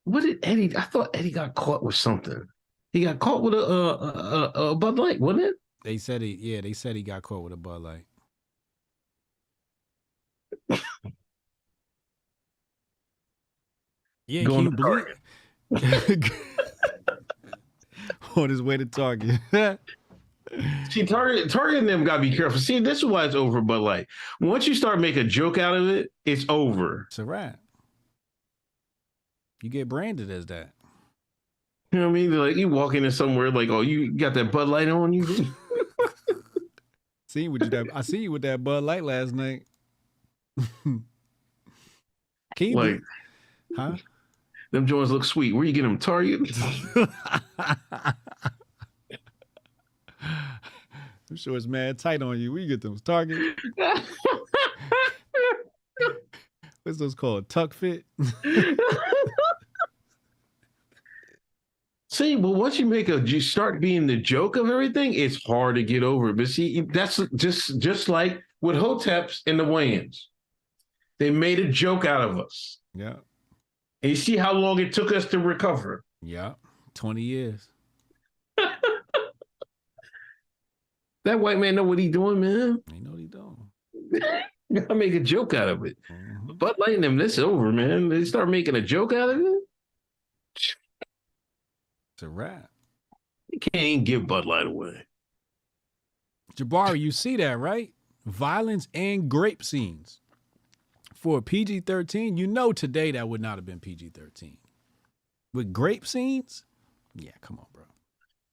What did Eddie? I thought Eddie got caught with something. He got caught with a Bud Light, wasn't it? They said he got caught with a Bud Light. Yeah, can you believe it? On his way to Target. See, Target and them gotta be careful. See, this is why it's over Bud Light. Once you start making a joke out of it, it's over. It's a wrap. You get branded as that. You know what I mean? Like you walk into somewhere like, oh, you got that Bud Light on you. I seen you with that Bud Light last night. Huh? Them joints look sweet. Where you get them? Target? I'm sure it's mad tight on you. Where you get them? Target? What's those called? Tuck fit? See, well, once you start being the joke of everything, it's hard to get over. But see, that's just like with Hoteps and the Wayans. They made a joke out of us. Yeah. And you see how long it took us to recover. Yeah. 20 years. That white man know what he doing, man. You know what he doing. You gotta make a joke out of it. Mm-hmm. Bud Light and them, this is over, man. They start making a joke out of it. It's a wrap. You can't even give Bud Light away. Jabari, you see that, right? Violence and grape scenes. For PG-13, you know today that would not have been PG-13. With grape scenes? Yeah, come on, bro.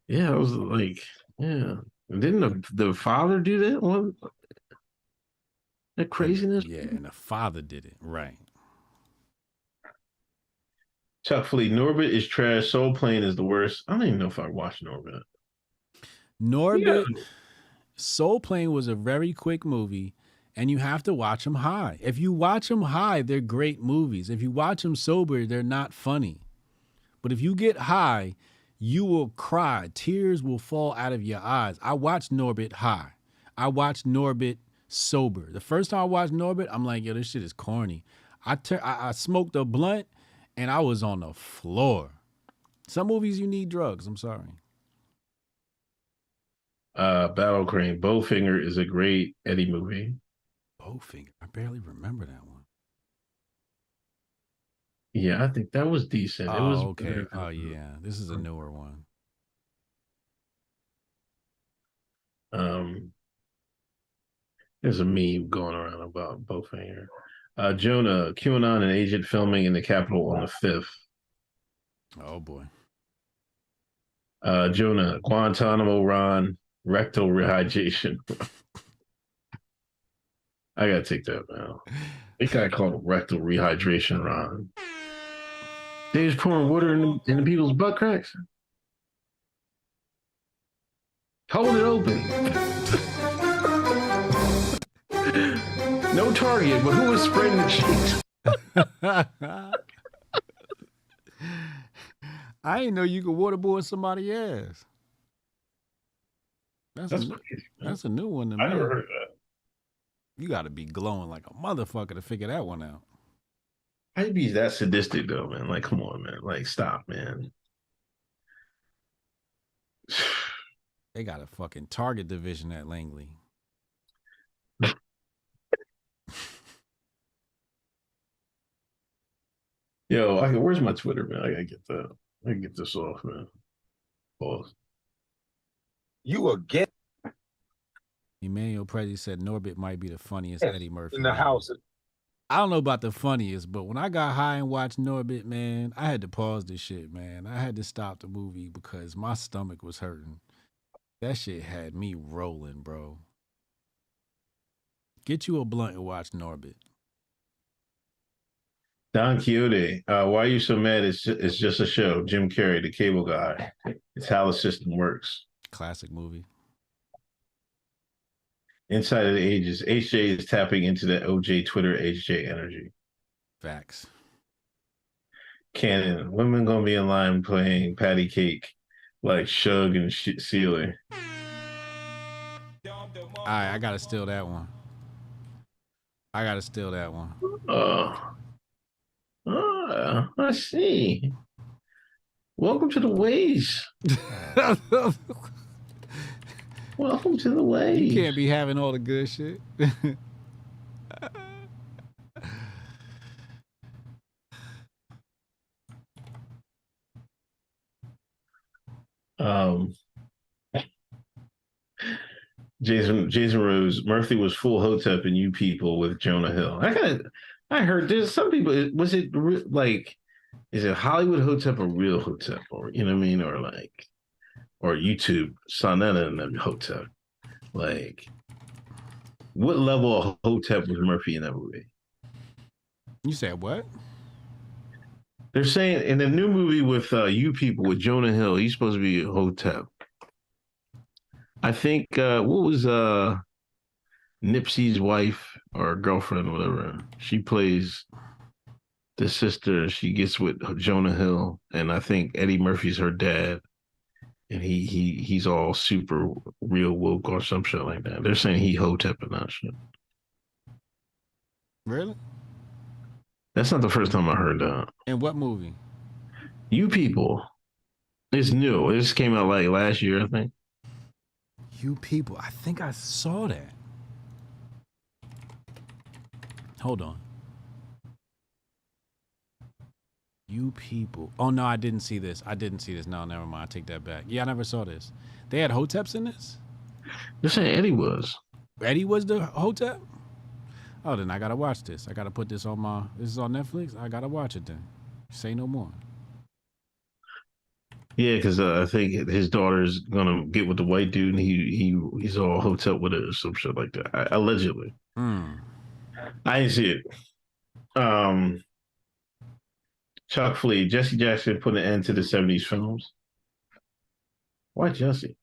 Yeah, I was like, yeah. Didn't the father do that one? That craziness? Yeah, and the father did it. Right. Chuck Fleet, Norbit is trash. Soul Plane is the worst. I don't even know if I watched Norbit. Norbit, Soul Plane was a very quick movie, and you have to watch them high. If you watch them high, they're great movies. If you watch them sober, they're not funny. But if you get high, you will cry. Tears will fall out of your eyes. I watched Norbit high. I watched Norbit sober. The first time I watched Norbit, I'm like, yo, this shit is corny. I smoked a blunt, and I was on the floor. Some movies you need drugs. I'm sorry. Battle Crane, Bowfinger is a great Eddie movie. Bowfinger. I barely remember that one. Yeah, I think that was decent. It was okay. Oh, yeah. This is a newer one. There's a meme going around about Bowfinger. Jonah, QAnon and agent filming in the Capitol on the 5th. Oh, boy. Jonah, Guantanamo Ron, rectal rehydration. I gotta take that now. They gotta call it rectal rehydration Ron. They just pouring water in the people's butt cracks. Hold it open. No target, but who was spraying the cheeks? I didn't know you could waterboard somebody's ass. That's a new one to me. I never heard of that. You got to be glowing like a motherfucker to figure that one out. I'd be that sadistic though, man. Like, come on, man. Like, stop, man. They got a fucking target division at Langley. Yo, where's my Twitter, man? I gotta get that. I can get this off, man. Pause. You a get Emmanuel Prezi said Norbit might be the funniest Eddie Murphy in the house. I don't know about the funniest, but when I got high and watched Norbit, man, I had to pause this shit, man. I had to stop the movie because my stomach was hurting. That shit had me rolling, bro. Get you a blunt and watch Norbit. Don Quixote, why are you so mad? It's just a show. Jim Carrey, the cable guy. It's how the system works. Classic movie. Inside of the Ages, HJ is tapping into the OJ Twitter HJ energy. Facts. Canon, women gonna be in line playing patty cake like Shug and Sealy. All right, I gotta steal that one. I see. Welcome to the ways. Welcome to the ways. You can't be having all the good shit. Jason Rose, Murphy was full Hotep and you people with Jonah Hill. I heard there's some people, was it like, is it Hollywood Hotep or real Hotep? Or, you know what I mean? Or like, or YouTube, Sonetta and them Hotep. Like, what level of Hotep was Murphy in that movie? You said what? They're saying in the new movie with you people with Jonah Hill, he's supposed to be a Hotep. I think, what was Nipsey's wife or girlfriend, whatever. She plays the sister. She gets with Jonah Hill, and I think Eddie Murphy's her dad, and he's all super real woke or some shit like that. They're saying he Hotep and that shit. Really? That's not the first time I heard that. In what movie? You people. It's new. It just came out like last year, I think. You people, I think I saw that. Hold on. You people. Oh, no, I didn't see this. No, never mind. I take that back. Yeah, I never saw this. They had Hoteps in this? You're saying Eddie was. Eddie was the Hotep? Oh, then I got to watch this. I got to put this on my... This is on Netflix? I got to watch it then. Say no more. Yeah, because I think his daughter's gonna get with the white dude, and he's all Hotep with her or some shit like that. Allegedly. I didn't see it. Chuck Flea, Jesse Jackson put an end to the 70s films. Why Jesse?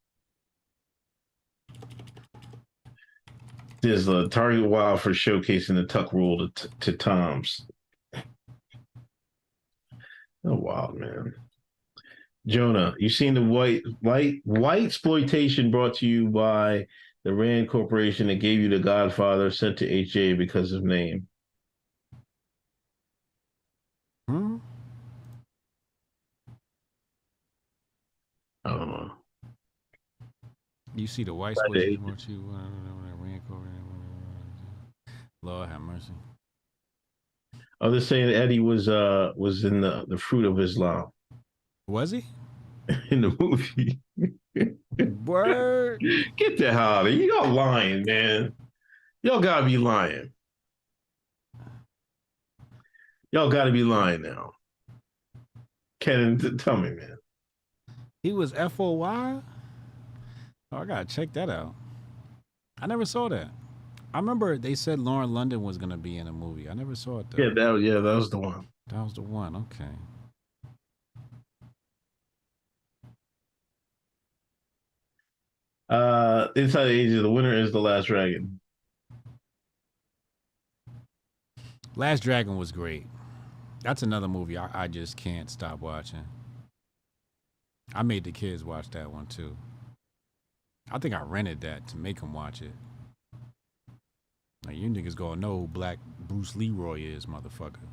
There's a Target Wild for showcasing the tuck rule to Toms. Oh, wild, man. Jonah, you seen the white exploitation brought to you by the Rand Corporation that gave you the Godfather sent to HJ because of name. I don't know. You see the white exploitation brought you Rand Corporation. Lord have mercy. Oh, they're saying Eddie was in the fruit of Islam. Was he? In the movie. Word. Get the hell out of here. Y'all lying, man. Y'all gotta be lying. Y'all gotta be lying now. Ken, tell me, man. He was FOY? Oh, I gotta check that out. I never saw that. I remember they said Lauren London was gonna be in a movie. I never saw it though. Yeah, that was the one. That was the one. Okay. Inside the Ages, the winner is The Last Dragon. Last Dragon was great. That's another movie I just can't stop watching. I made the kids watch that one too. I think I rented that to make them watch it. Like, you niggas gonna know who Black Bruce Leroy is, motherfucker.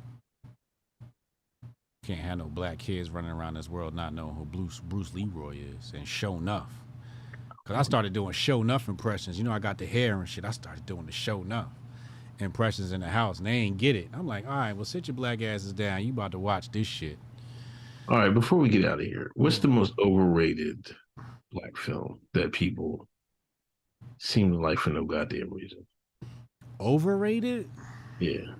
Can't have no black kids running around this world not knowing who Bruce Leroy is. And Show Nuff. Because I started doing Show Nuff impressions. You know, I got the hair and shit. I started doing the Show Nuff impressions in the house, and they ain't get it. I'm like, all right, well, sit your black asses down. You about to watch this shit. All right, before we get out of here, what's the most overrated black film that people seem to like for no goddamn reason? Overrated? Yeah.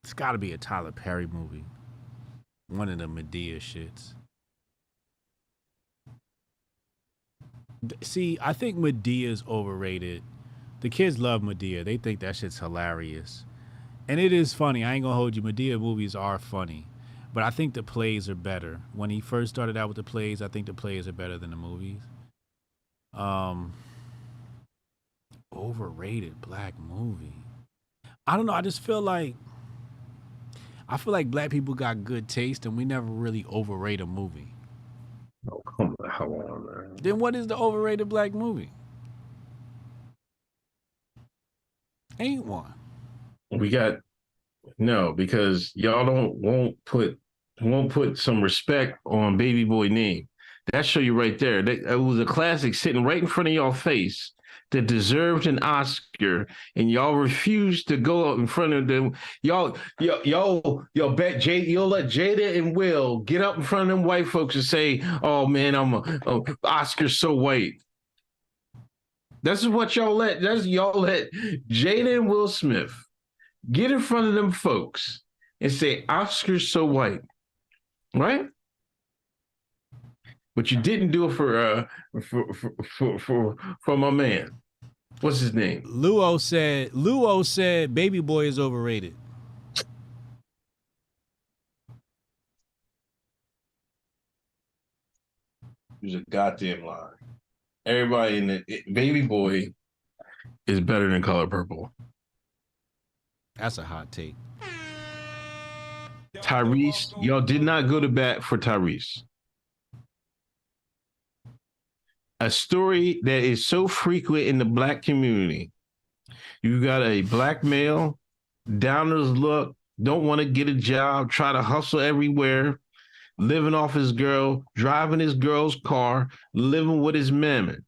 It's got to be a Tyler Perry movie. One of the Medea shits. See, I think Medea's overrated. The kids love Medea. They think that shit's hilarious. And it is funny. I ain't gonna hold you. Medea movies are funny. But I think the plays are better. When he first started out with the plays, I think the plays are better than the movies. Overrated black movie. I don't know. I just feel like black people got good taste and we never really overrate a movie. Oh, come the hell on, man. Then what is the overrated black movie? Ain't one. We got no, because y'all won't put some respect on Baby Boy name. That show you right there. It was a classic sitting right in front of y'all face that deserved an Oscar, and y'all refused to go up in front of them. Y'all bet you'll let Jada and Will get up in front of them white folks and say, "Oh man, I'm a Oscar so white." This is what y'all let. Y'all let Jada and Will Smith get in front of them folks and say, "Oscar's so white," right? But you didn't do it for my man. What's his name? Luo said Baby Boy is overrated. It was a goddamn lie. Everybody in the Baby Boy is better than Color Purple. That's a hot take. Tyrese, y'all did not go to bat for Tyrese. A story that is so frequent in the black community. You got a black male, down his luck, don't want to get a job, try to hustle everywhere, living off his girl, driving his girl's car, living with his mammon.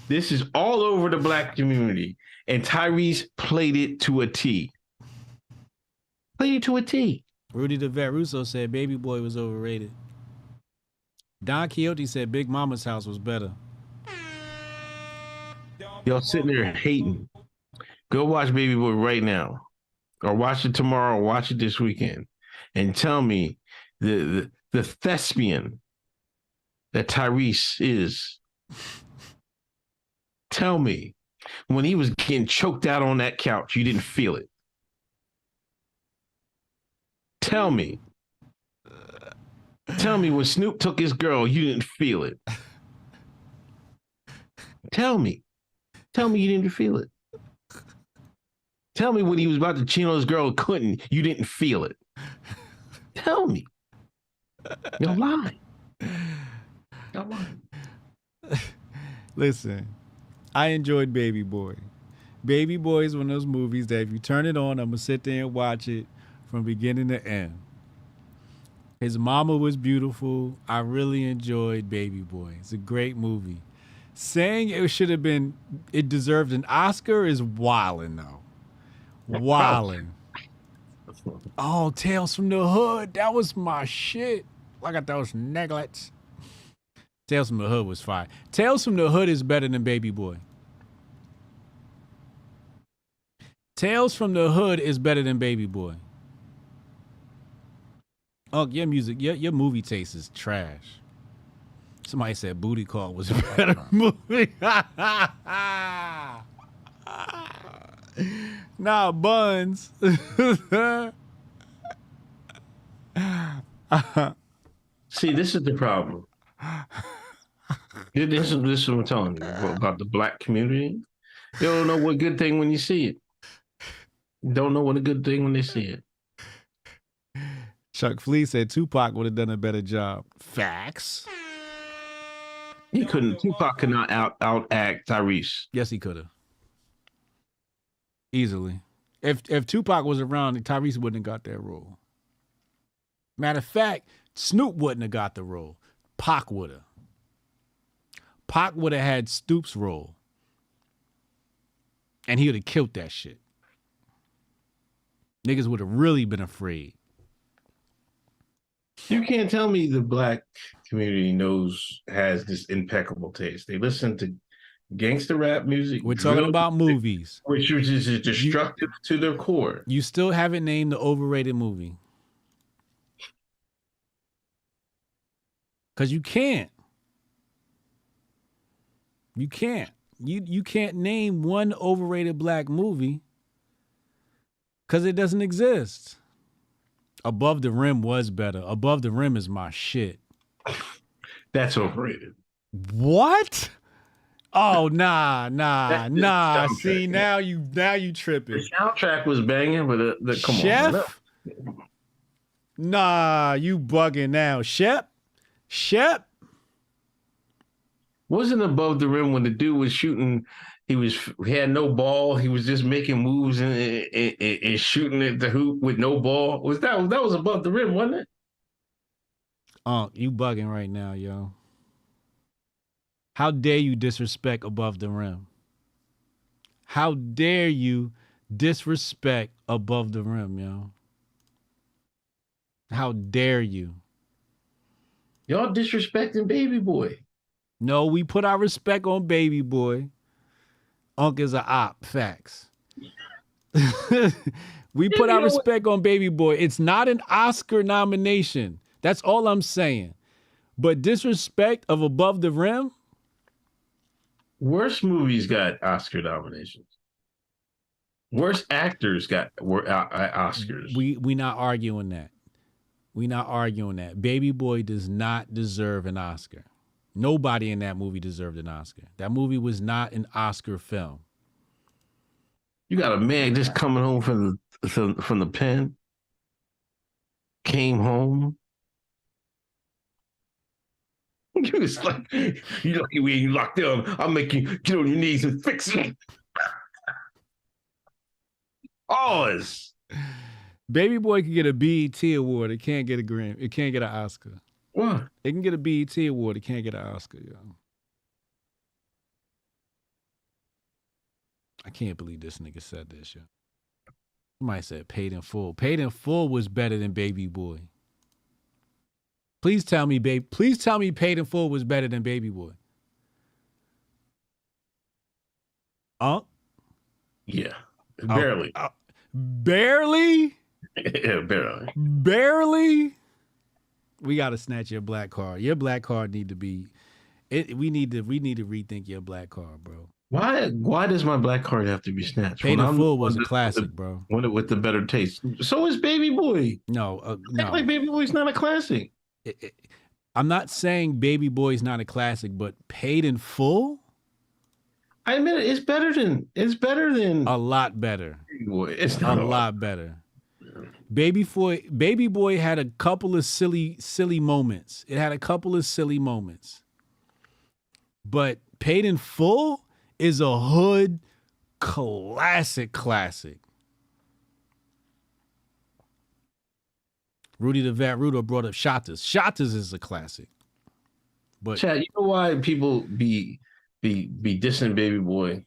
This is all over the black community. And Tyrese played it to a T. Played it to a T. Rudy the Vet Russo said Baby Boy was overrated. Don Quixote said Big Mama's House was better. Y'all sitting there hating. Go watch Baby Boy right now. Or watch it tomorrow, or watch it this weekend. And tell me the thespian that Tyrese is. Tell me, when he was getting choked out on that couch, you didn't feel it. Tell me. Tell me when Snoop took his girl, you didn't feel it. Tell me. Tell me you didn't feel it. Tell me when he was about to cheat on his girl and couldn't, you didn't feel it. Tell me. You're lying. You're lying. Listen, I enjoyed Baby Boy. Baby Boy is one of those movies that if you turn it on, I'm going to sit there and watch it from beginning to end. His mama was beautiful. I really enjoyed Baby Boy. It's a great movie. Saying it deserved an Oscar is wildin' though. Wildin'. Oh, Tales from the Hood. That was my shit. I got those neglets. Tales from the Hood was fire. Tales from the Hood is better than Baby Boy. Tales from the Hood is better than Baby Boy. Oh, your movie taste is trash. Somebody said Booty Call was a better movie. Nah, Buns. See, this is the problem. This is what I'm telling you about the black community. You don't know what good thing when you see it. You don't know what a good thing when they see it. Chuck Flea said Tupac would have done a better job. Facts. He couldn't. Tupac could not outact Tyrese. Yes, he could have. Easily. If Tupac was around, Tyrese wouldn't have got that role. Matter of fact, Snoop wouldn't have got the role. Pac would have. Pac would have had Snoop's role. And he would have killed that shit. Niggas would have really been afraid. You can't tell me the black community has this impeccable taste. They listen to gangster rap music. We're talking about movies. Which is destructive to their core. You still haven't named the overrated movie. Because you can't. You can't. You can't name one overrated black movie because it doesn't exist. Above the Rim was better. Above the Rim is my shit. That's overrated. What? Oh, nah. See, now you tripping. The soundtrack was banging, but come Chef? on. Nah, you bugging now. Shep? Wasn't Above the Rim when the dude was shooting, he had no ball, he was just making moves and shooting at the hoop with no ball. That was Above the Rim, wasn't it? Oh, you bugging right now, yo. How dare you disrespect Above the Rim? How dare you disrespect Above the Rim, yo? How dare you? Y'all disrespecting Baby Boy. No, we put our respect on Baby Boy. Unc is a op. Facts. We put our respect on Baby Boy. It's not an Oscar nomination. That's all I'm saying. But disrespect of Above the Rim? Worst movies got Oscar nominations. Worst actors got Oscars. We not arguing that. We not arguing that. Baby Boy does not deserve an Oscar. Nobody in that movie deserved an Oscar. That movie was not an Oscar film. You got a man just coming home from the pen. Came home. You was like, you lucky when you locked down. I'll make you get on your knees and fix it. Pause. Baby Boy can get a BET award. It can't get a Grammy. It can't get an Oscar. What? It can get a BET award. It can't get an Oscar, yo. I can't believe this nigga said this, yo. Somebody said Paid in Full. Paid in Full was better than Baby Boy. Please tell me, babe. Please tell me Paid in Full was better than Baby Boy. Yeah. Barely. Barely? Yeah, barely. Barely? We gotta snatch your black card. Your black card need to be. We need to rethink your black card, bro. Why does my black card have to be snatched? Paid in Full was a classic, bro. With the better taste. So is Baby Boy. No, Act like Baby Boy's not a classic. I'm not saying Baby Boy's not a classic, but Paid in Full. I admit it, it's better than a lot better. Baby Boy. It's not a lot better. Baby Boy had a couple of silly moments. It had a couple of silly moments. But Paid in Full is a hood classic. Rudy the Vat Rudo brought up Shotters. Shotters is a classic. But Chad, you know why people be dissing Baby Boy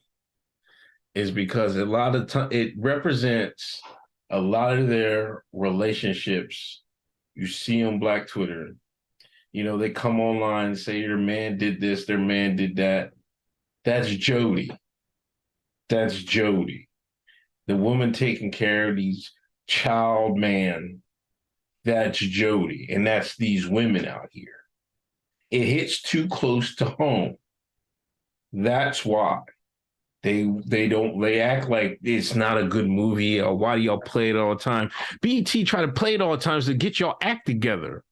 is because a lot of time it represents a lot of their relationships. You see on Black Twitter, you know, they come online and say their man did this, their man did that. That's Jody. That's Jody. The woman taking care of these child man. That's Jody. And that's these women out here. It hits too close to home. That's why they act like it's not a good movie, or why do y'all play it all the time? BET try to play it all the time to get y'all act together.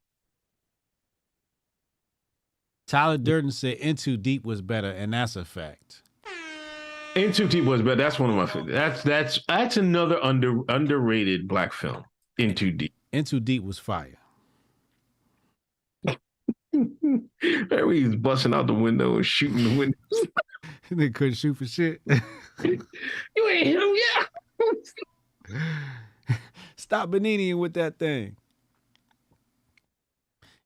Tyler Durden said In Too Deep was better, and that's a fact. In Too Deep was better. That's one of my favorites. That's another underrated black film. In Too Deep. In Too Deep was fire. There he was busting out the window and shooting the windows. They couldn't shoot for shit. You ain't hit him, yeah. Stop Benini with that thing.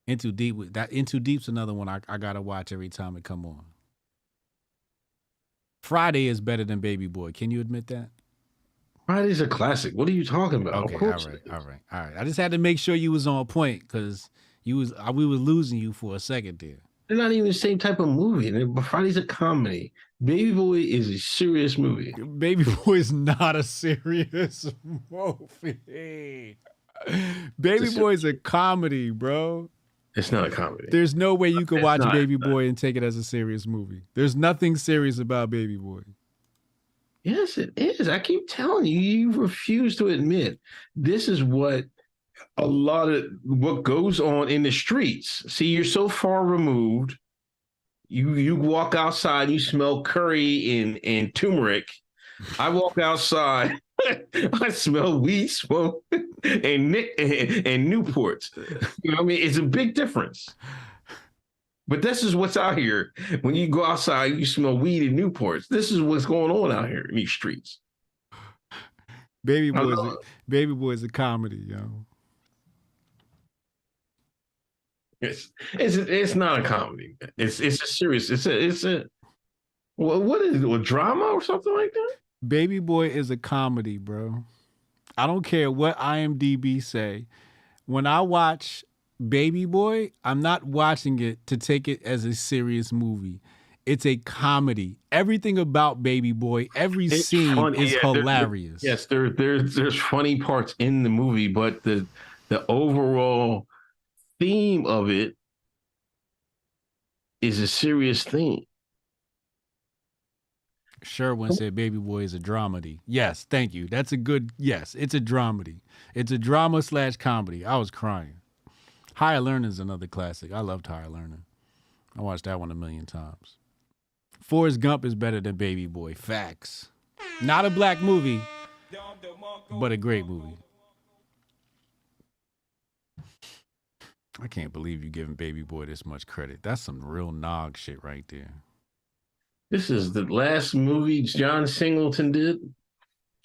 In Too Deep's another one I gotta watch every time it come on. Friday is better than Baby Boy. Can you admit that? Friday's a classic. What are you talking about? Okay, of course. all right. I just had to make sure you was on point because we was losing you for a second there. They're not even the same type of movie. Friday's a comedy. Baby Boy is a serious movie. Baby Boy is not a serious movie. Baby Boy is a comedy, bro. It's not a comedy. There's no way you could watch Baby Boy and take it as a serious movie. There's nothing serious about Baby Boy. Yes, it is. I keep telling you, you refuse to admit this is what a lot of what goes on in the streets. See, you're so far removed. You walk outside, you smell curry and turmeric. I walk outside, I smell weed smoke and Newports. You know what I mean? It's a big difference. But this is what's out here. When you go outside, you smell weed and Newports. This is what's going on out here in these streets. Baby Boy is a comedy, yo. It's not a comedy. It's a serious. It's a what is it? A drama or something like that? Baby Boy is a comedy, bro. I don't care what IMDb say. When I watch Baby Boy, I'm not watching it to take it as a serious movie. It's a comedy. Everything about Baby Boy, every scene is hilarious. Yes, there's funny parts in the movie, but the overall theme of it is a serious theme. Sherwin said Baby Boy is a dramedy. Yes, thank you. That's a good, yes, it's a dramedy. It's a drama/comedy. I was crying. Higher Learning is another classic. I loved Higher Learning. I watched that one a million times. Forrest Gump is better than Baby Boy. Facts. Not a black movie, but a great movie. I can't believe you're giving Baby Boy this much credit. That's some real nog shit right there. This is the last movie John Singleton did.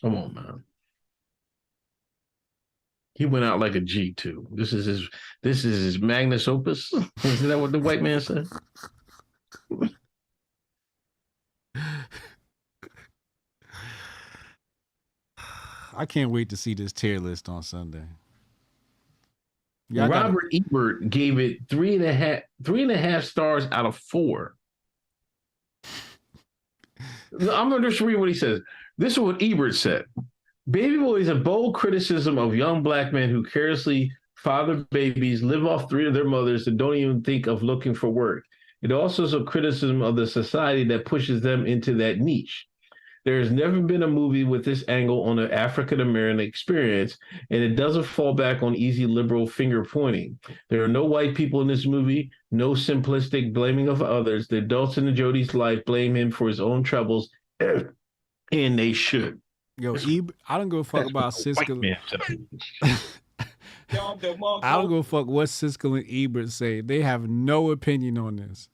Come on, man. He went out like a G too. This is his magnus opus. Isn't that what the white man said? I can't wait to see this tier list on Sunday. Y'all Robert Ebert gave it 3.5 stars out of 4. I'm going to just read what he says. This is what Ebert said. Baby Boy is a bold criticism of young black men who carelessly father babies, live off 3 of their mothers, and don't even think of looking for work. It also is a criticism of the society that pushes them into that niche. There has never been a movie with this angle on an African-American experience, and it doesn't fall back on easy liberal finger pointing. There are no white people in this movie, no simplistic blaming of others. The adults in the Jody's life blame him for his own troubles, and they should. Yo, I don't give a fuck about Siskel. I don't give a fuck what Siskel and Ebert say. They have no opinion on this.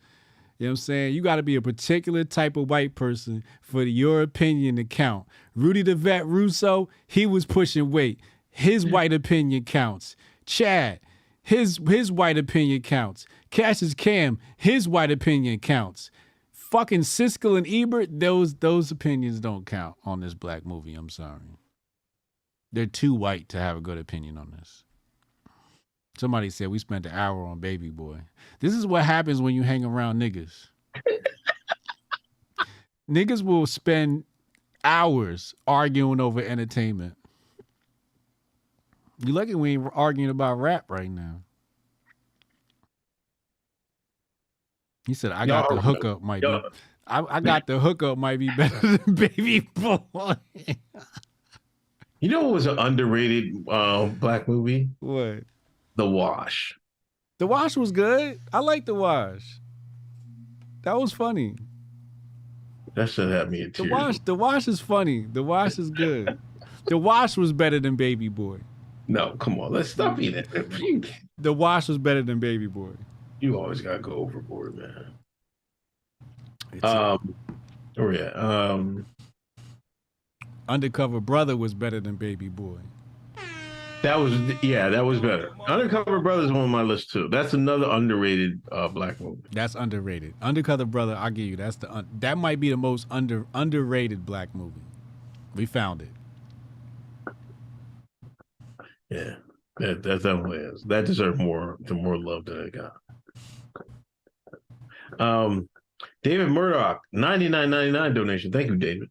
You know what I'm saying? You got to be a particular type of white person for your opinion to count. Rudy the Vet Russo, he was pushing weight. His white opinion counts. Chad, his white opinion counts. Cassius Cam, his white opinion counts. Fucking Siskel and Ebert, those opinions don't count on this black movie. I'm sorry. They're too white to have a good opinion on this. Somebody said we spent an hour on Baby Boy. This is what happens when you hang around niggas. Niggas will spend hours arguing over entertainment. You lucky we ain't arguing about rap right now. He said, I got the hookup might be. I got the hookup might be better than Baby Boy. You know what was an underrated black movie? What? The Wash. The Wash was good. I like The Wash. That was funny. That should have me a tear. The Wash is funny. The Wash is good. The Wash was better than Baby Boy. No, come on. Let's stop eating it. The Wash was better than Baby Boy. You always gotta go overboard, man. Undercover Brother was better than Baby Boy. That was better. Undercover Brother is on my list too. That's another underrated black movie. That's underrated. Undercover Brother, I'll give you. That might be the most underrated black movie. We found it. Yeah, that definitely is. That deserves more love than it got. David Murdoch, $99.99 donation. Thank you, David.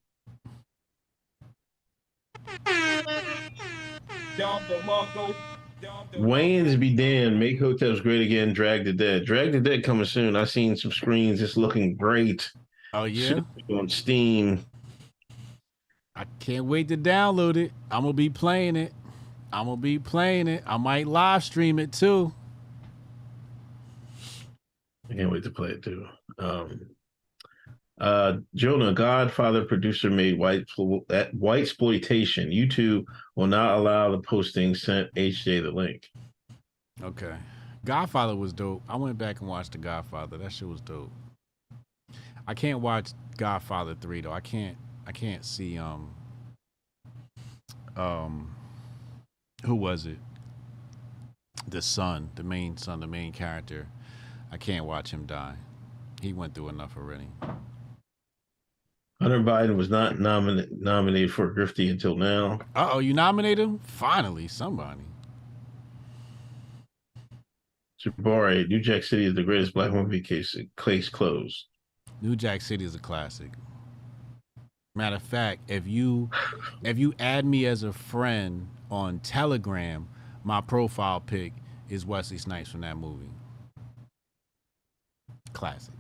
Wayne's be damned. Make Hoteps great again. Drag the Dead. Drag the Dead coming soon. I seen some screens. It's looking great. Oh yeah, on Steam. I can't wait to download it. I'm gonna be playing it. I might live stream it too. I can't wait to play it too. Jonah, Godfather producer made white exploitation. YouTube will not allow the posting. Sent HJ the link. Okay. Godfather was dope. I went back and watched The Godfather. That shit was dope. I can't watch Godfather 3 though. I can't see who was it? The main character. I can't watch him die. He went through enough already. Hunter Biden was not nominated for a Grifty until now. You nominated him? Finally, somebody. Jabari, New Jack City is the greatest black movie case closed. New Jack City is a classic. Matter of fact, if you add me as a friend on Telegram, my profile pic is Wesley Snipes from that movie. Classic.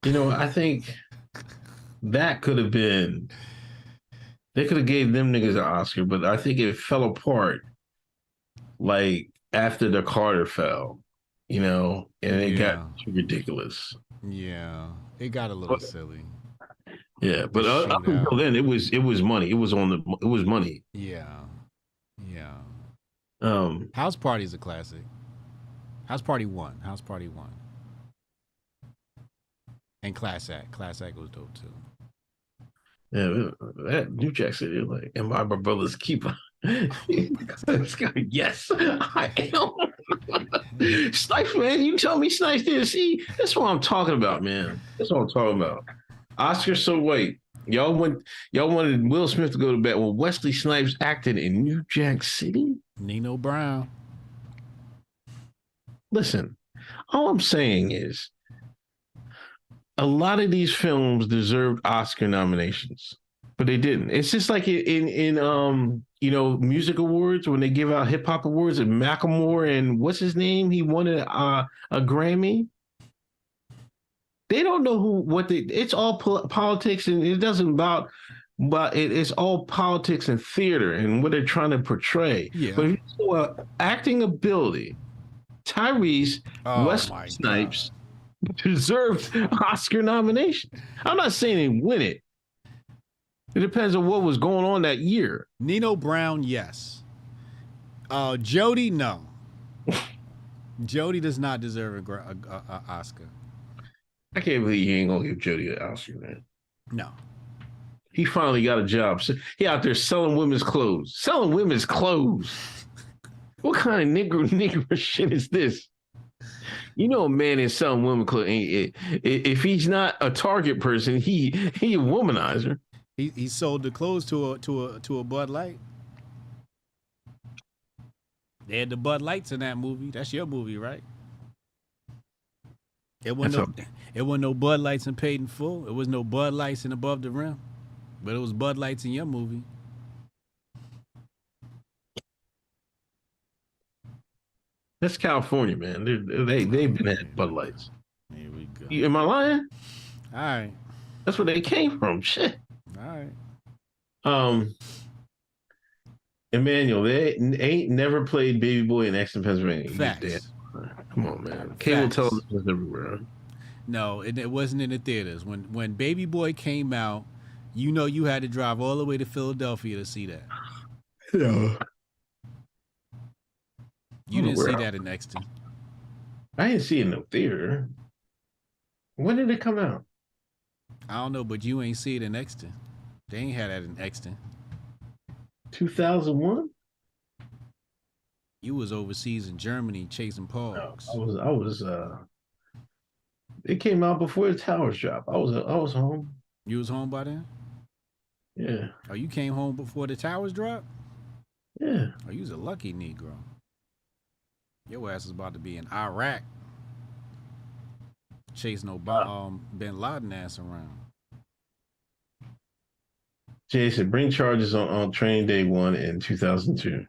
You know, I think that could have been. They could have gave them niggas an Oscar, but I think it fell apart like after the Carter fell, you know, and it got too ridiculous. Yeah, it got a little silly. Yeah, but up until then, it was money. It was money. Yeah. House Party is a classic. House Party 1. And Class Act. Class Act was dope too. Yeah, that New Jack City, like, am I my brother's keeper? This guy, yes, I am. Snipes, man, you tell me Snipes did. See, that's what I'm talking about, man. That's what I'm talking about. Oscar so white. Y'all wanted Will Smith to go to bed. Well, Wesley Snipes acted in New Jack City. Nino Brown. Listen, all I'm saying is a lot of these films deserved Oscar nominations, but they didn't. It's just like in music awards when they give out hip hop awards, and Macklemore and what's his name, he won a Grammy. They don't know it's all politics, and it doesn't about, but it's all politics and theater and what they're trying to portray. Yeah. But if you saw acting ability, Tyrese, Wesley Snipes deserved Oscar nomination. I'm not saying they win it. It depends on what was going on that year. Nino Brown, yes. Jody, no. Jody does not deserve a Oscar. I can't believe he ain't gonna give Jody an Oscar, man. No. He finally got a job. He out there selling women's clothes. Selling women's clothes. What kind of Negro shit is this? You know, a man is selling women's clothes. If he's not a Target person, he a womanizer. He sold the clothes to a Bud Light. They had the Bud Lights in that movie. That's your movie, right? It wasn't no Bud Lights in Paid in Full. It was no Bud Lights in Above the Rim. But it was Bud Lights in your movie. That's California, man. They've been at Bud Lights. Here we go. Am I lying? All right. That's where they came from. Shit. All right. Emmanuel, they ain't never played Baby Boy in Exton, Pennsylvania. Facts. Come on, man. Cable television is everywhere. No, it wasn't in the theaters. When Baby Boy came out, you know you had to drive all the way to Philadelphia to see that. Yeah. You didn't see that in Exton. I didn't see it in no theater. When did it come out? I don't know, but you ain't see it in Exton. They ain't had that in Exton. 2001? You was overseas in Germany chasing pogs. No, I was it came out before the towers dropped. I was home. You was home by then? Yeah. Oh, you came home before the towers dropped? Yeah. Oh, you was a lucky Negro. Your ass is about to be in Iraq chasing Bin Laden ass around. Jason, bring charges on Training Day 1 in 2002.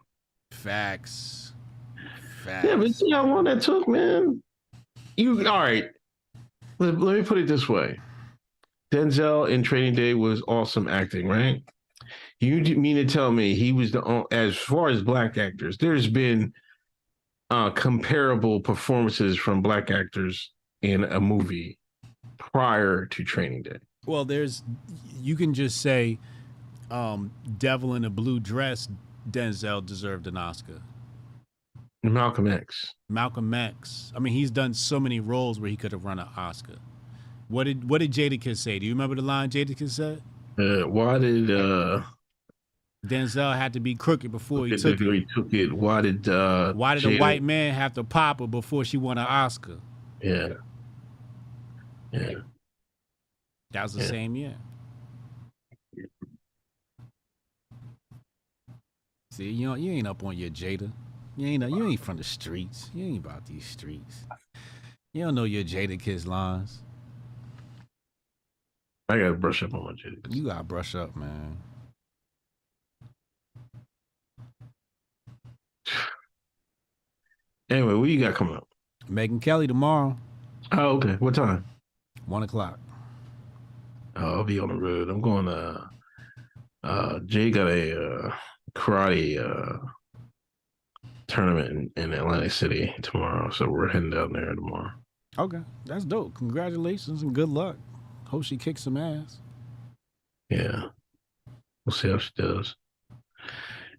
Facts. Yeah, but see how long that took, man. All right. Let me put it this way. Denzel in Training Day was awesome acting, right? You mean to tell me he was as far as black actors, there's been comparable performances from black actors in a movie prior to Training Day? Well, you can just say Devil in a Blue Dress, Denzel deserved an Oscar. Malcolm X. I mean, he's done so many roles where he could have run an Oscar. What did Jadakiss say? Do you remember the line Jadakiss said? Why did Denzel had to be crooked before he took it? Why did a white man have to pop her before she won an Oscar? Yeah. That was the same year. See, you ain't up on your Jada. You ain't from the streets. You ain't about these streets. You don't know your Jadakiss lines. I gotta brush up on my Jadakiss. You gotta brush up, man. Anyway, what you got coming up? Megyn Kelly tomorrow. Oh, okay. What time? 1:00. Oh, I'll be on the road. I'm going to Jay got a karate tournament in Atlantic City tomorrow, so we're heading down there tomorrow. Okay, that's dope. Congratulations and good luck. Hope she kicks some ass. Yeah, we'll see how she does.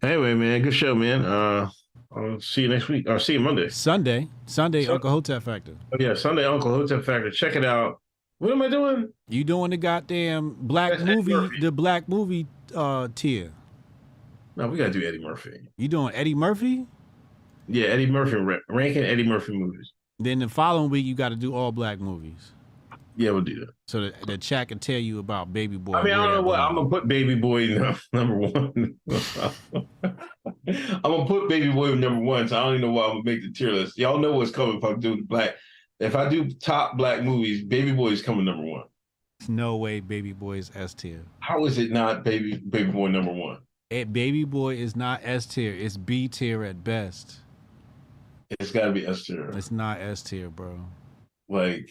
Anyway, man, good show, man. I'll see you next week. I'll see you Monday. Sunday, Uncle Hotep Factor. Oh yeah, Sunday Uncle Hotep Factor. Check it out. What am I doing? You doing the goddamn black That's Eddie movie, Murphy. the black movie tier. No, we gotta do Eddie Murphy. You doing Eddie Murphy? Yeah, Eddie Murphy, ranking Eddie Murphy movies. Then the following week you got to do all black movies. Yeah, we'll do that. So that the chat can tell you about Baby Boy. I mean, I don't know what I'm gonna put Baby Boy number one. I'm gonna put Baby Boy number one, so I don't even know why I'm gonna make the tier list. Y'all know what's coming if I do black. If I do top black movies, Baby Boy is coming number one. No way, Baby Boy is S tier. How is it not Baby Boy number one? Baby Boy is not S tier. It's B tier at best. It's got to be S tier. It's not S tier, bro. Like,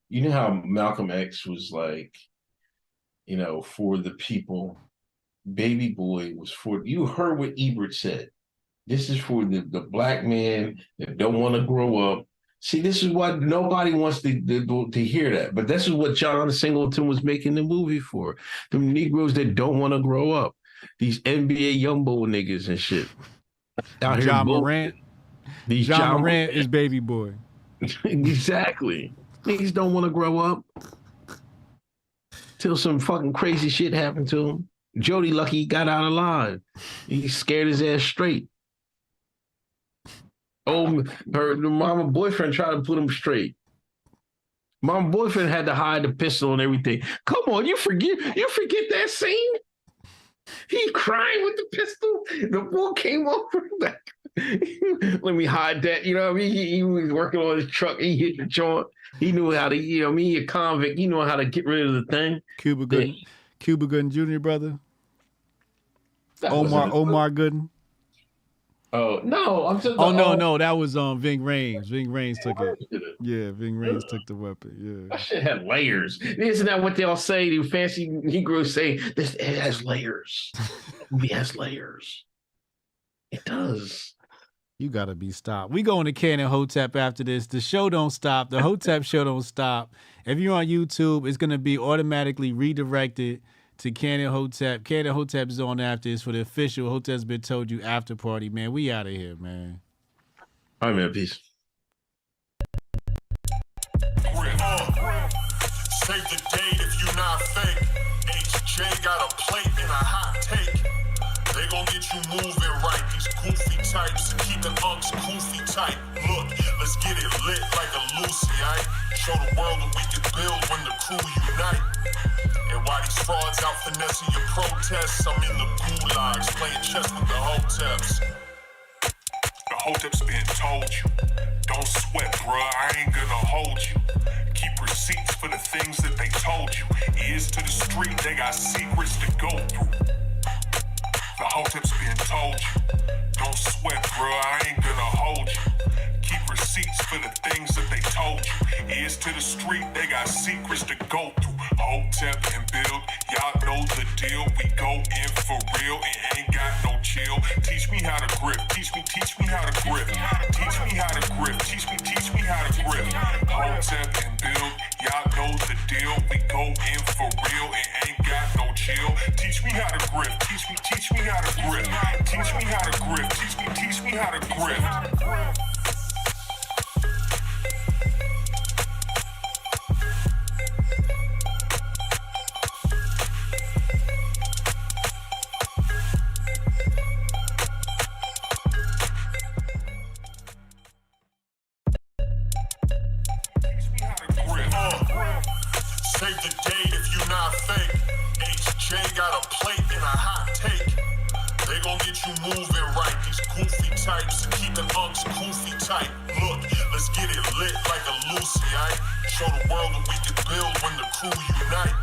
you know how Malcolm X was like, you know, for the people. Baby Boy was for, you heard what Ebert said. This is for the black man that don't want to grow up. See, this is what nobody wants to hear that. But this is what John Singleton was making the movie for. The Negroes that don't want to grow up. These NBA Yumbo niggas and shit. Out John here Morant. These John Morant is Baby Boy. Exactly. Niggas don't want to grow up till some fucking crazy shit happened to him. Jody lucky got out alive. He scared his ass straight. Oh, her mama boyfriend tried to put him straight. Mama boyfriend had to hide the pistol and everything. Come on, you forget that scene? He crying with the pistol. The bull came over back. Let me hide that. You know what I mean? He was working on his truck. He hit the joint. He knew how to, you know, he a convict. He knew how to get rid of the thing. Cuba Gooden Jr. brother. Omar Gooden. Oh no! I'm just. Oh no, that was Ving Rhames. Ving Rhames took it. Yeah, Ving Rhames took the weapon. Yeah, that shit had layers. Isn't that what they all say? The fancy Negroes say this. It has layers. It has layers. It does. You gotta be stopped. We going to Canon Hotep after this. The show don't stop. The Hotep show don't stop. If you're on YouTube, it's gonna be automatically redirected to Canon Hotep. Canon Hotep is on after this for the official Hotep's Been Told You after party, man. We out of here, man. All right, man. Peace. Save the date if you not fake. HJ got a plate and a hot take. They gon' get you moving right. These goofy types and keeping unks goofy tight. Look, let's get it lit like a Lucy, aight? Show the world what we can build when the crew unite. And while these frauds out finessing your protests, I'm in the gulags playing chess with the Hoteps. The Hoteps been told you. Don't sweat, bruh, I ain't gonna hold you. Keep receipts for the things that they told you. Ears to the street, they got secrets to go through. The Hoteps been told you. Don't sweat, bruh, I ain't gonna hold you. Keep receipts for the things that they told you. Ears to the street, they got secrets to go through. Hotep and build, y'all know the deal. We go in for real and ain't got no chill. Teach me how to grip, teach me how to grip. Teach me how to grip, teach me how to grip. Hotep and build, y'all know the deal. We go in for real and ain't got no chill. Teach me how to grip, teach me how to grip. Teach me how to grip, teach me how to grip. Save the date if you not fake. HJ got a plate and a hot take. They gon' get you moving right. These goofy types and keeping unks goofy tight. Look, let's get it lit like a Lucy, aight? Show the world what we can build when the crew unite.